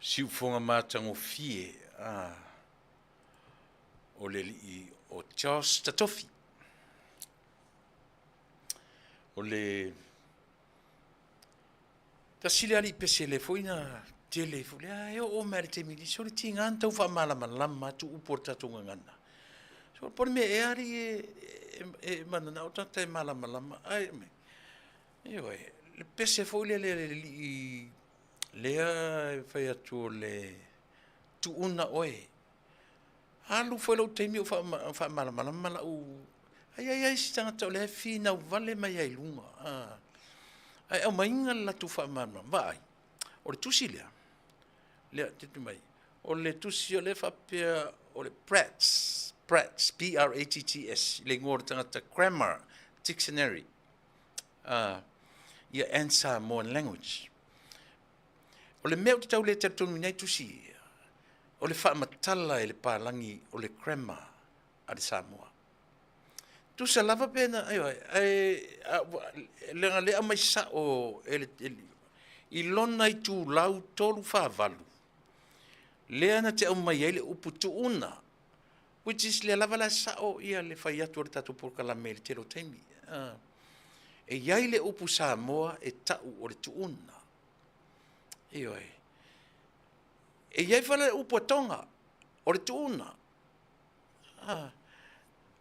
siufonga mātango fie o le li o Charles Tatofi. O le tasile ali pese le foina tele fo le o mere te mili so le tinga anta ufa malama tu upo tatunga ngana. So por me e ari e manana o tata e malama ai me. Le pese fo le lea fai atu le tu una oe. Alu foi lo temi o fa malama la u. Ai si tangata o le fina vale mai ai lunga. Ai au mainga la tu fa malama. Vai. O le tusi lea. Lea titu mai. O le tusi o le fa pia o le Pratt's, P-R-A-T-T-S. Le ngor tangata grammar dictionary. Ia answer more language. O le mea o te tau le tatonu nei tusi. O le wha matala e le pālangi o le grammar a le Samoa. Tu sa lava pena, lenga lea mai sa o i lona i tū lau tolu whāwalu. Lea na te au mai ele upu tu una. Which is lea lava la sa o ia le whai atu o le tatu porkala me le tero teimi. E iai le upu Samoa e tau o le tu una. E iai whala upu atonga o le tu una.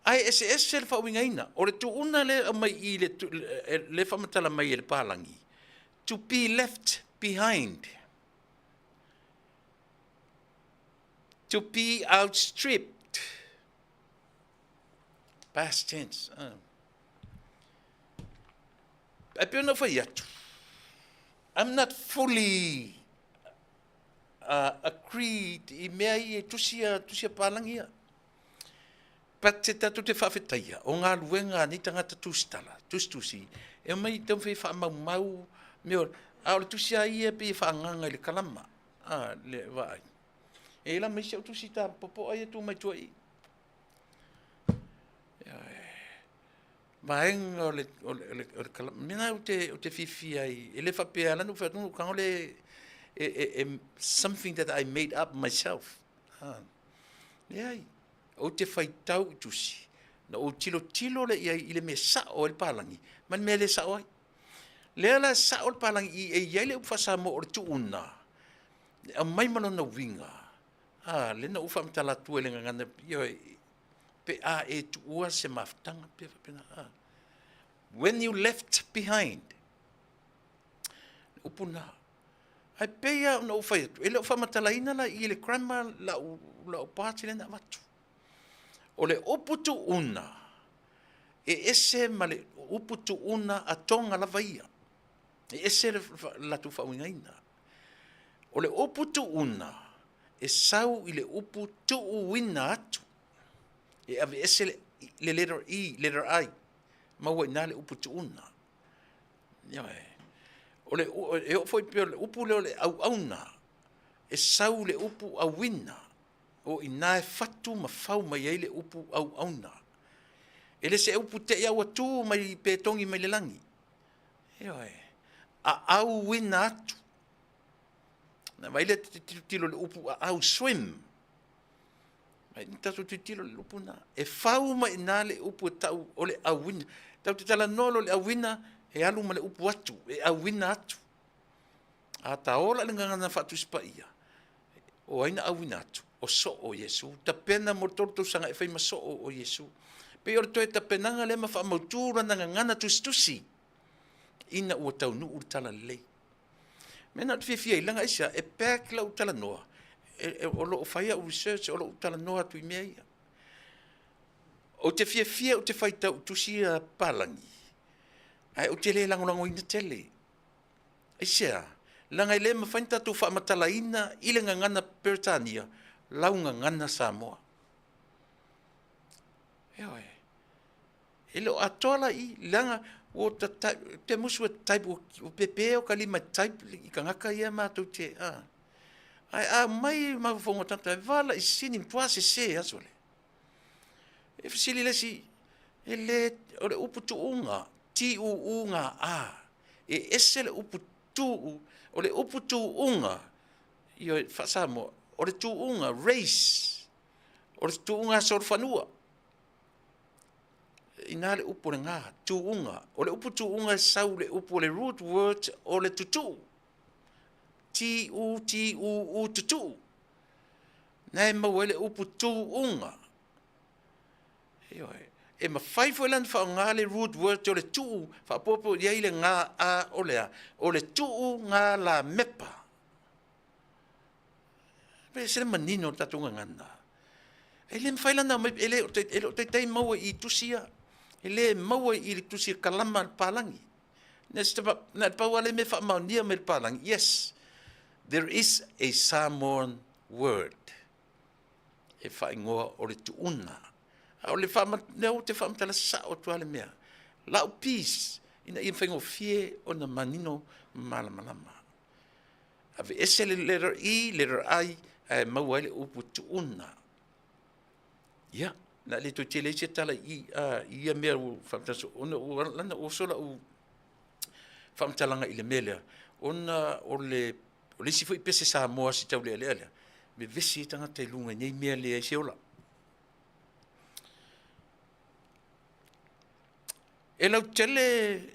Ai ese le whawingaina. O le tu una le mai i le whamatala mai e le pālangi. To be left behind. To be outstripped. Past tense. I don't know for yet. I'm not fully agreed I mea I tusia pālangia. But te tatu te whawhetaia, o ngā luenga ni tangata tustala, tustusi, e mai tau whi whamau, meo, a le tusia ia pi whaanganga I le kalama, le vai. E la mai siau tusi tā popo ai tu mai tua I. Maenga o le kalama, mina o te whiwhi ai, e le whapea lanu whaatunu, kanga le something that I made up myself. Le ai. O te whaitau I tusi. Na o tilo le I le me sa o le pālangi. Man me le sa o ai. Lea la sa o le pālangi I iai le uwhasa mo o le tuuna. A mai mano na winga. Le na uwha mtala tu e le ngana. Pe a e tuua se maftanga. When you left behind. Upuna. Ai peia na uwha yatu. Ele uwha matala ina la I le grammar la upati le na watu. O le uputu una, e ese ma le uputu una a tonga la vaia. E ese la tu whawingaina. O le uputu una, e sau I le uputu uina atu. E ave ese le letter I, maua ina le uputu una. O le foi pio le upu le o le au auna, e sau le upu awina. O ina e fatu ma fau mai ele upu au auna. Ele se upu te ia watu mai petongi mai le langi. A au wina atu. Na mai le tilo le upu a au swim. Mai tatu tilo le upu na. E fau mai na le upu tau o le au wina. Tau te tala nolo le au wina e alu ma le upu atu. E au wina atu. A ta ola le ngangana fatu spa ia. O aina au wina atu. O so o Yesu, ta pena mo torto sanga e fai ma so o Yesu. Pe or toi ta penanga le ma fa mautura na ngana tustusi. Ina ua tau nu urtala lei. Mena tu fia ilanga isa e pek la utala noa. O lo fai o research o lo utala noa tu meia. O te fia o te fai tau tusi palangi. Ai o te le langolango ina tele. Isa langa ile ma fainta tu fa matala ina ile ngana Peritania. Launga ngana Samoa. Ele o atola I langa o te musu type o pepe o kalima type I kangaka ia mātou te. Ai mai mawhafongo tata vala I sini mpua se asole. E fisili lesi ele o le uputu unga ti unga E ese le uputu o le uputu unga Io fa Samoa, o le tuunga race, o le tuunga sorfanua. Ina le upu le ngā, tuunga, o le upu tuunga sau le upu le root word o le tutu. T-U, tutu. Nai mau le upu tuunga. Io e ma faifolan fa ngā le root word o le tuu, fa popo iai le ngā a o le tuu ngā la mepa. Pe se le manino tatunga ngana. Ele mfailana ele o te tei maua i tusia. Ele maua i le tusia kalama palangi. Na pauale me fa maunia me palangi. Yes, there is a Samoan word. E fa ingoa o le tuuna. O le fa neu te fa mtala sa o tuale mea. Lau peace. Ina i whaingo fie o na manino malamalama. Ave ese le letter I, letter I, maua ele upu tuuna. Ya, na le to tele se tala I a mea u famtaso. Ona u lana o sola u famtalanga I le mele. Ona o le sifo I pese sa moa si tau le alea. Me vesi tanga te lunga nei mea le se ola. E lau tele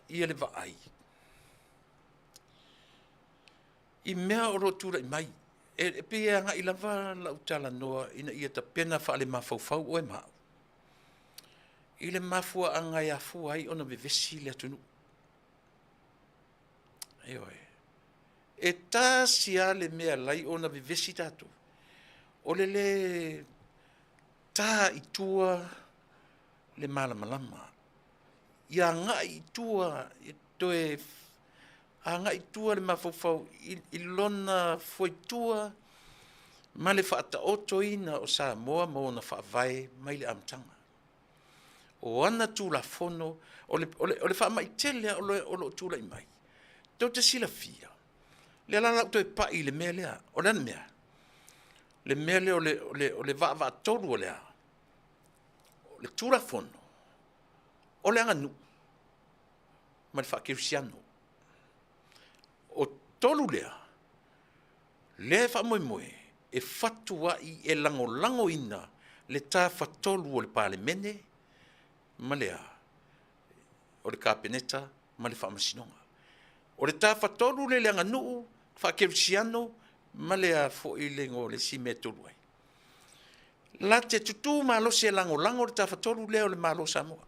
I le vaai. I mea o rotura I mai. E pia nga I lava lau tala noa ina ia ta pena fa le mafaufau o e mao. I le mafua anga ia fua ai ona vevesi le atunu. Eoi. E tā sia le mea lai ona vevesi tatu. O le tā I tua le malamalama. Ia nga I tua I toe a nga I tua le mafaufau I lona foi tua ma le whaata oto ina o Samoa ma ona whaavai mai le amtanga. O ana tūla fono, o le wha mai telea o lo tūla I mai. Tau te sila fia. Le ala lau toi pa I le mea lea, o lana mea. Le mea lea o le va tolu o lea. O le tūla fono. O le anganu. Ma le wha kirisiano. O tolu lea. Le wha moe moe. E fatua I e lango ina. Le tā fatolu o le pale mene. Ma lea. O le kapeneta. Ma le wha masinonga. O le tā fatolu le leanga nuu. Wha kirisiano. Ma lea fo I lengo le si me tolu ai. La te tutu malo se lango le tā fatolu lea o le malo Samoa.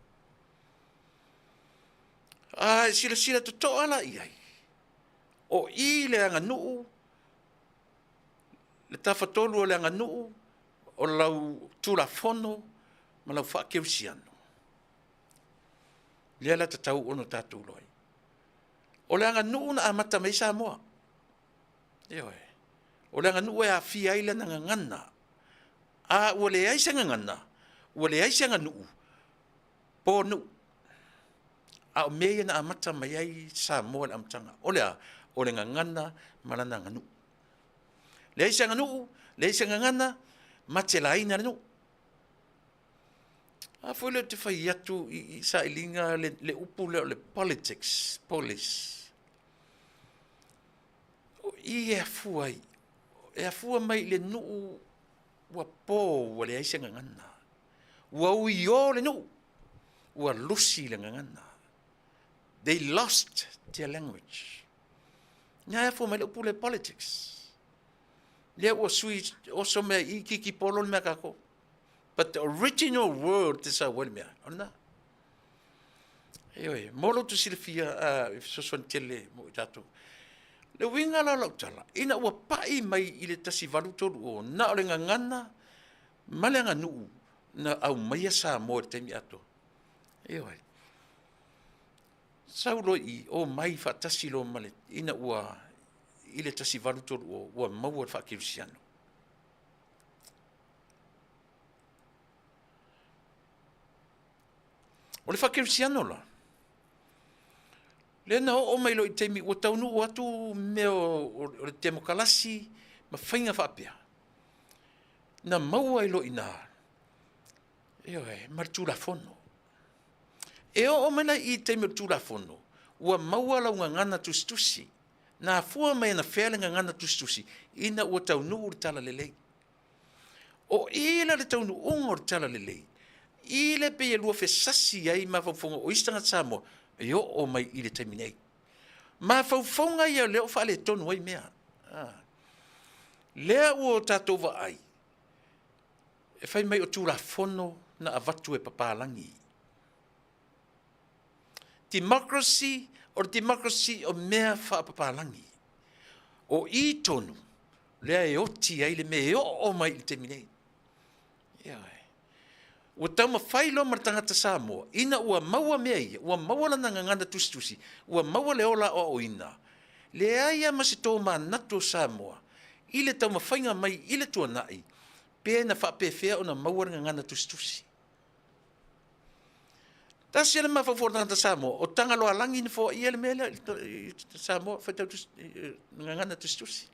Sila tuto ala I ai. O I le anga nuu, le tafatolu o le anga nuu, o lau tula fono, ma lau whaakeusiano. Lea la tatau ono tātou loi. O le anga nuu na amata mai Samoa. Eoe. O le anga nuu e a fia ila na ngana. A ua le aisa ngana, ua le aisa nuu, po nuu. A o mea na amata mai ai Samoa le amtanga. O le ngangana malana nganu. Le isa nganu, le isa ngangana matela ina no. A foi le te fai atu I sa ilinga le upu le politics, police. I e fuai. E fua mai le nu wa po le isa ngangana. Wa uio le nu. Wa lusi le ngangana. They lost their language. Nya fo mai upu le politics. Le o sui o so me I kiki polo me kako. But the original word is a word me. Ona. Eoi, molo tu silfia so son tele mo tato. Le winga la tala. Ina wa pai mai I le tasi valuto o na o le ngana malenga nu na au mai sa mo te mi ato. Eoi. Saulo I o mai fatasi lo male ina ua ile tasi valuto o ua maua whakirisiano. O le whakirisiano la. Le na o mai lo I teimi ua taunu o atu me o le temokalasi ma whainga whapea. Na maua I lo ina. Eoe, martula fono. E o mena I te me tula fono. Ua maua lau ngana tustusi. Na fua mai na feelinga ngana tustusi, ina ua tau nuu tala lelei. O ila le tau nuu ongor tala lelei. Ile pe lua fe sasi ai ma fonga o istanga Samoa, yo o mai ile taminei. Ma fonga ia leo fa le tonu ai mea. Lea ua tatou va ai. E fai mai o tūra fono na avatu e papalangi. Democracy o mea fa papalangi. O I tonu, lea e oti ai le me o mai i te minei. Ua tau mawhai lo martangata Samoa, ina ua maua mea ia, ua maua lana ngangana tusi, ua maua le ola o ina. Le aia masito ma nato Samoa, ile tau mawhainga mai, ile tua nai, pe na whapewhea o na maua ngangana tusi. Tasi ele mawhawhortangata Samoa, o tanga loa langi ni fo ia le mea Samoa, whaitau ngangana tusi.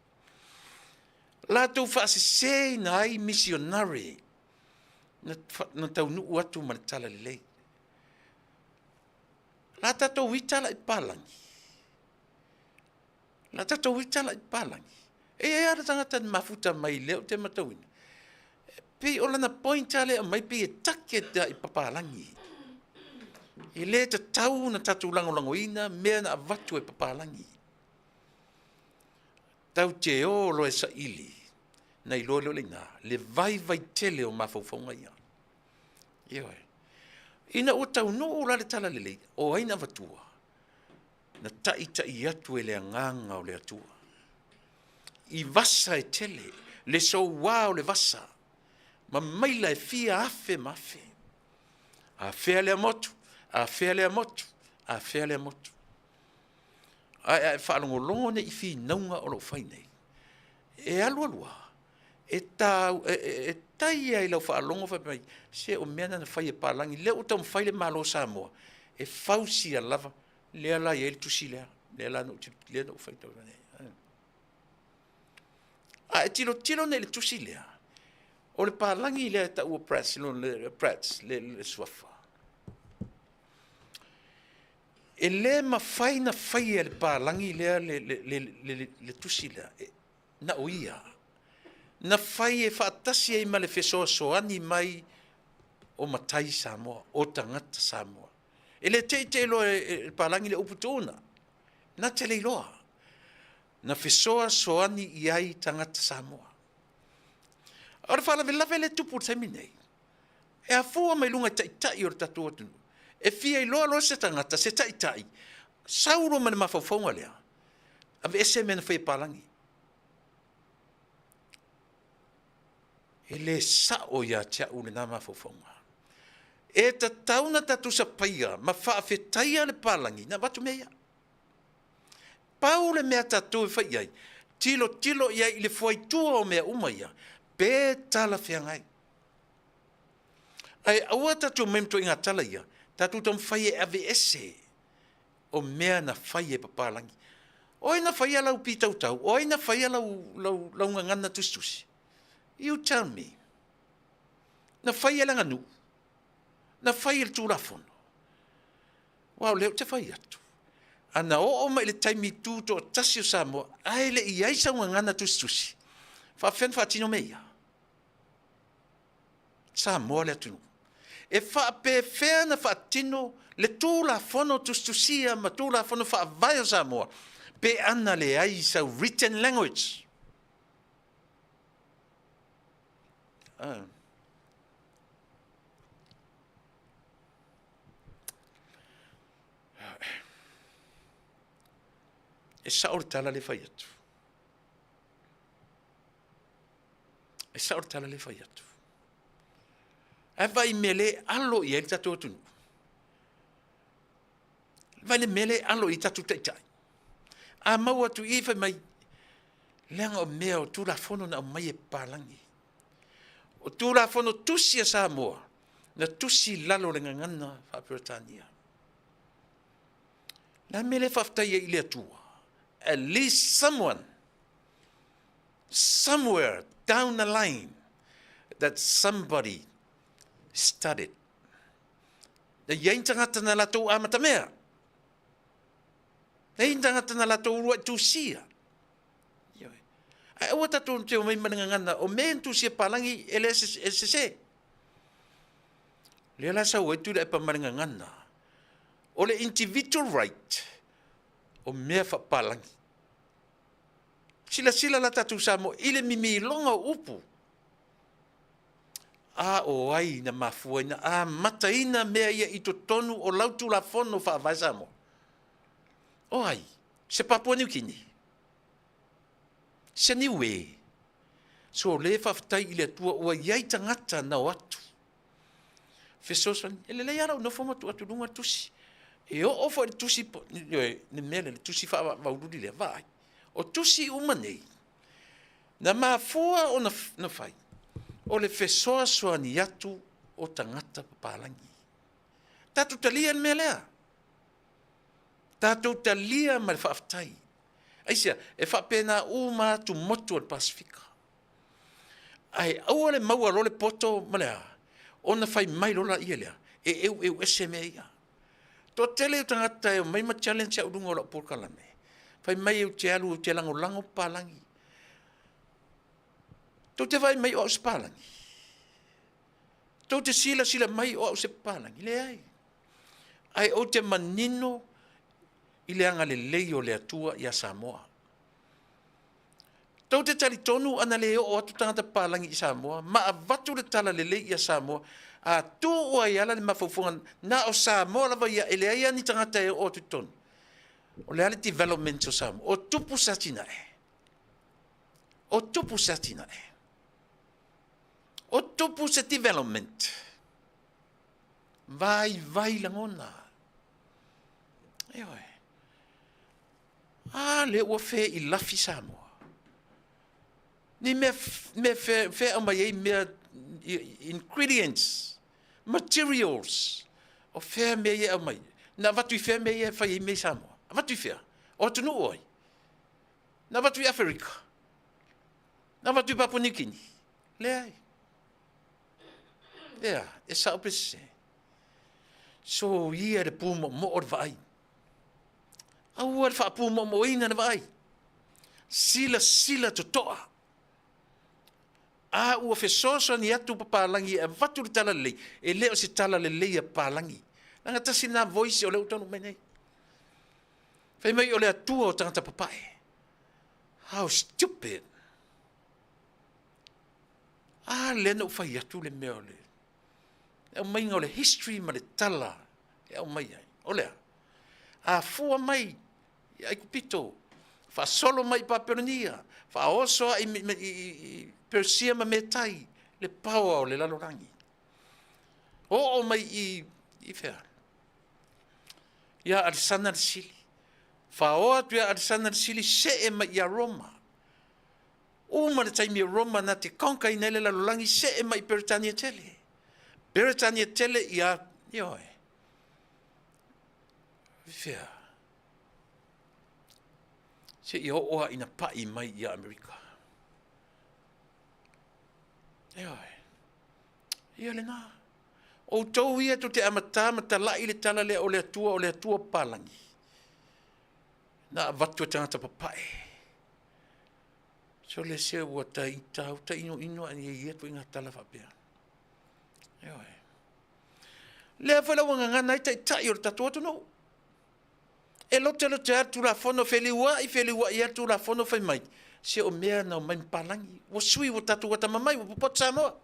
La tau whaasesei na ai missionary, na tau nuu atu ma le tala lelei. La tatou witala I palangi. La tatou witala I palangi. E ara tangata ni mafuta mai leo te matauina. Pei ola na pointale a mai pei e take da I papalangi. I le ta tau na tatou langolangoina mea na avatu e papalangi. Tau te o lo e sa ili. Na ilo le nga le vai tele o mafaufaunga ia. Ioe. Ina o tau no la le tala lelei o aina vatua. Na tai atu e le nganga o le atua. I vasa e tele le so wa o le vasa. Ma maila e fia afe mafe. A fea le motu, a fea le motu, a fea le motu. A whaalongolongo ne I fi naunga o lo whainei. E alua. E tai ai lau whaalongo whai se o mea na whai e pālangi leo tau mwhai le malo Samoa e whausi a lava lea la i ele tusi lea la no lea no whai tau rane a e tilo ne le tusi lea o le pālangi lea ta ua prats le swafa e le ma whai na whai e le pālangi lea le tusi lea na o ia na whai e whaatasi e ma le whesoa soani mai o matai Samoa, o tangata Samoa. E le te loa e palangi le uputona. Na te le loa. Na whesoa soani I ai tangata Samoa. Ora whala lave le tupu te minei. E a fua mai lunga tai o tatu atunu. E fia I loa se tangata, se tai. Sauro mani mawhauwhaunga lea. Ave ese mena whai palangi. E le sao ia tia ule na mawhauwhaunga. E ta tauna tatu sa paia, ma whaafetaia le palangi, na watu mea. Pau le mea tatu e whai ai, tilo ia I le fuaitua o mea umaia, pe tala whiangai. Ai aua tatu memto inga tala ia, tatu tam whai e ave ese, o mea na whai e papalangi. Oi na whai lau pitautau, oi na whai lau ngangana tustusi. You tell me. Na whai e langa nu. Na whai e tūrafono. Wau leo te whai atu. Ana o mai le taimi tūto o tasi o Samoa, ai le I aisa unga ngana tustusi. Whawhen whaatino meia. Samoa le atunu. E whaape whea na whaatino le tūrafono tustusia ma tūrafono whaavai o Samoa. Pe ana le aisa written language. E saor tala le whai atu. E saor tala le whai atu. E vai mele alo I ele tatu atunu. Vai le mele alo I tatu taitai. A mau atu I whai mai leanga o mea o tūra whono na o mai e pālangi. O tūra whono tusi a Samoa, na tusi lalo le ngangana whaperatania. Na mele whaftai e ile atua. At least someone, somewhere down the line, that somebody studied. Na yain tangata na latou amata mea. Nei tangata na lato urua tusia. Ai o tatu te o mai manangana o me tusia palangi ele se. Le la sa o tu le pa manangana. O le individual right o me fa palangi. Sila la tatu sa mo ile mimi longa upu. O ai na mafuaina a mataina mea ia i tonu o lautu la fono fa vaisa mo. O ai, se Papua New Guinea. Se niwe. So le whaftai i le tua ua iai tangata na o atu. Fesosan, ele le ara no foma tu atu runga tusi. E o ofo le tusi, ne mele le tusi wha waururi le vai. O tusi umanei. Na mafua o na whai. O le fesoa soa ni atu o tangata papalangi. Tatu talia ni melea. Tatu talia ma le whaftai. Aisia, e whapena uma tu motu al Pasifika. Ai, au le maua role poto malea. O na whai mai rola ia lea. E eu ese mea ia. Tō tele o tangata e o mai ma challenge au runga o la porkalame. Whai mai eu te alu o te lango palangi. Tō te vai mai o se palangi. Tō te sila mai o se palangi. Le ai. Ai o te manino i le anga le lei o le atua i a Samoa. Tau te tali tonu ana le o atu tangata palangi i Samoa, ma a vatu le tala le lei i a Samoa, a tō o ai ala le mawhaufunga na o Samoa lava ia ele ai ani tangata e o atu tonu. O le ale development o Samoa, o tupu satina e. O tupu satina e. O tupu se development. Vai langona. Eoi. Le ua fe i lafi Samoa. Ni me fe o mai mea ingredients, materials, o fe me ia o mai. Na vatu i fe me ia fai me Samoa. Vatu i fe. O tunu oi. Na vatu i Afrika. Na vatu i Papua New Guinea. Le ai. E sa opese. So ia de pumo mo o vai. Au ar fa pu mo ina na vai. Sila to toa. Ua fe soso ni atu papalangi e vatu le tala lei. E leo si tala le lei a palangi. Nanga tasi na voice o leo tonu menei. Fai mai o le atua o tangata papai. How stupid. Lena u fai atu le mea o le. E o mai o le history ma le tala. E o mai ai. O lea. Fua mai. Ai kupito. Fa solo mai paperonia. Fa oso i persia ma metai. Le paua o le lalorangi. O mai i fea. Ia Alexander Sili. Fa oa tu ia Alexander Sili se e mai ia Roma. Uma le taimi Roma na te konka i nele lalorangi se e mai Peritania Tele. Peritania Tele ia ioe. Fea. Se i oa ina pai mai i Amerika. Ioe. Ia le nā. O tau ia tu te amata lai le tala le o le atua palangi. Na vatu tangata papai. So le se ua ta ino ani e ia tu inga tala whapea. Ioe. Le awhala wanga ngana i tai o tatua tu no. E lote atu la fono feliwa i atu la fono fai mai. Se o mea na o mai palangi. Wa sui wa tatu wa tamamai wa pupot Samoa.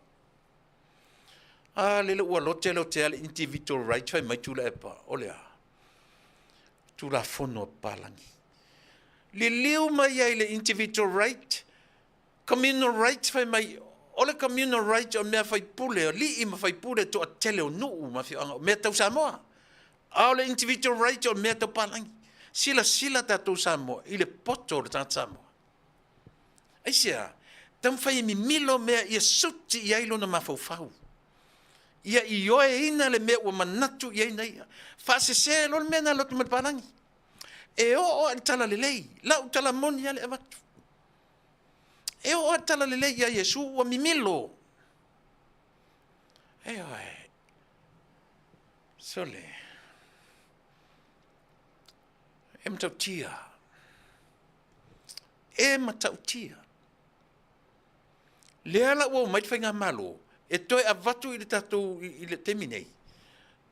Lele ua lote ale individual right fai mai tula epa. Olea. Tu la fono palangi. Le leo mai ai le individual right. Communal right fai mai. Ole communal right o mea fai pule. Li ima fai pule to a tele o nuu ma fi anga. Mea tau Samoa. Ole individual right o mea tau palangi. Sila tatou Samoa. I le poto o le tangata Samoa. Aisia. Tam fai mi milo mea ia suti i ailo na mafaufau. Ia i oe ina le mea ua manatu i aina ia. Whaasese lor mea na lotu palangi. E o al tala le lei. Lau tala moni ale avatu. E o al tala le lei ia Yesu ua mimilo. E oe. Sole. E matautia. E matautia. Lea la ua mai whainga malo. E toi a vatu i le tatou i le teminei.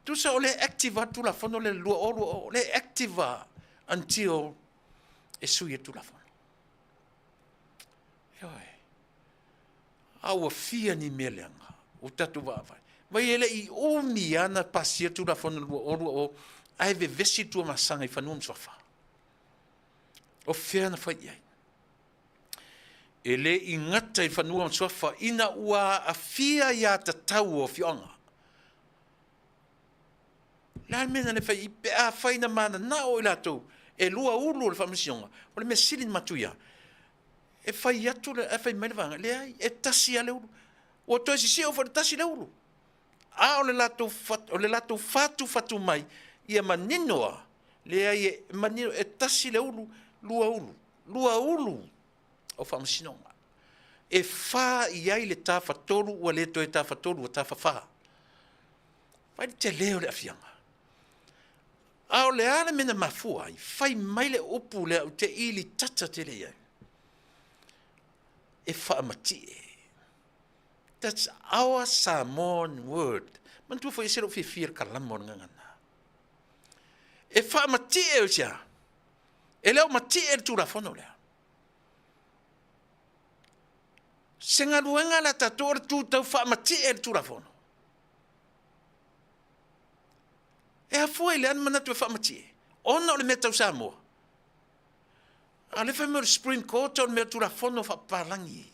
Tu sa o le activa tu la fono le lua o le activa until e sui e tu la fono. Eoi. Aua fia ni meleanga. O tatu vavai. Vai ele i umi ana pasia tu la fono lua o ai ve vesi tu masanga i whanua msofa. O fea na whai ai. Ele i ngata i whanua msofa ina ua a fia ia ta tau o fionga. La mena le fai pe a fai na mana na o ilato e lua ulu le famisionga. O le me silin matuia. E fai atu le e fai mai vanga le ai e tasi ale ulu. O to si o fa tasi le ulu. A o le lato fatu mai ia maninoa le ai e manino e tasi le ulu lua ulu o famisionga. E fa iai le tafa tolu o le to e tafa tolu o tafa fa. Fai te leo le afianga. Ao le ala mena mafua, fai mai le upu le au te ili tata te le iai. E whaamatie. That's our Samoan word. Man tu fai sero fifir kalamon ngana. E whaamatie o sia. E leo matie e tura fono lea. Senga luenga la tator tu tau whaamatie e tura fono. E a foi le an manatu e whaamatie. Ona o le metau Samoa. A le whai mo le Supreme Court o le mea tura fono whaparangi.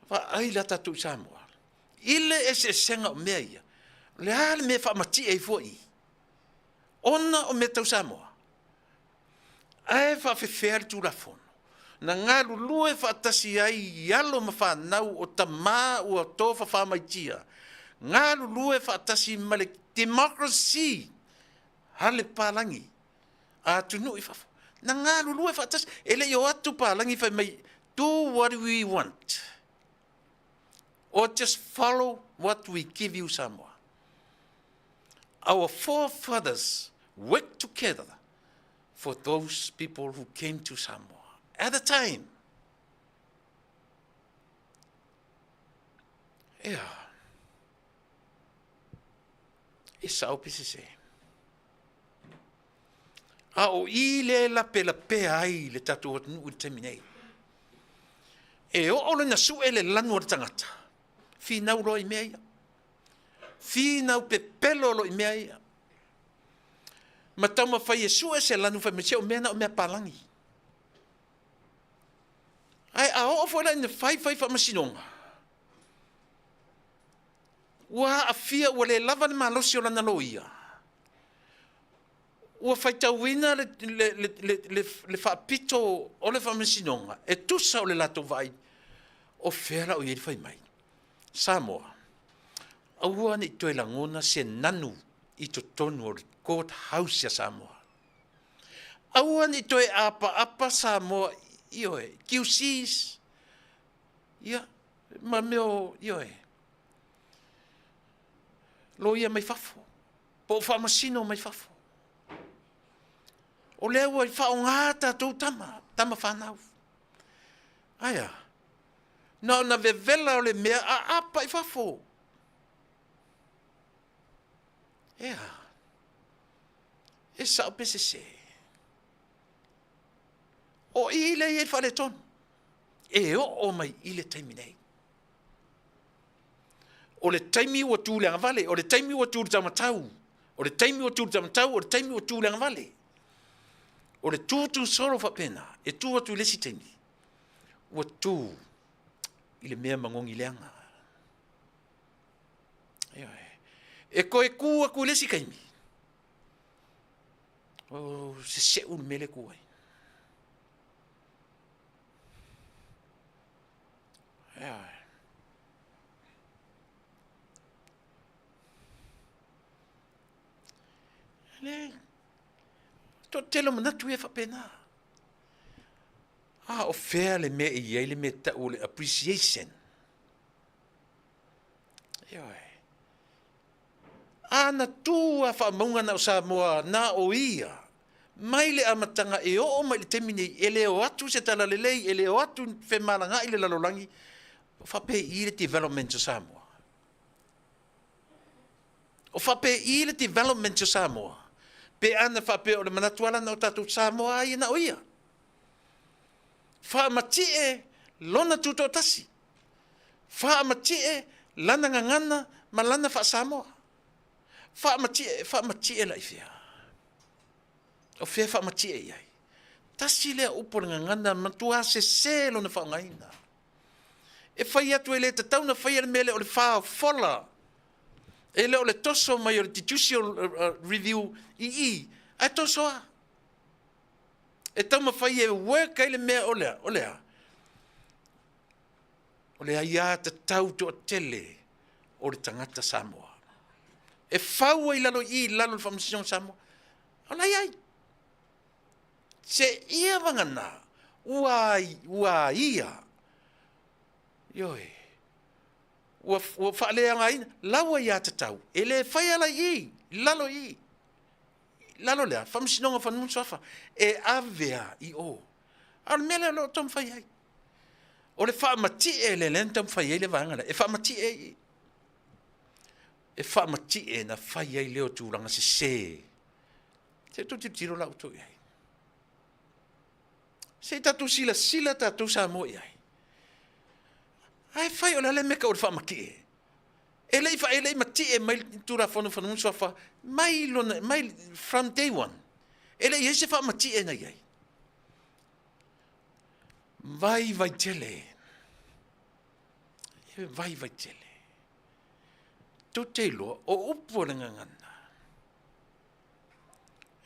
Wha ai la tatu Samoa. Ile e se senga o mea ia. Le a le mea whaamatie e foi. Ona o metau Samoa. Ae whawhewhea le tura fono. Na ngā lulue whaatasi ai ialo ma whanau o tamā ua tōwha whamaitia. Ngā lulue whaatasi ma le democracy. Hale pālangi. A tunu i whafo. Na ngā lulue whaatasi. Ele i o atu pālangi whai mai. Do what we want. Or just follow what we give you Samoa. Our forefathers worked together for those people who came to Samoa. At the time. Yeah. E sao pisi se. A o I le la pe ai le tatu o tunu te minei. E o ole na su ele lanu o tangata. Finau lo I mea ia. Finau pe pelo lo I mea ia. Matama fai e su e se lanu fai mea o mea na o mea palangi. Ai a o foi lá in fai masinonga. Wa a fia o le lava ma lo si o lana loia. Wa fai tauina le fa pito o le fa masinonga. E tu sa o le lato vai o fera o yeri fai mai. Samoa. Aua ni toi langona se nanu I to tonu o courthouse ya Samoa. Aua ni toi apa Samoa ioe, QCs, ia, ma meo, ioe. Lo ia mai fafo, po whamasino mai fafo. O leo ai whao ngāta tau tama whanau. Aia, na vevela o le mea, a apa I fafo. Ea, e sao pese se. O ile I whare tonu. E o mai ile taimi nei. O le taimi ua tūleanga vale. O le taimi ua tūle tamatau. O le taimi ua tūle tamatau. O le taimi ua tūleanga vale. O le tūtu soro whapena. E tū atu lesi taimi. Ua tū. I le mea mangongi leanga. E koe kua kua lesi kaimi. O se seu mele kua. To telo manatu e whapena. O whea le mea I le mea tau le appreciation. ana tua whaamaunga na o Samoa na o ia. Mai le amatanga e o mai le temine e leo atu se tala lelei, e leo atu whemaranga i le lalolangi. Whape i le development o Samoa. O whape i le development o Samoa. Pe ana whape o le manatuala na o tatu Samoa i na o ia. Whaamati e lona tuto tasi. Whaamati e lana ngangana ma lana wha Samoa. Whaamati e lai fia. O fia whaamati e iai. Tasi lea upo ngangana matua se lona whaangaina. E whai atu e le te tauna whai ane mele o le whaa fola. E le o le toso mai o le judicial review i. Ai toso a. E tauma whai e work ai le mea o lea. O lea ia te tau to tele o le tangata Samoa. E whau ai lalo le whamasino Samoa. O lai ai. Se ia wangana. Ua ia. Yoi. Ua whaalea ngai, lawa ia te tau. E le whai ala i, lalo i. Lalo lea, whamsinonga whanumusafa. E avea i o. Al mele lo tom whai ai. O le whaamati e le lentam whai ai le vangala. E whaamati e i. E whaamati e na whai ai leo tūranga se. Se tu tiro lau tu i ai. Se tatu sila tatu sa mo i ai. Ai fai o le meka o le whaamaki e. E lei mati e mai tura whanu sofa. Mai from day one. E lei se whaamati e na iai. Vai tele. Vai tele. Tu te loa o upo le ngangana.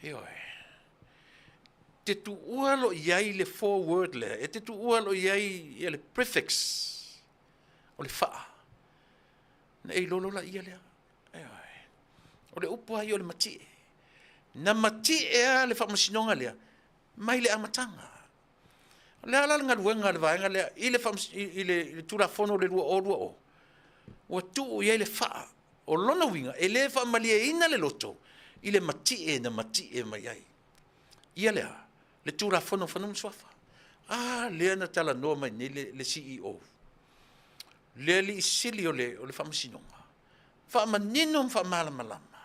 Eoi. Te tu ualo iai le forword le. E te tu ualo iai le prefix. O le whaa. Na ei lolo la ia lea. O le upo ai o le mati e. Na mati e a le whamasinonga lea. Mai le amatanga. O le ala ngā luenga le vaenga lea. I le tura fono le rua o. O tu iai le whaa. O lona winga. E le whaamalia ina le loto. I le mati e na mati e mai ai. Ia lea. Le tura fono whanum swafa. Lea na tala noa mai ne le CEO. Le li sili o le whamasinonga. Whaamanino whaamalamalama.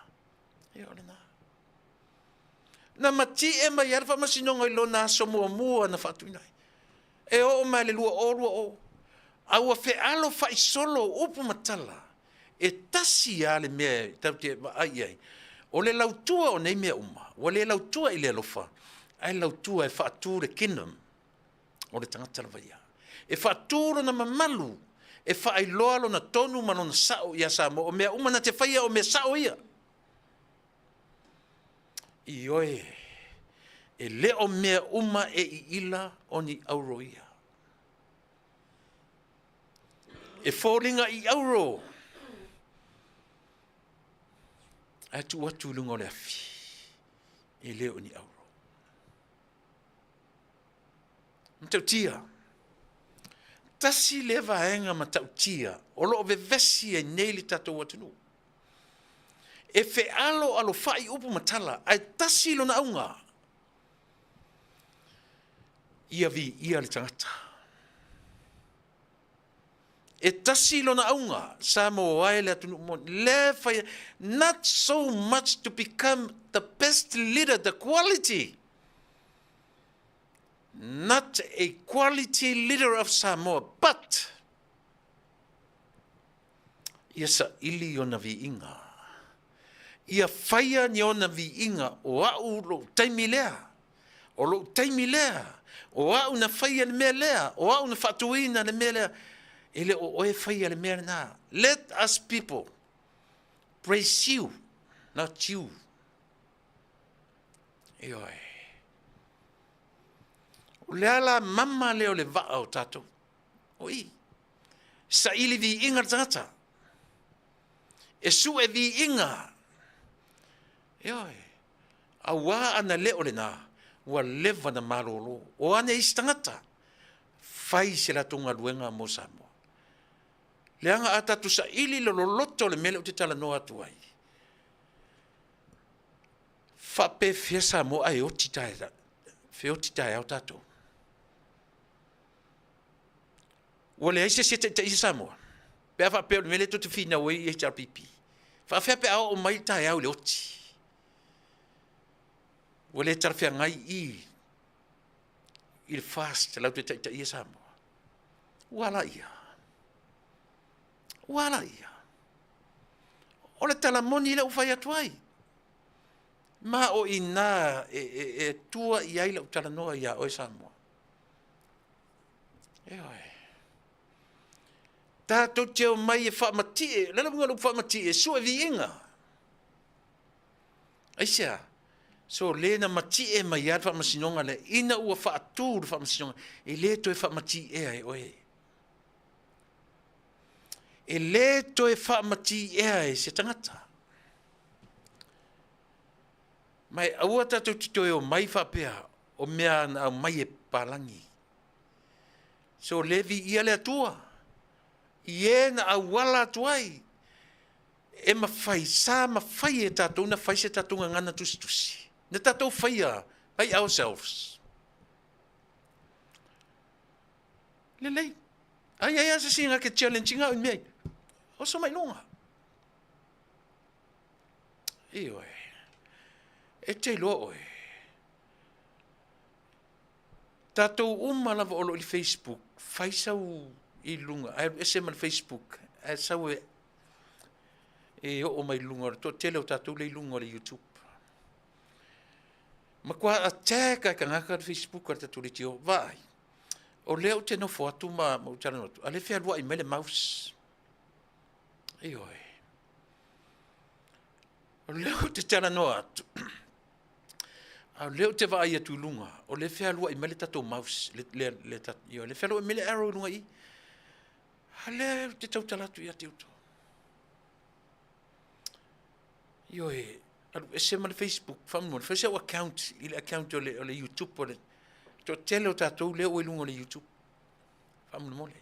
E ole na. Na mati e mai ar whamasinonga I lona so mua na whatuinai. E o mai le lua o. Aua whealo whaisolo upu matala. E tasi a le mea tau te ai. O le lautua o nei mea uma. O le lautua I le alofa. Ai lautua e whaatu le kingdom. O le tangata la vaia. E whaaturo na mamalu. E whaai loalo na tonu manona sao ia Samoa. O mea umana te whaia o mea sao ia. I oe. E leo mea uma e I ila o ni auro ia. E fōringa I auro. A tu watu lunga o le afi. E leo ni auro. Mtau tia. Tasi le vaenga matautia, o lo vevesi e neili tatou atunu. E fe alo fai upu matala, ai tasi lo na aunga. Ia le tangata. E tasi lo na aunga, Samoa ai le atunu mo, le fai, not so much to become the best leader, the quality. Not a quality leader of Samoa, but ia sa ili o na viinga. Ia whaia ni o na viinga o au lo taimi lea. O lo taimi lea. O au na whaia le mea lea. O au na whatuina le mea lea. Ele o oe whaia le mea na. Let us people praise you, not you. Eoi. O le ala mama leo le vaa o tatou. O I. Sa ili vi inga tangata. E su e vi inga. Eoi. A wā ana leo le nā. Ua lewa na marolo. O ane isi tangata. Whai se la tunga luenga mo Samoa. Le anga a tatu sa ili lo loto le mele o te tala noa atu ai. Whape fia Samoa ai oti tae. Fe oti tae au tatou. Wale aise se te i Samoa. Pea whape o mele to te whina wei i HRPP. Whawhia pe au o mai tae au le oti. Wale tarwhia ngai i le fast lau te taita i Samoa. Wala ia. Wala ia. O le tala moni le ufai atuai. Ma o ina tua i ai le utala noa ia o Samoa. Oi. Tātou teo mai e whaamatie, lana bunga lupu whaamatie, sua vi inga. Aisia, so lena matie mai ad whaamasinonga le, ina ua whaatūru whaamasinonga, e le to e whaamatie ai oe. E le to e whaamatie ai se tangata. Mai aua tātou tito e o mai whapea, o mea na mai e palangi. So levi ia le atua. Ie na awala tuai. E mawhai, sa mawhai e tātou, na whai se tātou ngana tusi. Na tātou whaia, by ourselves. Lelei. Ai asa singa ke challenge ngā mei. Oso mai longa. Ioi. E te loa oe. Tātou lava o lo i Facebook, whai sau i lunga, e se man Facebook, e sau e o mai lunga, to tele o tātou le i lunga le YouTube. Ma kua a tēka ka ngaka Facebook ar tātou le tio, vai, o leo te no foatu ma utara notu, ale fea lua i mele mouse. Ioi. O leo te tala no atu. A leo te vai atu lunga, o le fea lua i mele tatou mouse, le fea lua i mele arrow lunga i. A leo te tau talatu i ati uto. Ioi, e se ma le Facebook, whamua, whai se o account, i le account o le YouTube, o le, to tele o tatou leo o lunga o le YouTube. Whamua mole.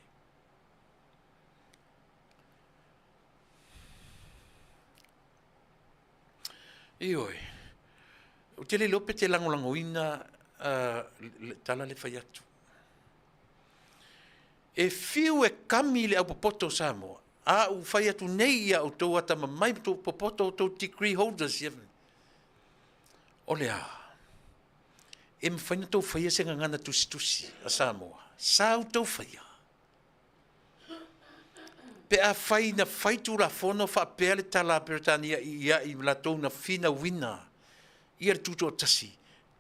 Ioi. O te le lope te langolangoina tala le whai atu. E fiu e kami le au popoto Samoa. A u whai atu nei a o tau ata mai tau popoto o tau degree holders. O le a. E mwhaina tau whaia se ngana tusi a Samoa. Sa u tau whaia. Pe a whai na whaitu la fono wha pēle tala Peritania i la tau na fina wina. Ia le tuto o tasi.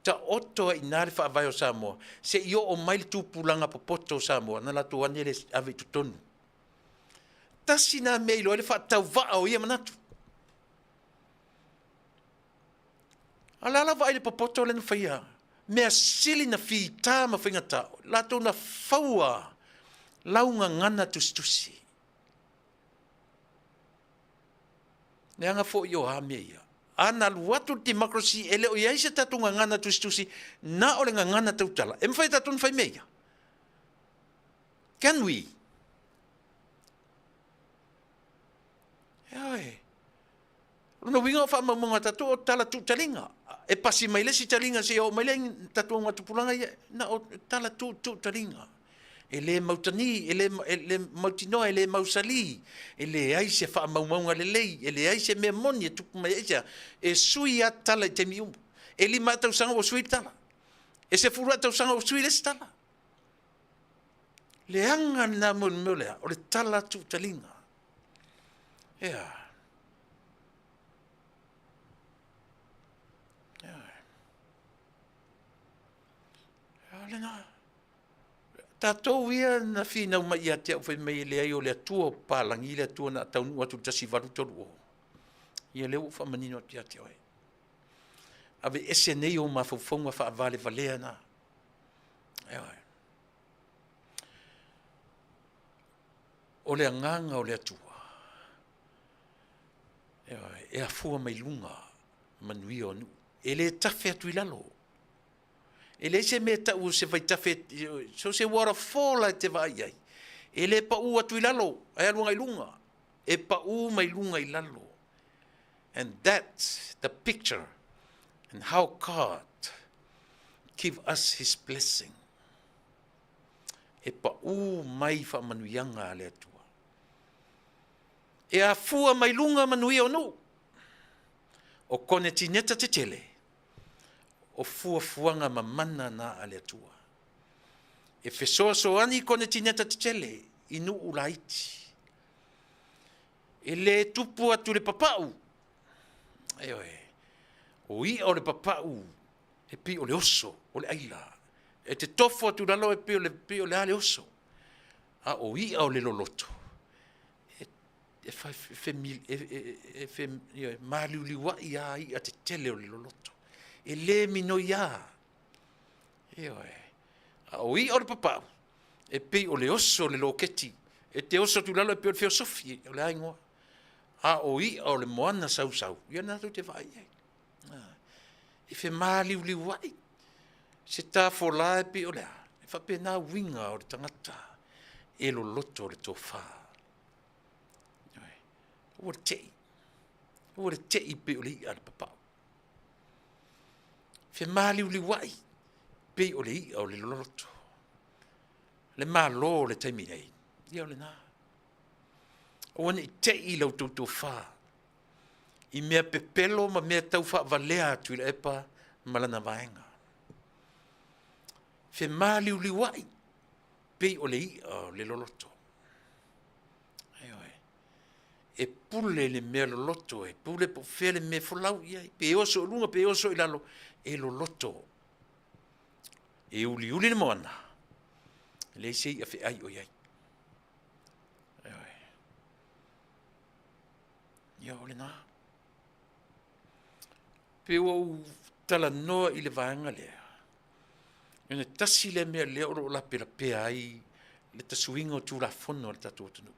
Ta oto i nare wha avai o Samoa. Se io o mai le tūpulanga popoto o Samoa. Na lato ane le ave tutonu. Tasi na mei lo ele wha tau waa o ia manatu. Alala vai le popoto le na whaia. Mea sili na fi tā ma whaingata. Lato na whaua. Launga ngana tusi. Neanga fo i o ha mea ia. Ana luatu democracy ele o iaise tatu ngana tusi na ole ngana tautala. E mwhai tatu nwhai mea. Can we? Ai. Luna winga o whamamunga tatu o tala tu talinga. E pasi mai lesi talinga se o mai leng tatu o matupulanga na o tala tu talinga. Ele mautani, ele mautinoa, ele mausali, ele aise wha maumaunga le lei, ele aise mea moni e tupu mai aise, e sui a tala i te miumu. E lima atau sanga o sui tala. E se furu atau sanga o sui lesi tala. Le anga na mulea, o le tala tu talinga. Ea. Ea. Lena. Tātou ia na whina umai ia te au whai mei le ai o le atua pālangi le atua na taunu atu tasi varu toru o. Ia leo ufa manino te ate oe. Ave ese nei o mawhauwhaunga wha avale valea na. Ewa. O le anganga o le atua. Ewa. E a fua mai lunga manui o nu. E le tawhi atu i lalo. Ele se me ta u se vai tafe so se waterfall ai te vai ai. Ele pa u atu i lalo, ai alunga i lunga. E pa u mai lunga i lalo. And that's the picture and how God give us his blessing. E pa mai fa manuianga le atua. E a fua mai lunga manui o no. O kone tineta te tele. O fua fuanga mamana na ale atua. E fesoa ani kone tineta te tele. Inu ulaiti. E le tupu atu le papau. O ia o le papau. E pi o le oso. O le aila. E te tofo atu lalo e pi o le ale oso. A o ia o le loloto. E maliuliwa ia i a te tele o le loloto. E le mino ia. A o ia o le papau. E pi o le oso le loketi. E te oso tu lalo e pi o le feosofi. O le aingoa. A o ia o le moana sau. Ia natu te vai. E fe maliuliwa i. Se tā fola e pi o lea. E whapena winga o le tangata. E lo loto o le tōwha. O le tei. O le tei pi o le ia le papau. Fe maliuli wai. Pi o le ia o le loto. Le malo le taimi nei. Ia o le nā. O ane i tei lau tōwha. I mea pepelo ma mea tau wha valea atu i le epa malana vaenga. Fe maliuli wai. Pei o le ia o le loloto. E pule le mea loloto. E pule po fe le mea folau ia. Pe oso lunga, pe oso i lalo. E loloto. E uli le moana. Le se ia fe ai o iai. Ia o le nā. Pe o tala noa i le vaenga lea. Ina tasi le mea leo o la pera ai le tasuinga o tu la fono le tatu tunu.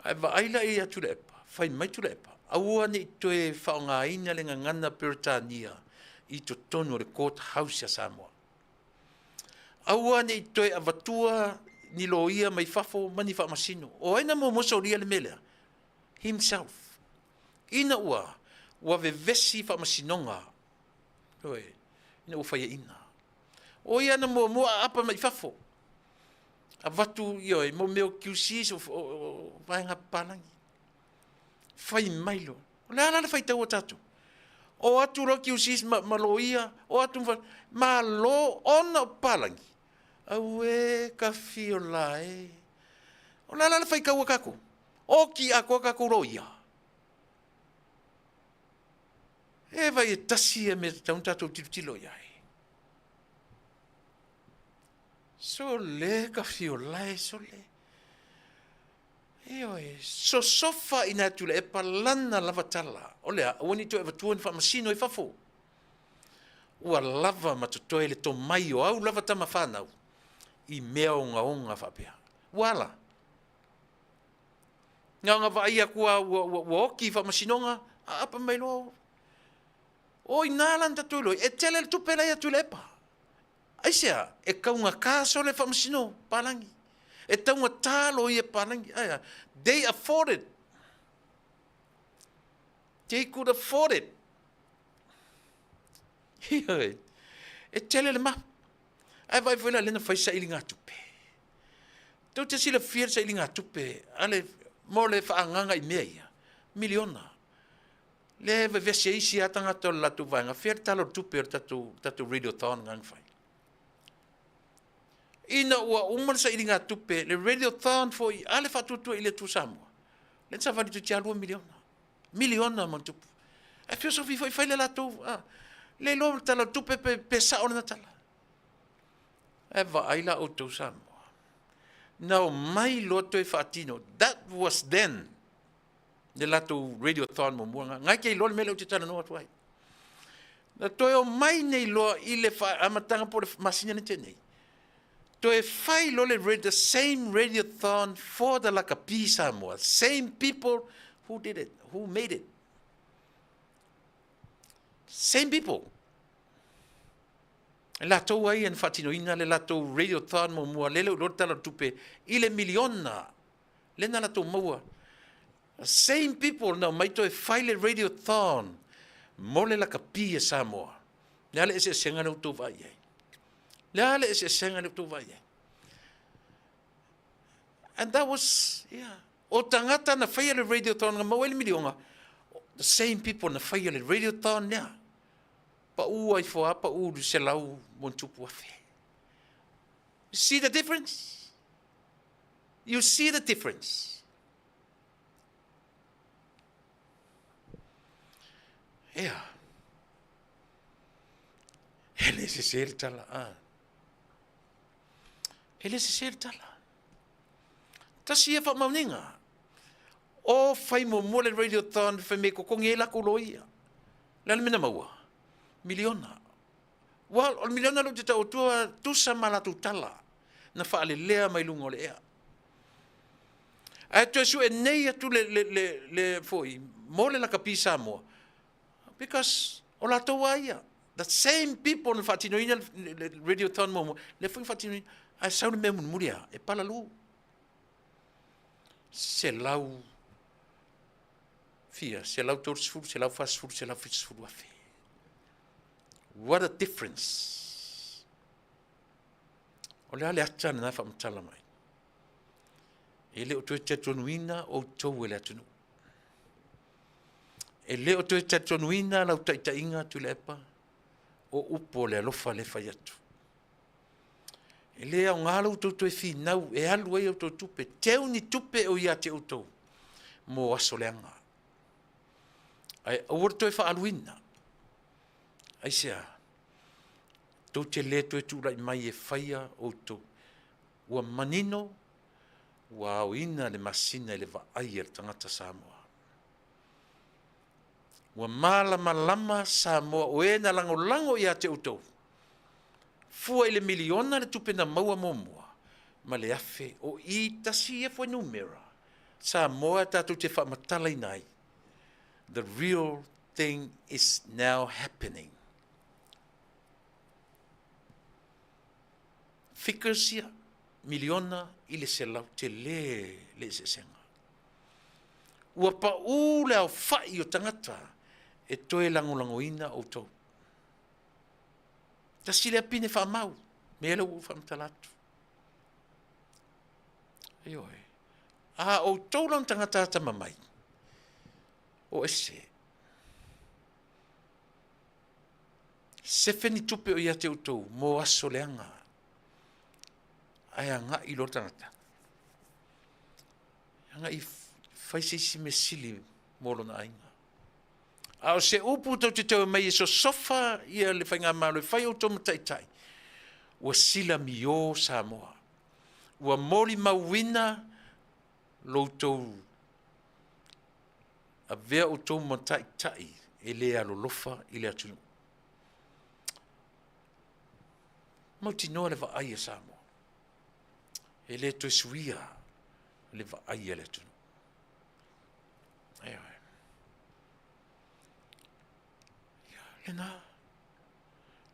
Ai va aila e atu le epa, fai mai tu le epa. Aua ne i toe whaonga ina le ngangana Peritania i to tonu le court house ya Samoa. Aua ne i toe avatua ni loia mai fafo mani wha masino. O aina mo mosa o lia le melea. Himself. Ina ua vevesi wha masinonga. Ina ua whaia ina. O ia na mo apa mai fafo. A watu ioi, mo meo kiusis o vaenga palangi. Whai mailo. O lea lana whai tau o tatu. O atu ro kiusis malo ia, o atu ma lo ona palangi. Au e ka fio lai. O lea lana whai kaua kako. O ki a kua kako ro ia. E vai e tasi e me taun tatu tilo iai. So le ka fio lai so le. So sofa ina tu le e palana lava tala. O lea, wani to e vatuan wha masino e fafo. Ua lava matotoe le to mai o au lava tama whanau. I mea onga whapea. Wala. Nga wa ia kua ua oki wha masinonga, a apa mai lo. O i nālan tatu loi, e tele le tupela ia tu le epa. Aisea, e kaunga kāso le whamasino, palangi. E taunga tālo i e palangi. They afford it. They could afford it. E tele le ma. Ai vai wela lena whai sa ili ngā tupe. Tau te sila fia sa ili ngā tupe. Ale, mo le whaanganga i mea ia. Miliona. Le vese isi atanga tō latu vaenga. Fia talo tupe o tatu radiothon ngang whai. Ina ua umar sa ili ngā tupe, le radiothon fo i ale whatutua i le tu Samoa. Le sa whani tu tia 2 miliona. Miliona man tupu. E fio so fifo i whaile la tō. Le lo tala tupe pe sa ona na tala. E wa aila o tu Samoa. Now mai loto e whaatino. That was then. Le lato radiothon mo muanga. Ngai kei lol mele o te tala noa tuai. Na toi o mai nei loa i le amatanga po le masina ni tenei. To e fai lole the same radiothon for the Lakapi Samoa. Same people who did it, who made it. Same people. La tau ai en fatino ina le la tau radiothon mo mua lele o tala tupe ile miliona. Lena la tau mua. Same people now mai to e fai le radiothon mole la kapia Samoa. Le ale ese senga no tu vai. Le ale ese senga no tu vai. And that was, yeah. O tangata na whaia le radiothon nga mawele milionga. The same people na whaia le radiothon nea. Pa ua I fua, pa uru se lau montupu afe. You see the difference? You see the difference? Yeah. Ele se ser tala. Ele se ser tala. Tasi e wha mauninga. O whai mo mole radiothon whai me ko kongi e lako loia. Lala mina maua. Miliona. Wal, o miliona lo te tau tua tusa malatu tala. Na wha ale lea mai lungo le ea. A tu esu e nei atu le foi. Mole la kapi Samoa. Because o la toa ia. The same people na whatinoina le radiothon mo. Le fui whatinoina. A sauna me mun muria. E pala lu. Se lau fia, se lau torsfur, se lau fasfur, se lau fisfur afe. What a difference. O le ale atana na whamtala mai. Ele o tue tatonuina o tau ele atunu. Ele o tue tatonuina lau taitainga tu lepa o upo le alofa le fai atu. Ele au ngalo tau finau e alu e o tau tupe. Teu ni tupe o ia te utou. Mo aso leanga. Ai awar toi wha aluina. Ai sea. Tau te le toi tūrai mai e whaia o tau. Ua manino. Ua au ina le masina le wa aia tangata Samoa. Ua malama Samoa o e na lango ia te utou. Fua ile miliona le tupe na maua momua. Ma le afe o I tasi e fwe numera. Samoa tatu te whamatala inai. The real thing is now happening. Fikasia miliona ile se lau te le se senga. Ua pa ule au whai o tangata e toe langolangoina o tau. Tasi le apine whamau, me ele u whamtalatu. Aioi. O taulang tangata tamamai. O ese. Sefeni tupe o ia te utou, mo aso leanga. Ai anga I lo tangata. Anga I whaisisi me sili molo na ainga. Ao se upu tau te tau mai e so sofa ia le whainga malo e whai o tomo taitai. Ua sila mi o Samoa. Ua mori mauina loutou a vea o tomo taitai e le alolofa I le atunu. Mauti noa le wa aia Samoa. E le to suia le wa aia le atunu. Aioi.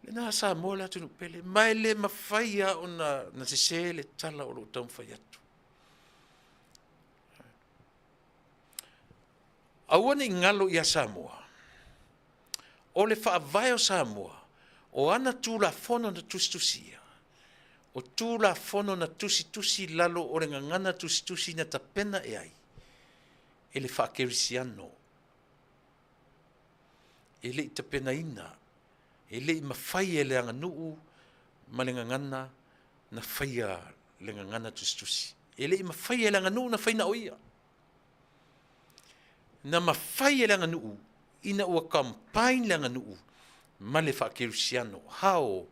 Lena Samoa la tunu pele mai le mawhaia o na se le tala o lo tau whai atu. Aua ni ngalo ia Samoa. O le whaavai o Samoa o ana tūla fono na tustusia. O tūla fono na tusi lalo o renga ngana tusi na tapena e ai. E le whaakerisiano. E le ita pena ina, e le ima whai e le anga nuu, ma le ngangana na whaia le ngangana tustusi. E le ima whai e le anga nuu na whaina oia. Na ma whai e le anga nuu, ina ua campaign le anga nuu, ma le whakerusiano, hao,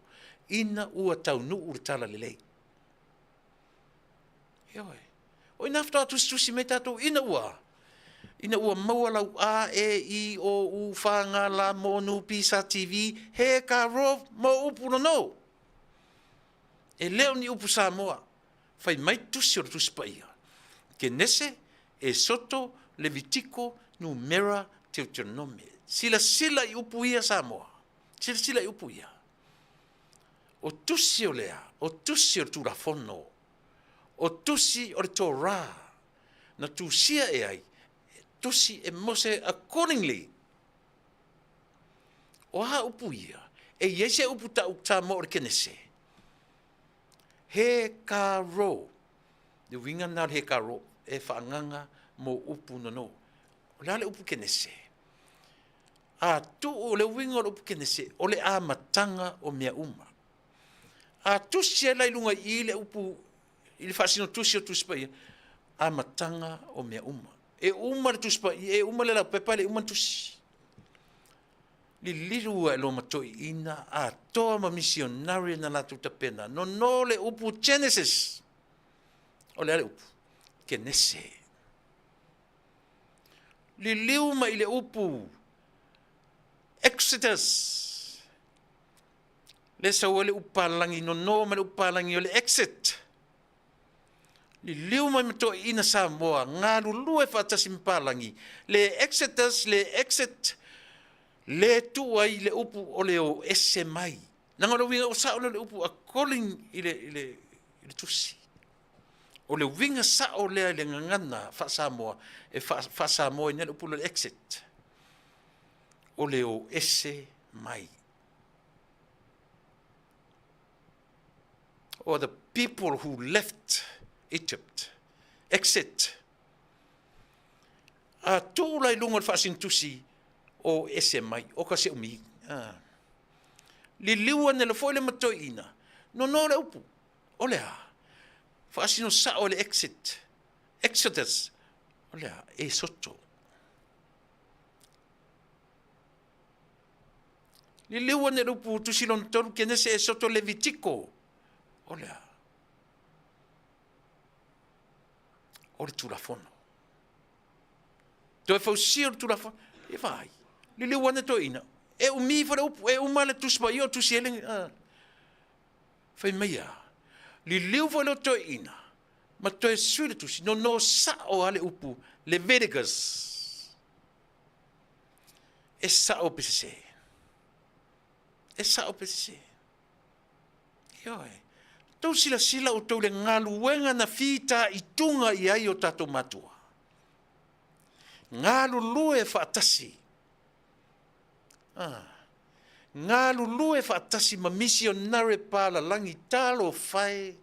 ina ua tau nuu le tala le lei. Ioi, o ina afta tustusi me tatou, ina ua maua lau A, E, I, O, U, whanga, la, monu, pisa, TV, he ka rov, mo upu no. E leo ni upu Samoa, whai mai tusi o tusi paia. Ke nese, e soto, Levitiko, Numera, Deuteronome. Sila I upu ia Samoa. Sila I upu ia. O tusi o lea, o tusi o tūrafono, o tusi o le Torah, na tusia e ai, tusi e mose accordingly. o ha upu ia. E yese upu ta ukta mo o kenese. He ka ro. De winga na he ka ro. E whaanganga mo upu no no. O le ale upu kenese. A tu o le winga o upu kenese. O le a matanga o mea uma. A tusi e lai lunga i le upu. I le whaasino tusi o tusi pa ia. A matanga o mea uma. E uma le tusi pa ia. E uma le la pepa le uma tusi. Li liru e lo matoi ina a toa ma misionari na latu tapena. No no le upu Genesis. O le ale upu. Kenese. Li liu ma i le upu Exodus. Le sa o le upalangi no no ma le upalangi o le exit. Li liu ma matoi ina Samoa. Ngā lulu e whatasi mpalangi. Le Exodus, le exit. Le tu ai le upu o le o ese mai. Nanga lo winga o sa o le upu a calling i le tusi. O le winga sa o le ngangana fa Samoa e fa Samoa i le upu le exit. O le o ese mai. Or the people who left Egypt. Exit. A tō lai lunga fa sin tusi. O ese mai, o ka se umi. Li liua ne le foi le matoi ina. No no le upu. O le ha. Whaasino sa o le exit. Exodus. O le ha. E soto. Li liua ne le upu tusilon toru kenese e soto Levitiko. O le ha. O le tulafono. Toi fausia o le tulafono. E vai. Li le wana to ina. E umi fa upu, e uma le tuspa io tusieleng. Fai meia. Li liu fa le to ina. Ma to e sui le tusi. No no sa o ale upu. Leviticus. E sa o pesese. E sa o pesese. Ioi. Tau sila o tau le ngalu wenga na fita i tunga i ai o tato matua. Ngalu lue fa atasi. Ngā lulu e whaatasi ma misionare pāla langi talo whai.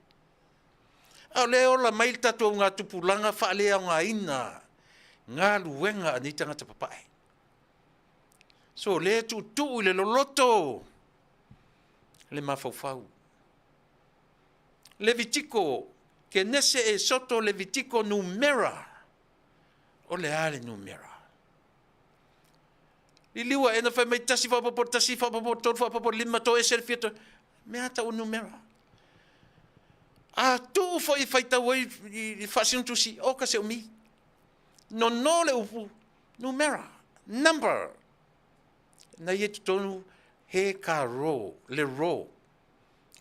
Au leo la mail tatu ngā tupulanga whaalea ngā ina. Ngā luenga ani tangata papai. So le tu le loloto. Le mawhauwhau. Levitiko. Ke nese e soto Levitiko numera. O le ale numera. Li liwa e na whai mai tasi whapapo, tolu whapapo, lima to e selfieto. Mea ta o numera. A tu whai tau ai i whasinu tusi, o ka se o mi. No no le upu, numera, number. Na ie tonu he ka ro, le ro,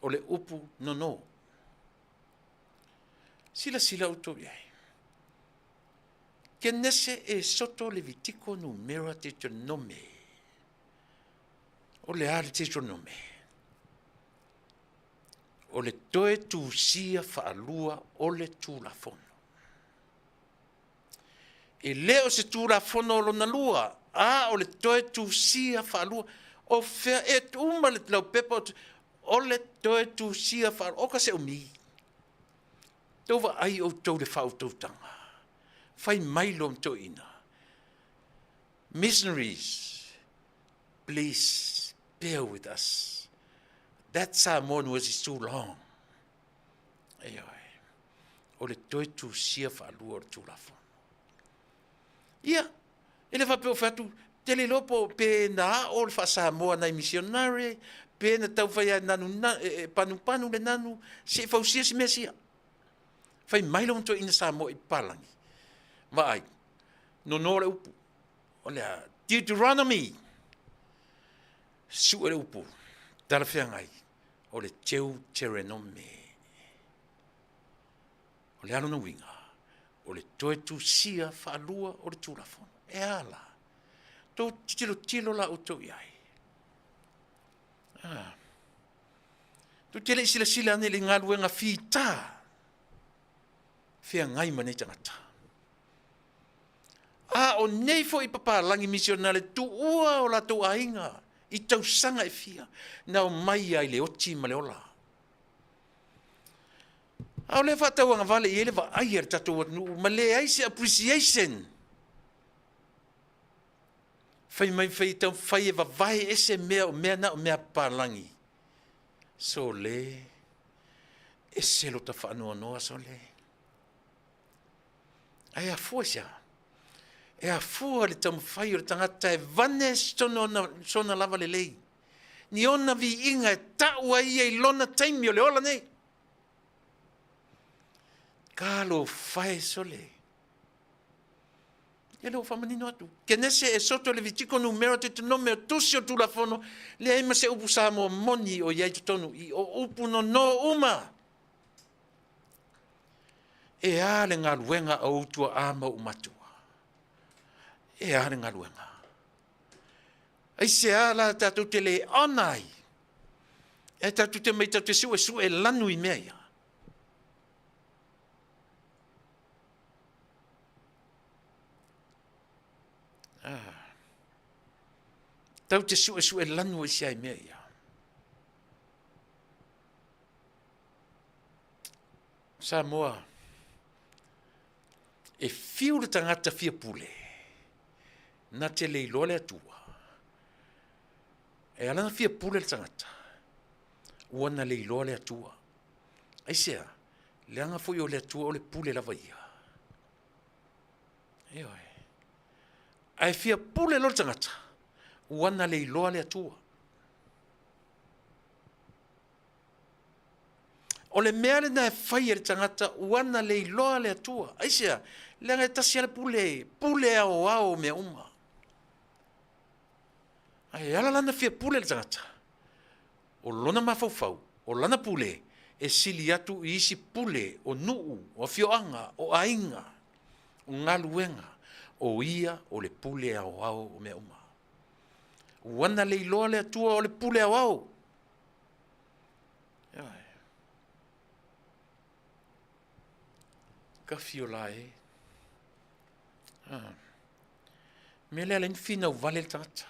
o le upu no no. Sila uto iai. Ke nese e soto Levitiko numera Deuteronome. O le ale Deuteronome. O le toe tu sia whaalua o le tūlafono. E leo se tūlafono lo na lua. O le toe tu sia whaalua. O whea e uma le lau pepa. O le toe tu sia whaalua. O ka se o mi. Tauwa ai o tau le whautautanga. Fai mailom to ina. Missionaries, please bear with us. That sermon was too long. Aioi. O le toi tu sia whaalua o tūlafo. Ia, ele whapeo whatu, tele lopo pe na o le whasamoa nei missionare, pe na tau whai nanu, panu le nanu, se whausia si mea sia. Fai mailom to ina Samoa i palangi. Vai, no le upu. O lea, Deuteronomy. Su le upu. Tala whiangai. O le Deuteronome. O le alona winga. O le toe tu sia whaalua o le tūlafono. E ala. Tō tilo la o tō iai. Tō tele sila ane le ngā luenga whita. Whiangai manei tangata. O nei fo i papa langi misionale tu ua o la tu ainga I tausanga e fia. Na o mai ai le oti ma le ola. Au le whatau anga vale i ele wa ai er tatou atu. Ma le ai se appreciation. Fai mai fai tau fai e vai ese mea o mea na o mea palangi. So le, ese lo ta whanua noa so le. Ai a fua sia. E a fua le tamu whai o le tangata e vane sona lava le lei. Ni ona vi inga e taua ia i lona taimi o le ola nei. Kalo whai so le. E leo whamanino atu. Ke nese e soto le vitiko numero te te nome o tusi o tulafono, le aima se upu sa mo moni o iai tutonu, i o upu no uma. E a le ngā luenga au utua ama umatua. E a le ngā luenga. Ai se a la tatu te le onai. E tatu te mai tatu su e lanu i mea ia. Tau te su e lanu i sia i mea ia. Sa moa. E fiu le tangata fia pule. Na te leilo le atua. E alanga fia pule le tangata. Ua leilo le atua. Ai sea, le anga foi o le atua o le pule lava ia. Eoi. Ai fia pule lo le tangata. Ua leilo le atua. O le mea le na e whai e le tangata, ua leilo le atua. Ai sea, le anga e tasi ale pule ao mea uma. Ai ala lana fia pule le tangata. O lona mawhauwhau, o lana pule, e sili atu i isi pule, o nuu, o fioanga, o ainga, o ngaluenga, o ia, o le pule ao o mea uma. Wana leiloa le atua o le pule ao. Ka fiola e. Mele alen fina o vale le tangata.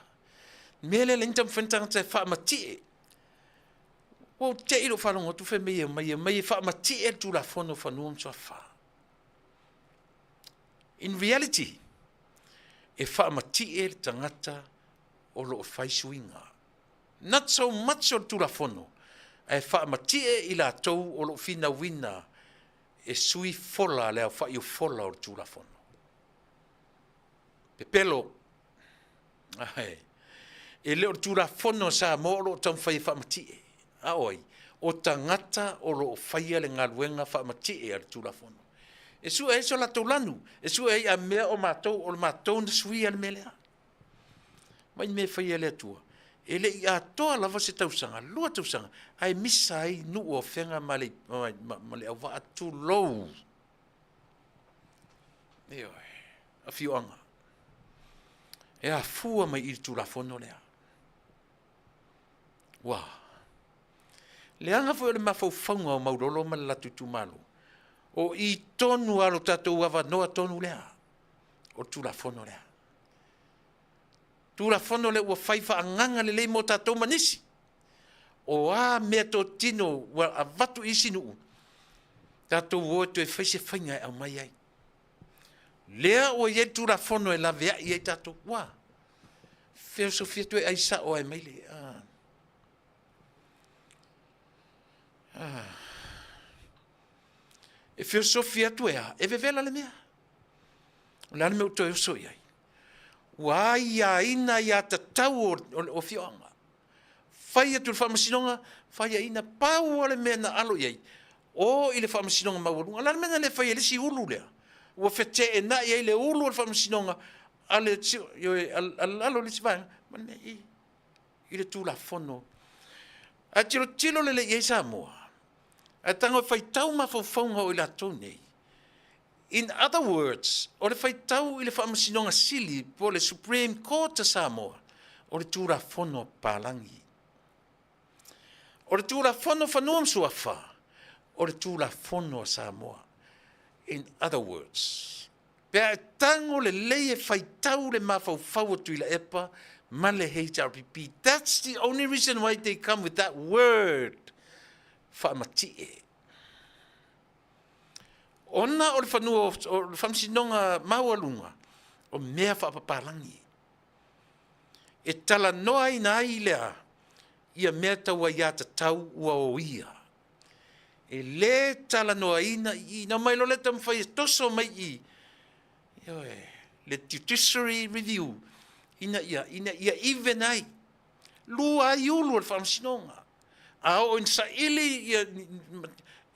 Mele alen tam fentangata e wha mati. O te ilo whanonga tu fe mei wha mati e tu la fono whanuam so wha. In reality, e wha mati e le tangata o lo fai suinga. Not so much o tu la fono. E wha mati e i la tau o lo fina wina e sui fola lea wha i o fola o tu la fono. Pepelo. E leo tu la fono sa mo lo tam whai wha mati e. Aoi, o tangata o lo whaia le ngaluenga wha mati e ar tu la fono. E sua e so la tau lanu. E sua e a mea o mātou na sui al melea. Mai me whaia le atua. E le i a toa lava se tausanga, lua tausanga, ai misa ai nu o whenga ma le au wa atu lou. E oi, a fioanga. E a fua mai i tu la fono lea. Wah. Le anga fo le mawhauwhaunga o maurolo ma la tutu malo. O i tonu alo tatou awa noa tonu lea. O tu la fono lea. Tu la fono le ua whaifa anganga le mo tatou manisi. O a mea to tino wa a vatu isi nuu. Tatou o tu e whaise whainga e au mai ai. Lea o ye tu la fono e la vea i e tatou. Wa. Feo sofia tu e aisa o e maile. E feo sofia tu e a. E vevela le mea. La me uto e so iai. Wa ia ina ia tatau o fioanga. Fai atu le whamasinonga, fai ina pau ale mea na alo iai. O i le whamasinonga mawalunga. La mena le fai e lisi ulu lea. Ua fete e na iai le ulu le whamasinonga. Ale alo lisi vanga. Mane i le tūla fono. A tilo le iai sa moa. A tango fai tau mawhauwhaunga o i la tau nei. In other words, o le fai tau i le whamasinonga sili po le Supreme Court a Samoa, o le tūra fono pālangi. O le tūra fono whanuam suafa, o le tūra fono a Samoa. In other words, Pea tango le lei e whaitau le mawhau tui la epa, ma le HRPP. That's the only reason why they come with that word. Whaamatie. Ona o le whanua o le whamsinonga maualunga, o mea whaapapalangi. E tala noa ina ai lea, ia mea taua ia ta tau ua o ia. E le tala noa ina i, na mai lo le tam whai toso mai i, le judiciary review, ina ia even ai, lua ai ulu al whamsinonga. A o in sa ili ia,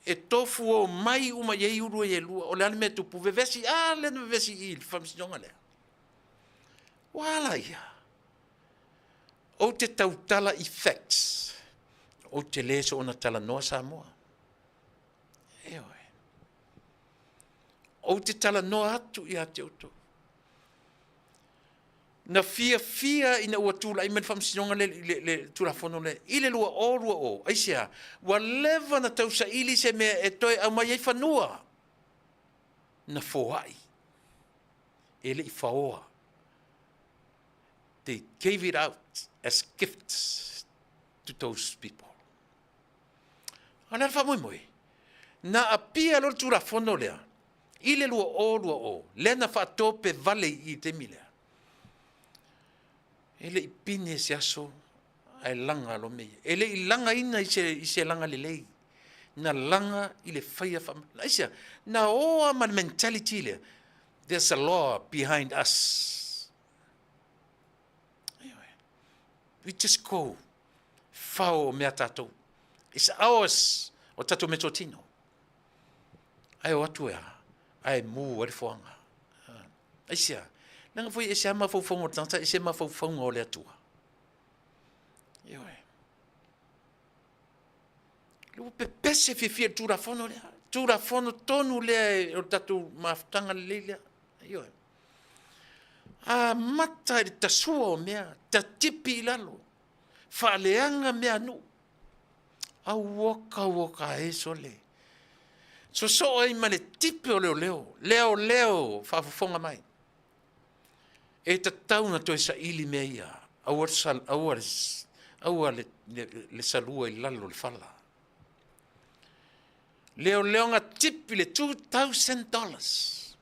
e tofu o mai uma ye uru ye lua, o le ane mea tupu vevesi, le ane vevesi i le whamsinonga lea. Wala ia. O te tautala effects, o te leso ona tala noa Samoa. O te tala noa atu i ate oto. Na fia ina ua tula i men whamsinonga le tula fono le, ile lua o, aisia, wa leva na tausa ili se mea e toi au mai ei whanua, na foai, ele i whaoa. They gave it out as gifts to those people. Ana whamui moi, na apia lo tula fono lea, ile lua o, le na whatope vale i te milea. Ele i pine se aso ai langa lo mei. Ele i langa ina i se langa le lei. Na langa i le whaia whama. Laisia, na oa man mentality le. There's a law behind us. Anyway, we just go. Whao mea tātou. It's ours. O tātou me tōtino. Ai o atu ea. Ai mū ari whoanga. Aisia. Nanga foi ese ama fo fongo tanta ese ma fo fongo le atua. Ioi. Lu pese fi tura fono le. Tura fono tonu le o tatu maftanga le le. Ioi. A mata i tasua mea, ta tipi lalo. Faleanga mea nu. A woka e so le. So ai ma le tipi o leo. Leo fa fonga mai. E ta tauna toi sa ili mea ia, aua le salua i lalo le fala. Leo nga tipi le $2,000.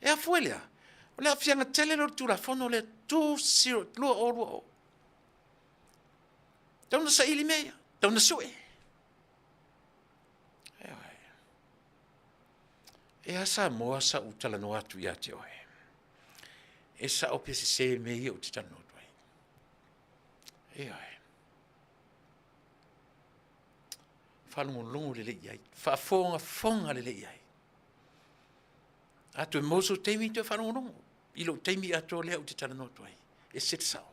E a fuelea, o le a fianga tele lo tura fono le 2-0, lua o. Tauna sa ili mea ia, tauna sue. E asa moa sa utala no atu ia te oe. E sa ope se me i o te tano tuai. E ai. Whanungu le le iai. Whafonga le le iai. Ato e moso teimi te whanungu. Ilo teimi ato lea o te tano tuai. E set sao.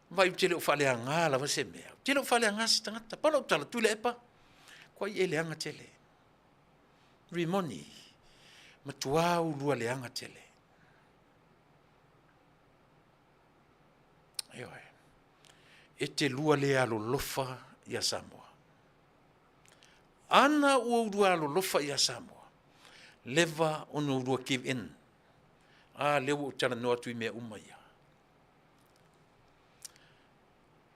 Vai te leo whalea ngā lawa se mea. Te leo whalea ngā si tangata. Pala o tala tule epa. Koi e leanga tele. Rimoni. Matuau lua leanga tele. E te lua le alo lofa ia Samoa. Ana ua urua alo lofa ia Samoa. Leva ono urua give in. Lewa o tala noa tui mea umaia.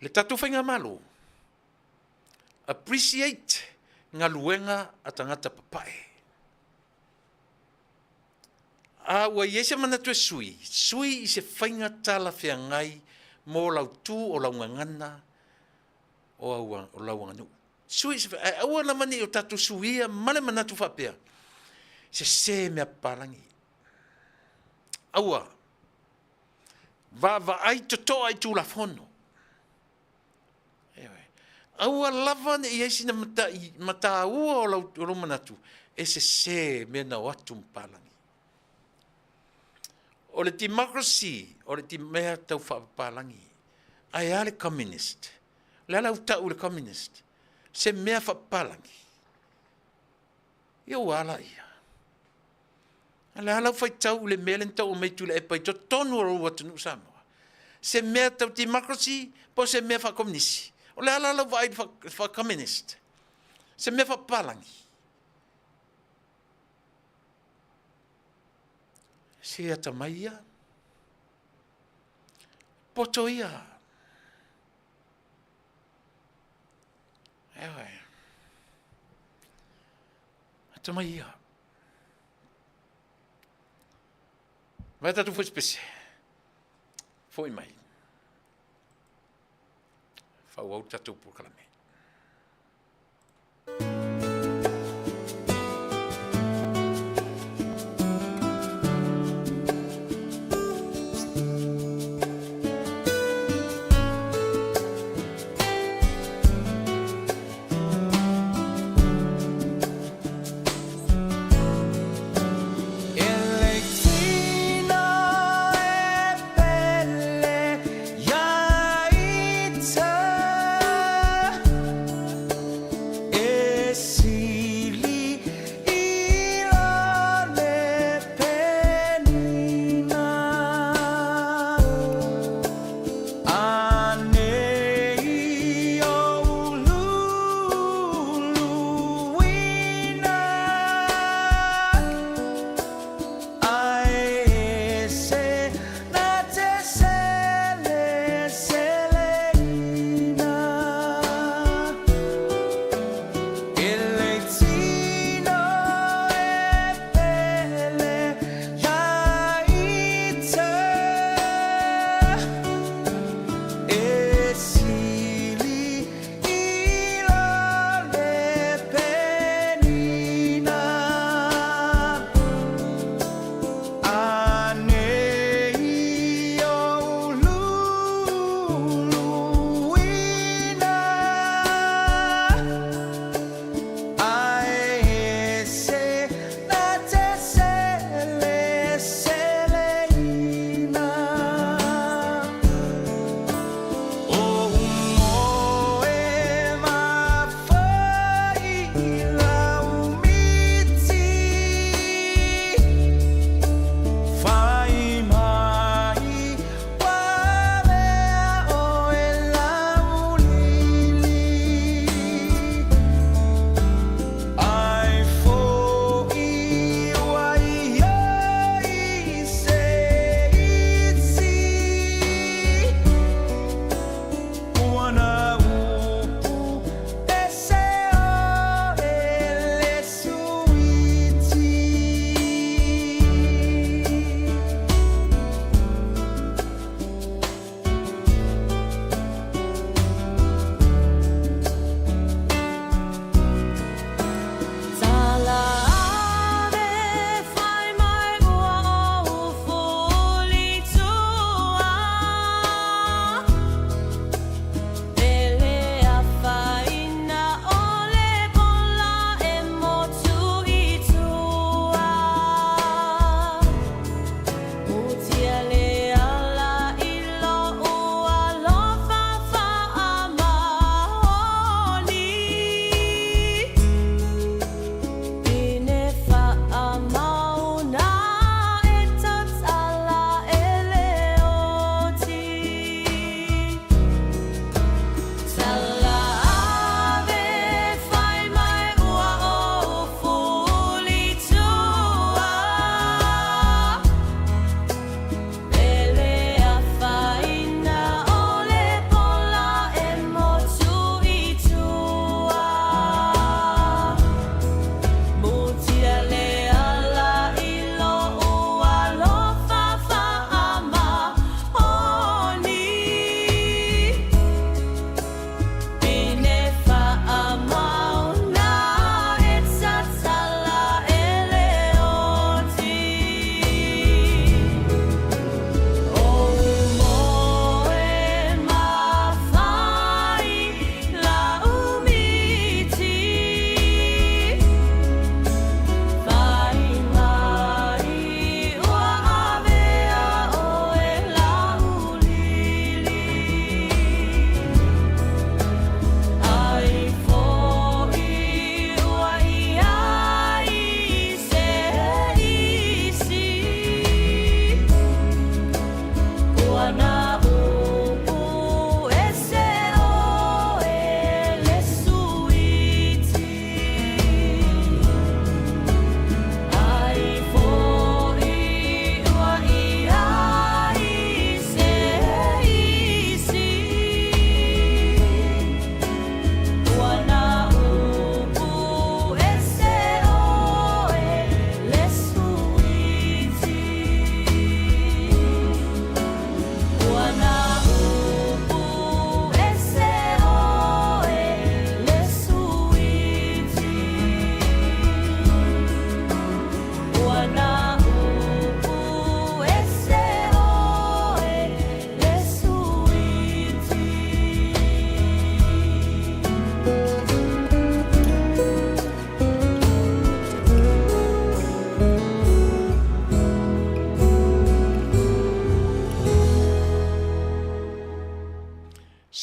Le tatu whainga malo. Appreciate ngā luenga a tangata papae. Ua iese mana tue sui. Sui i se whainga tala whea ngai mō lau tū o lau ngangana o lau nganu. Sui se aua na mani o tatu suia male manatu whapea. Se mea parangi. Aua. Va ai toto ai tū la fono. Aua lava ne i eisi na mata ua o lau manatu. E se mea na watu mpalangi. O le democracy, o le mea tau whapapalangi. Ai ale communist. Le ala utau le communist. Se mea whapapalangi. Ia wala ia. Le ala whai tau le mea len tau o meitu le epai. To tonu o rua tunu Samoa. Se mea tau democracy, po se mea whakomunisi. O le ala vai whacommunist. Se mea whapapalangi. Se ata mai ia. Poto ia. Ewe. Ata mai ia. Vai tatu foi spese. Foi mai. Fau au tatu por kalame.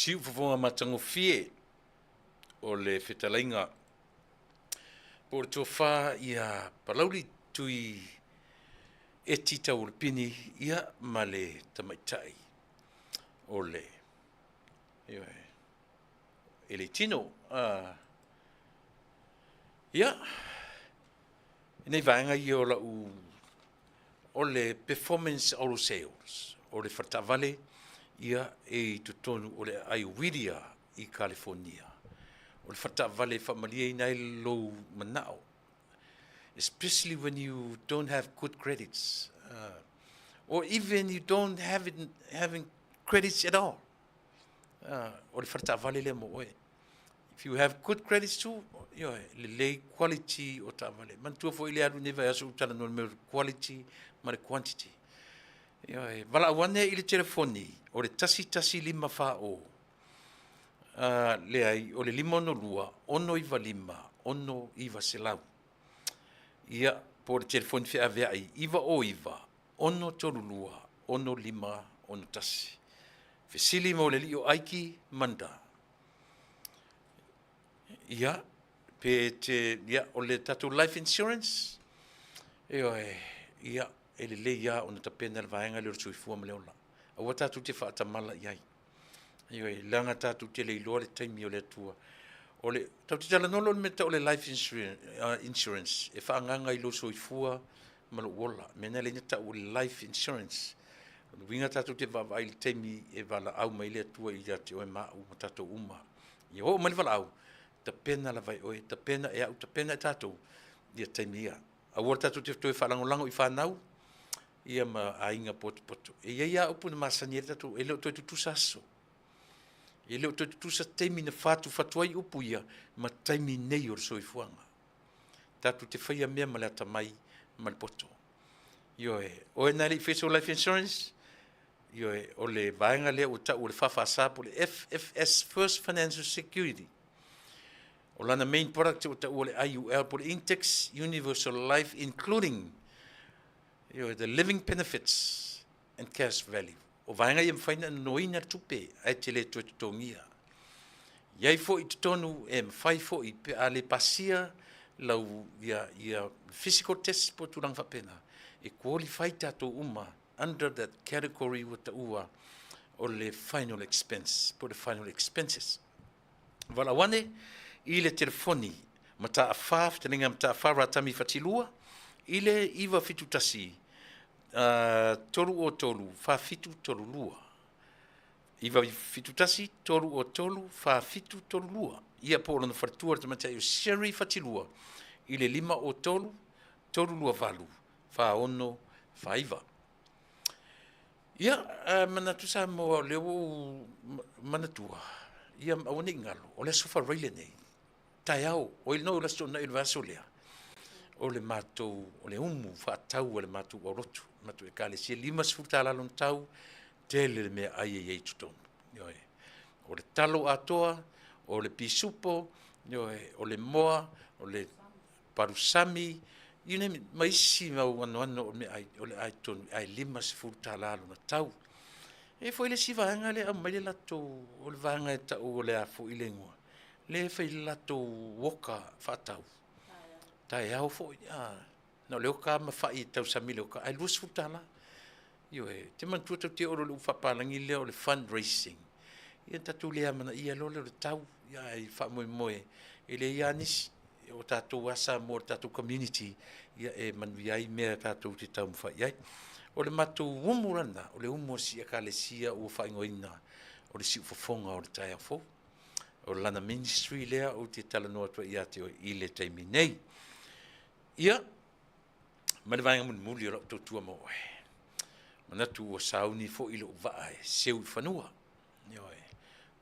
siu fofonga matangofie o le whetalainga. Po le tofa ia palauri tui e tita o le pini ia ma le tamaitai o le e le tino ia nei vaenga i o la o le performance o sales o le whatavale ia e tutonu o le Aiwiria i California o le whatavale whamalia i nei lo manao, especially when you don't have good credits or even you don't having credits at all. O le whatavale le mo oe. If you have good credits too, le quality o tavale. Mantua fo ile adu neva yasu utala no me quality ma le quantity. Vala awane ile telefoni o le tasi lima fa o. Le ai o le lima no lua, ono iwa lima, ono iwa selau. Ia po le telefoni fe ave ai, iwa o iwa, ono tolu lua, ono lima, ono tasi. Fe sili mo le li o aiki manda. Ia, o le tatu life insurance, ia, le ia o na tapena le vaenga le rusui fua maleola. Awa tatu te whaatamala iai. Langa tatu te le iloa le taimi o le atua. O le, tau te tala nolo me ta o le life insurance, e whaanganga ilo sui fua malo wola. Mena le neta o le life insurance. Winga tatu te vavai le taimi e vala au mai le atua i te oe maa u matatu uma. Ia o mali vala au. Ta pena la vai oe, ta pena e au, ta pena e tātou, ia taimia. A wara tātou te toi whalangolango i whanau, ia ma ainga poto. E ia upu na masani e tātou, e leo toi tutu saso. E leo toi tutu sa taimi na whatuai upu ia, ma taimi nei o soi fuanga. Tātou te whaia mea ma le atamai, ma le poto. Ioe, oe nari i Facial Life Insurance, ioe, o le vaenga lea o le whawhasa po le FFS, First Financial Security. O lana main product o ta ule IUL po le Intex Universal Life, including the living benefits and cash value. O vaenga i mwhaina noina tupe ai te le tuatongia. Iai fo i tutonu e mwhai fo i pe a le pasia lau ia physical test po turang whapena. E qualify tato uma under that category o ta ua o le final expense, po le final expenses. Wala wane, i le telefoni, mata a whaf, teninga mata a wharatami whatilua, i le iwa fitu tasi, toru o tolu, wha fitu toru lua. Iwa fitu tasi, toru o tolu, wha fitu toru lua. Ia po lana whatua te mata o seri whatilua, i le lima o tolu, toru lua valu, wha ono, wha iwa. Ia, manatusa mo leo manatua, ia awane ingalo, o le sofa reile nei. Tai au, o il no lasto na il vaso lea. O le matou, o le umu, whaatau o le matou o rotu. Matou e kale si lima sfuta lalon tau, tele le mea ai e tutonu. O le talo atoa, o le pisupo, o le moa, o le parusami, you name it, maisi mau ano o le ai tonu, ai lima sfuta lalon tau. E foi le si vaanga le amai la to, o le vaanga e tau o le afo ilengua. Le fai lato woka fatau. Tai au fo na le oka ma fai tau samile oka ai lus futala. Te mantua tau te oro le ufapalangi leo le fundraising. Ia tatu le amana ia lo le tau ia ai fa moe. E le ia nisi o tatou asa mo tatou community ia e manu ai mea tatou te tau mwha iai. O le matou umurana, o le umosi a kalesia o whaingoina o le si ufafonga o le tai a fo. O lana ministry lea o te talanoa tua ia te o i le taimi nei. Ia, mani vaenga mun muli o lau tautua mo oe. Manatu o sauni fo ilo vae, seu i whanua.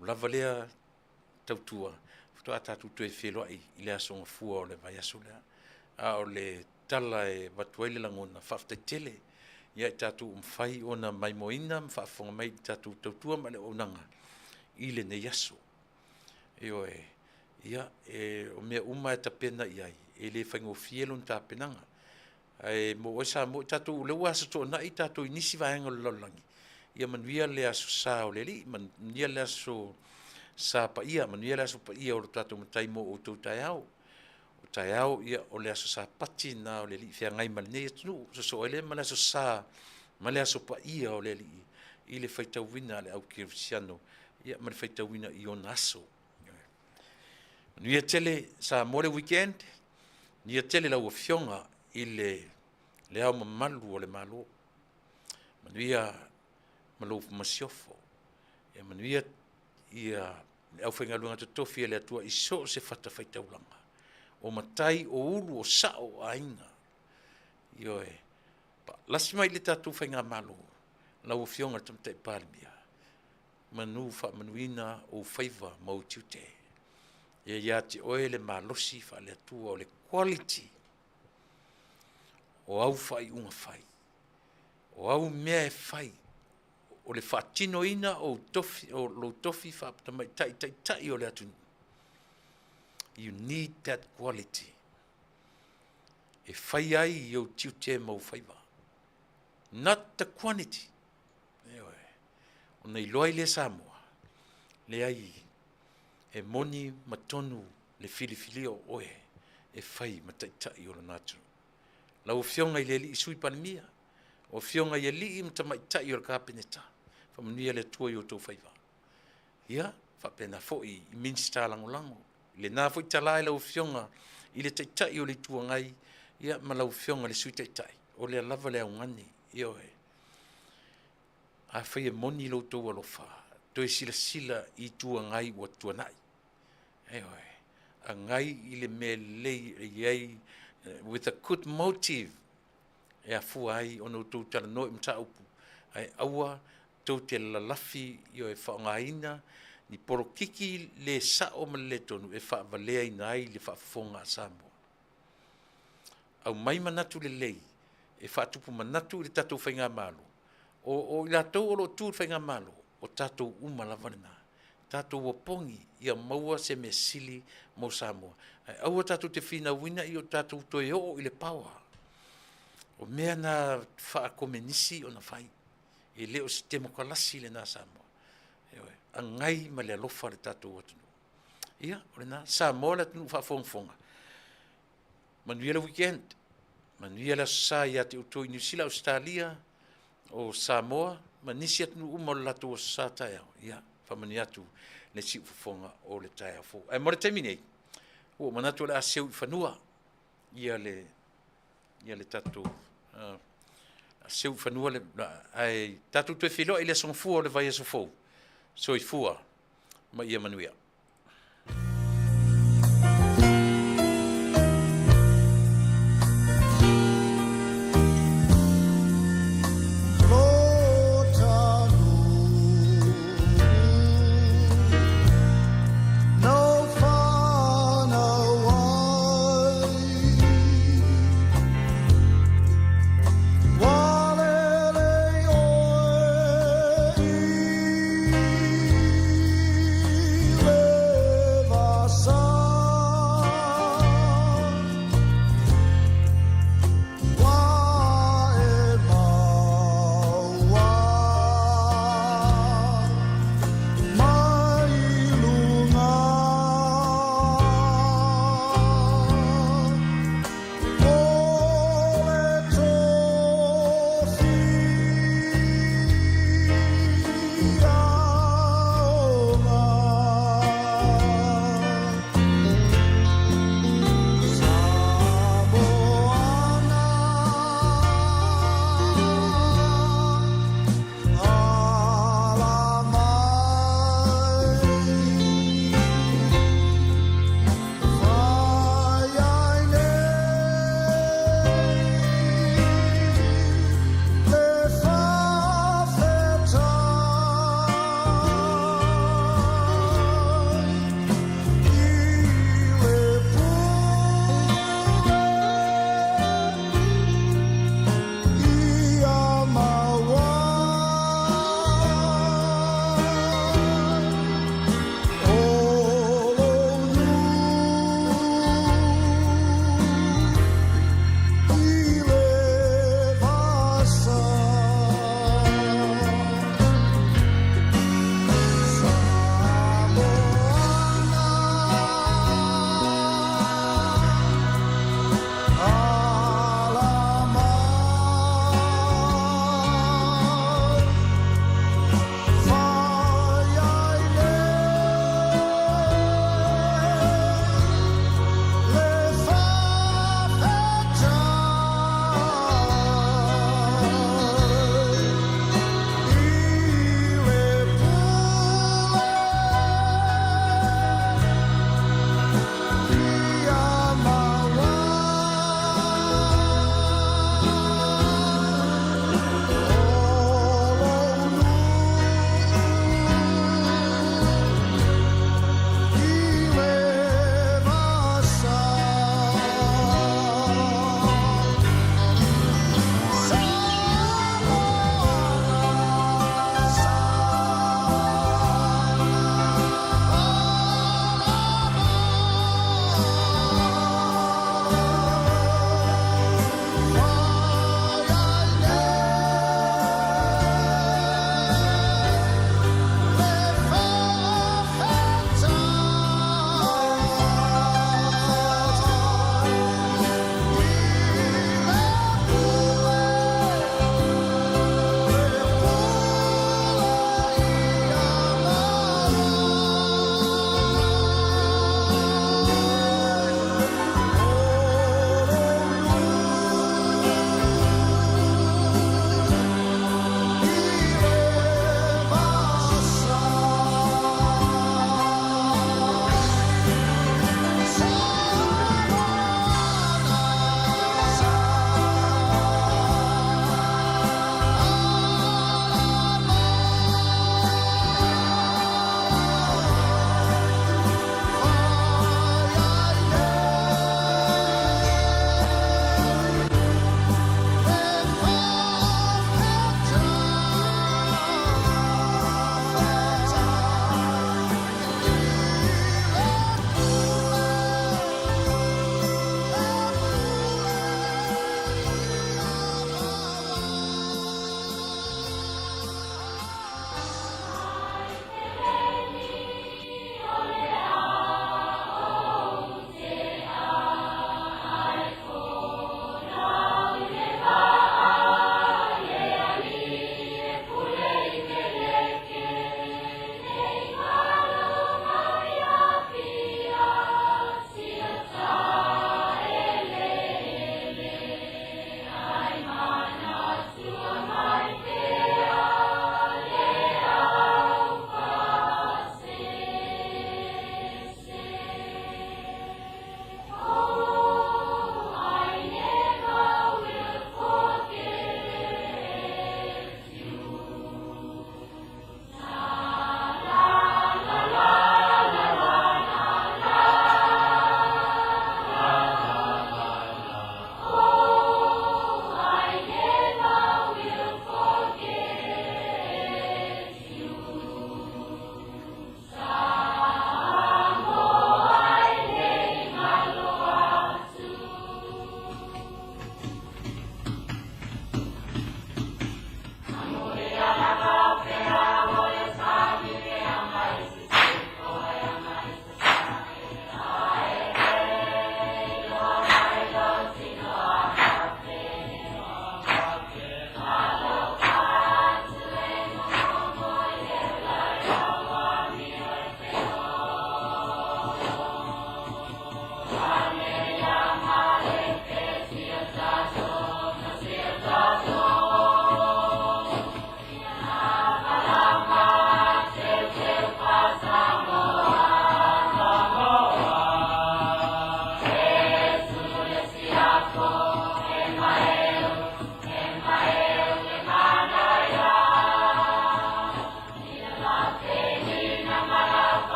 Ulava lea tautua, futoa tatu tue wheloa i lea songa fua o le vai aso lea. A o le tala e watuaile langona whaftai tele. Ia i tatu umwhai o na maimoina, mwhaafonga mai tatu tautua ma le onanga. I le ne yaso. Ia, o mea uma e tapena iai, e le whaingo fielon tapenanga. Mo oisa, mo tatou le ua sa tō na i tatou inisi vaenga lolangi. Ia manuia le aso sao le li, manuia le aso sa pa ia manuia le aso pa ia o lo tatou matai mo o tou taeao. O taeao ia o le aso sa pati na o le li whiangai ma le nei atunu. So ele ma le aso sa, ma le aso pa ia o le li i le whaitauwina le au kirisiano. Ia ma le whaitauwina i ona aso. Manuia tele sa mo le weekend, nia tele lau a fionga i le au mamalu o le malo. Manuia malo masiofo. E manuia ia au whaingalunga te tofi le atua i so se whata whaitaulanga. O matai o ulu o sao a inga. Io e. Lasi mai le tatu whainga malo. Lau o fionga tamtai palmia. Manu wha manuina o whaiva mau tiute. Ia te oe le malosi wha le atua o le quality. O au whai unga whai. O au mea e whai. O le whaatino ina o tofi, o lo tofi whaaptamai tai o le atunu. You need that quality. E whai ai i au tiu te mau whaiwa. Not the quantity. Ewe. O nei loai le Samoa. Le ai e moni matonu le filifili o oe. E whai tai o le natunu. Lau fionga i le li sui panemia. O fionga i li im tai o le kapeneta. Whamanuia le tua i o tau whaiva. Ia, whapena fo i minsta langolango. Le nā fo i talai lau fionga i le tai o le tua ngai. Ia, ma lau fionga le sui tai. O le lava le au ngani. Ia oe. A whai e moni lau tau alofa. Toi sila i tua ngai wa tua nai. Ia oe. A ngai i le me lei iei with a good motive. Ia fua ai ono tau tala no imta upu. Ai aua tau te lalafi i o e whaongaina ni porokiki le sao ma le tonu e whaavalea i nai le whaafonga a Samoa. Au mai manatu le lei e whaatupu manatu le tatou whainga malo. O i la tau o lo tū whainga malo o tatou umalavanena. Tatou wapongi i a maua se me sili mo Samoa. Ai aua tatou te whina wina i o tatou toe o i le pawa. O mea na whaakomenisi o na whai. E leo si te mokalasi le nā Samoa. Ewe, a ngai ma le alofa le tatou atunu. Ia, o le nā Samoa le atunu whaafonga. Manuia le weekend. Manuia le sa ia te uto i New Zealand, Australia, o Samoa. Manisi atunu uma o le latu o sa tae au. Ia, whamani atu le si ufafonga o le tae au fo. Ai, mo le taimi nei. O, manatu le aseu i whanua. Ia le tatou. Seu whanua le, ai, tatu tue whiloa i le song fua le vai aso fau. So i fua, ma ia manuia.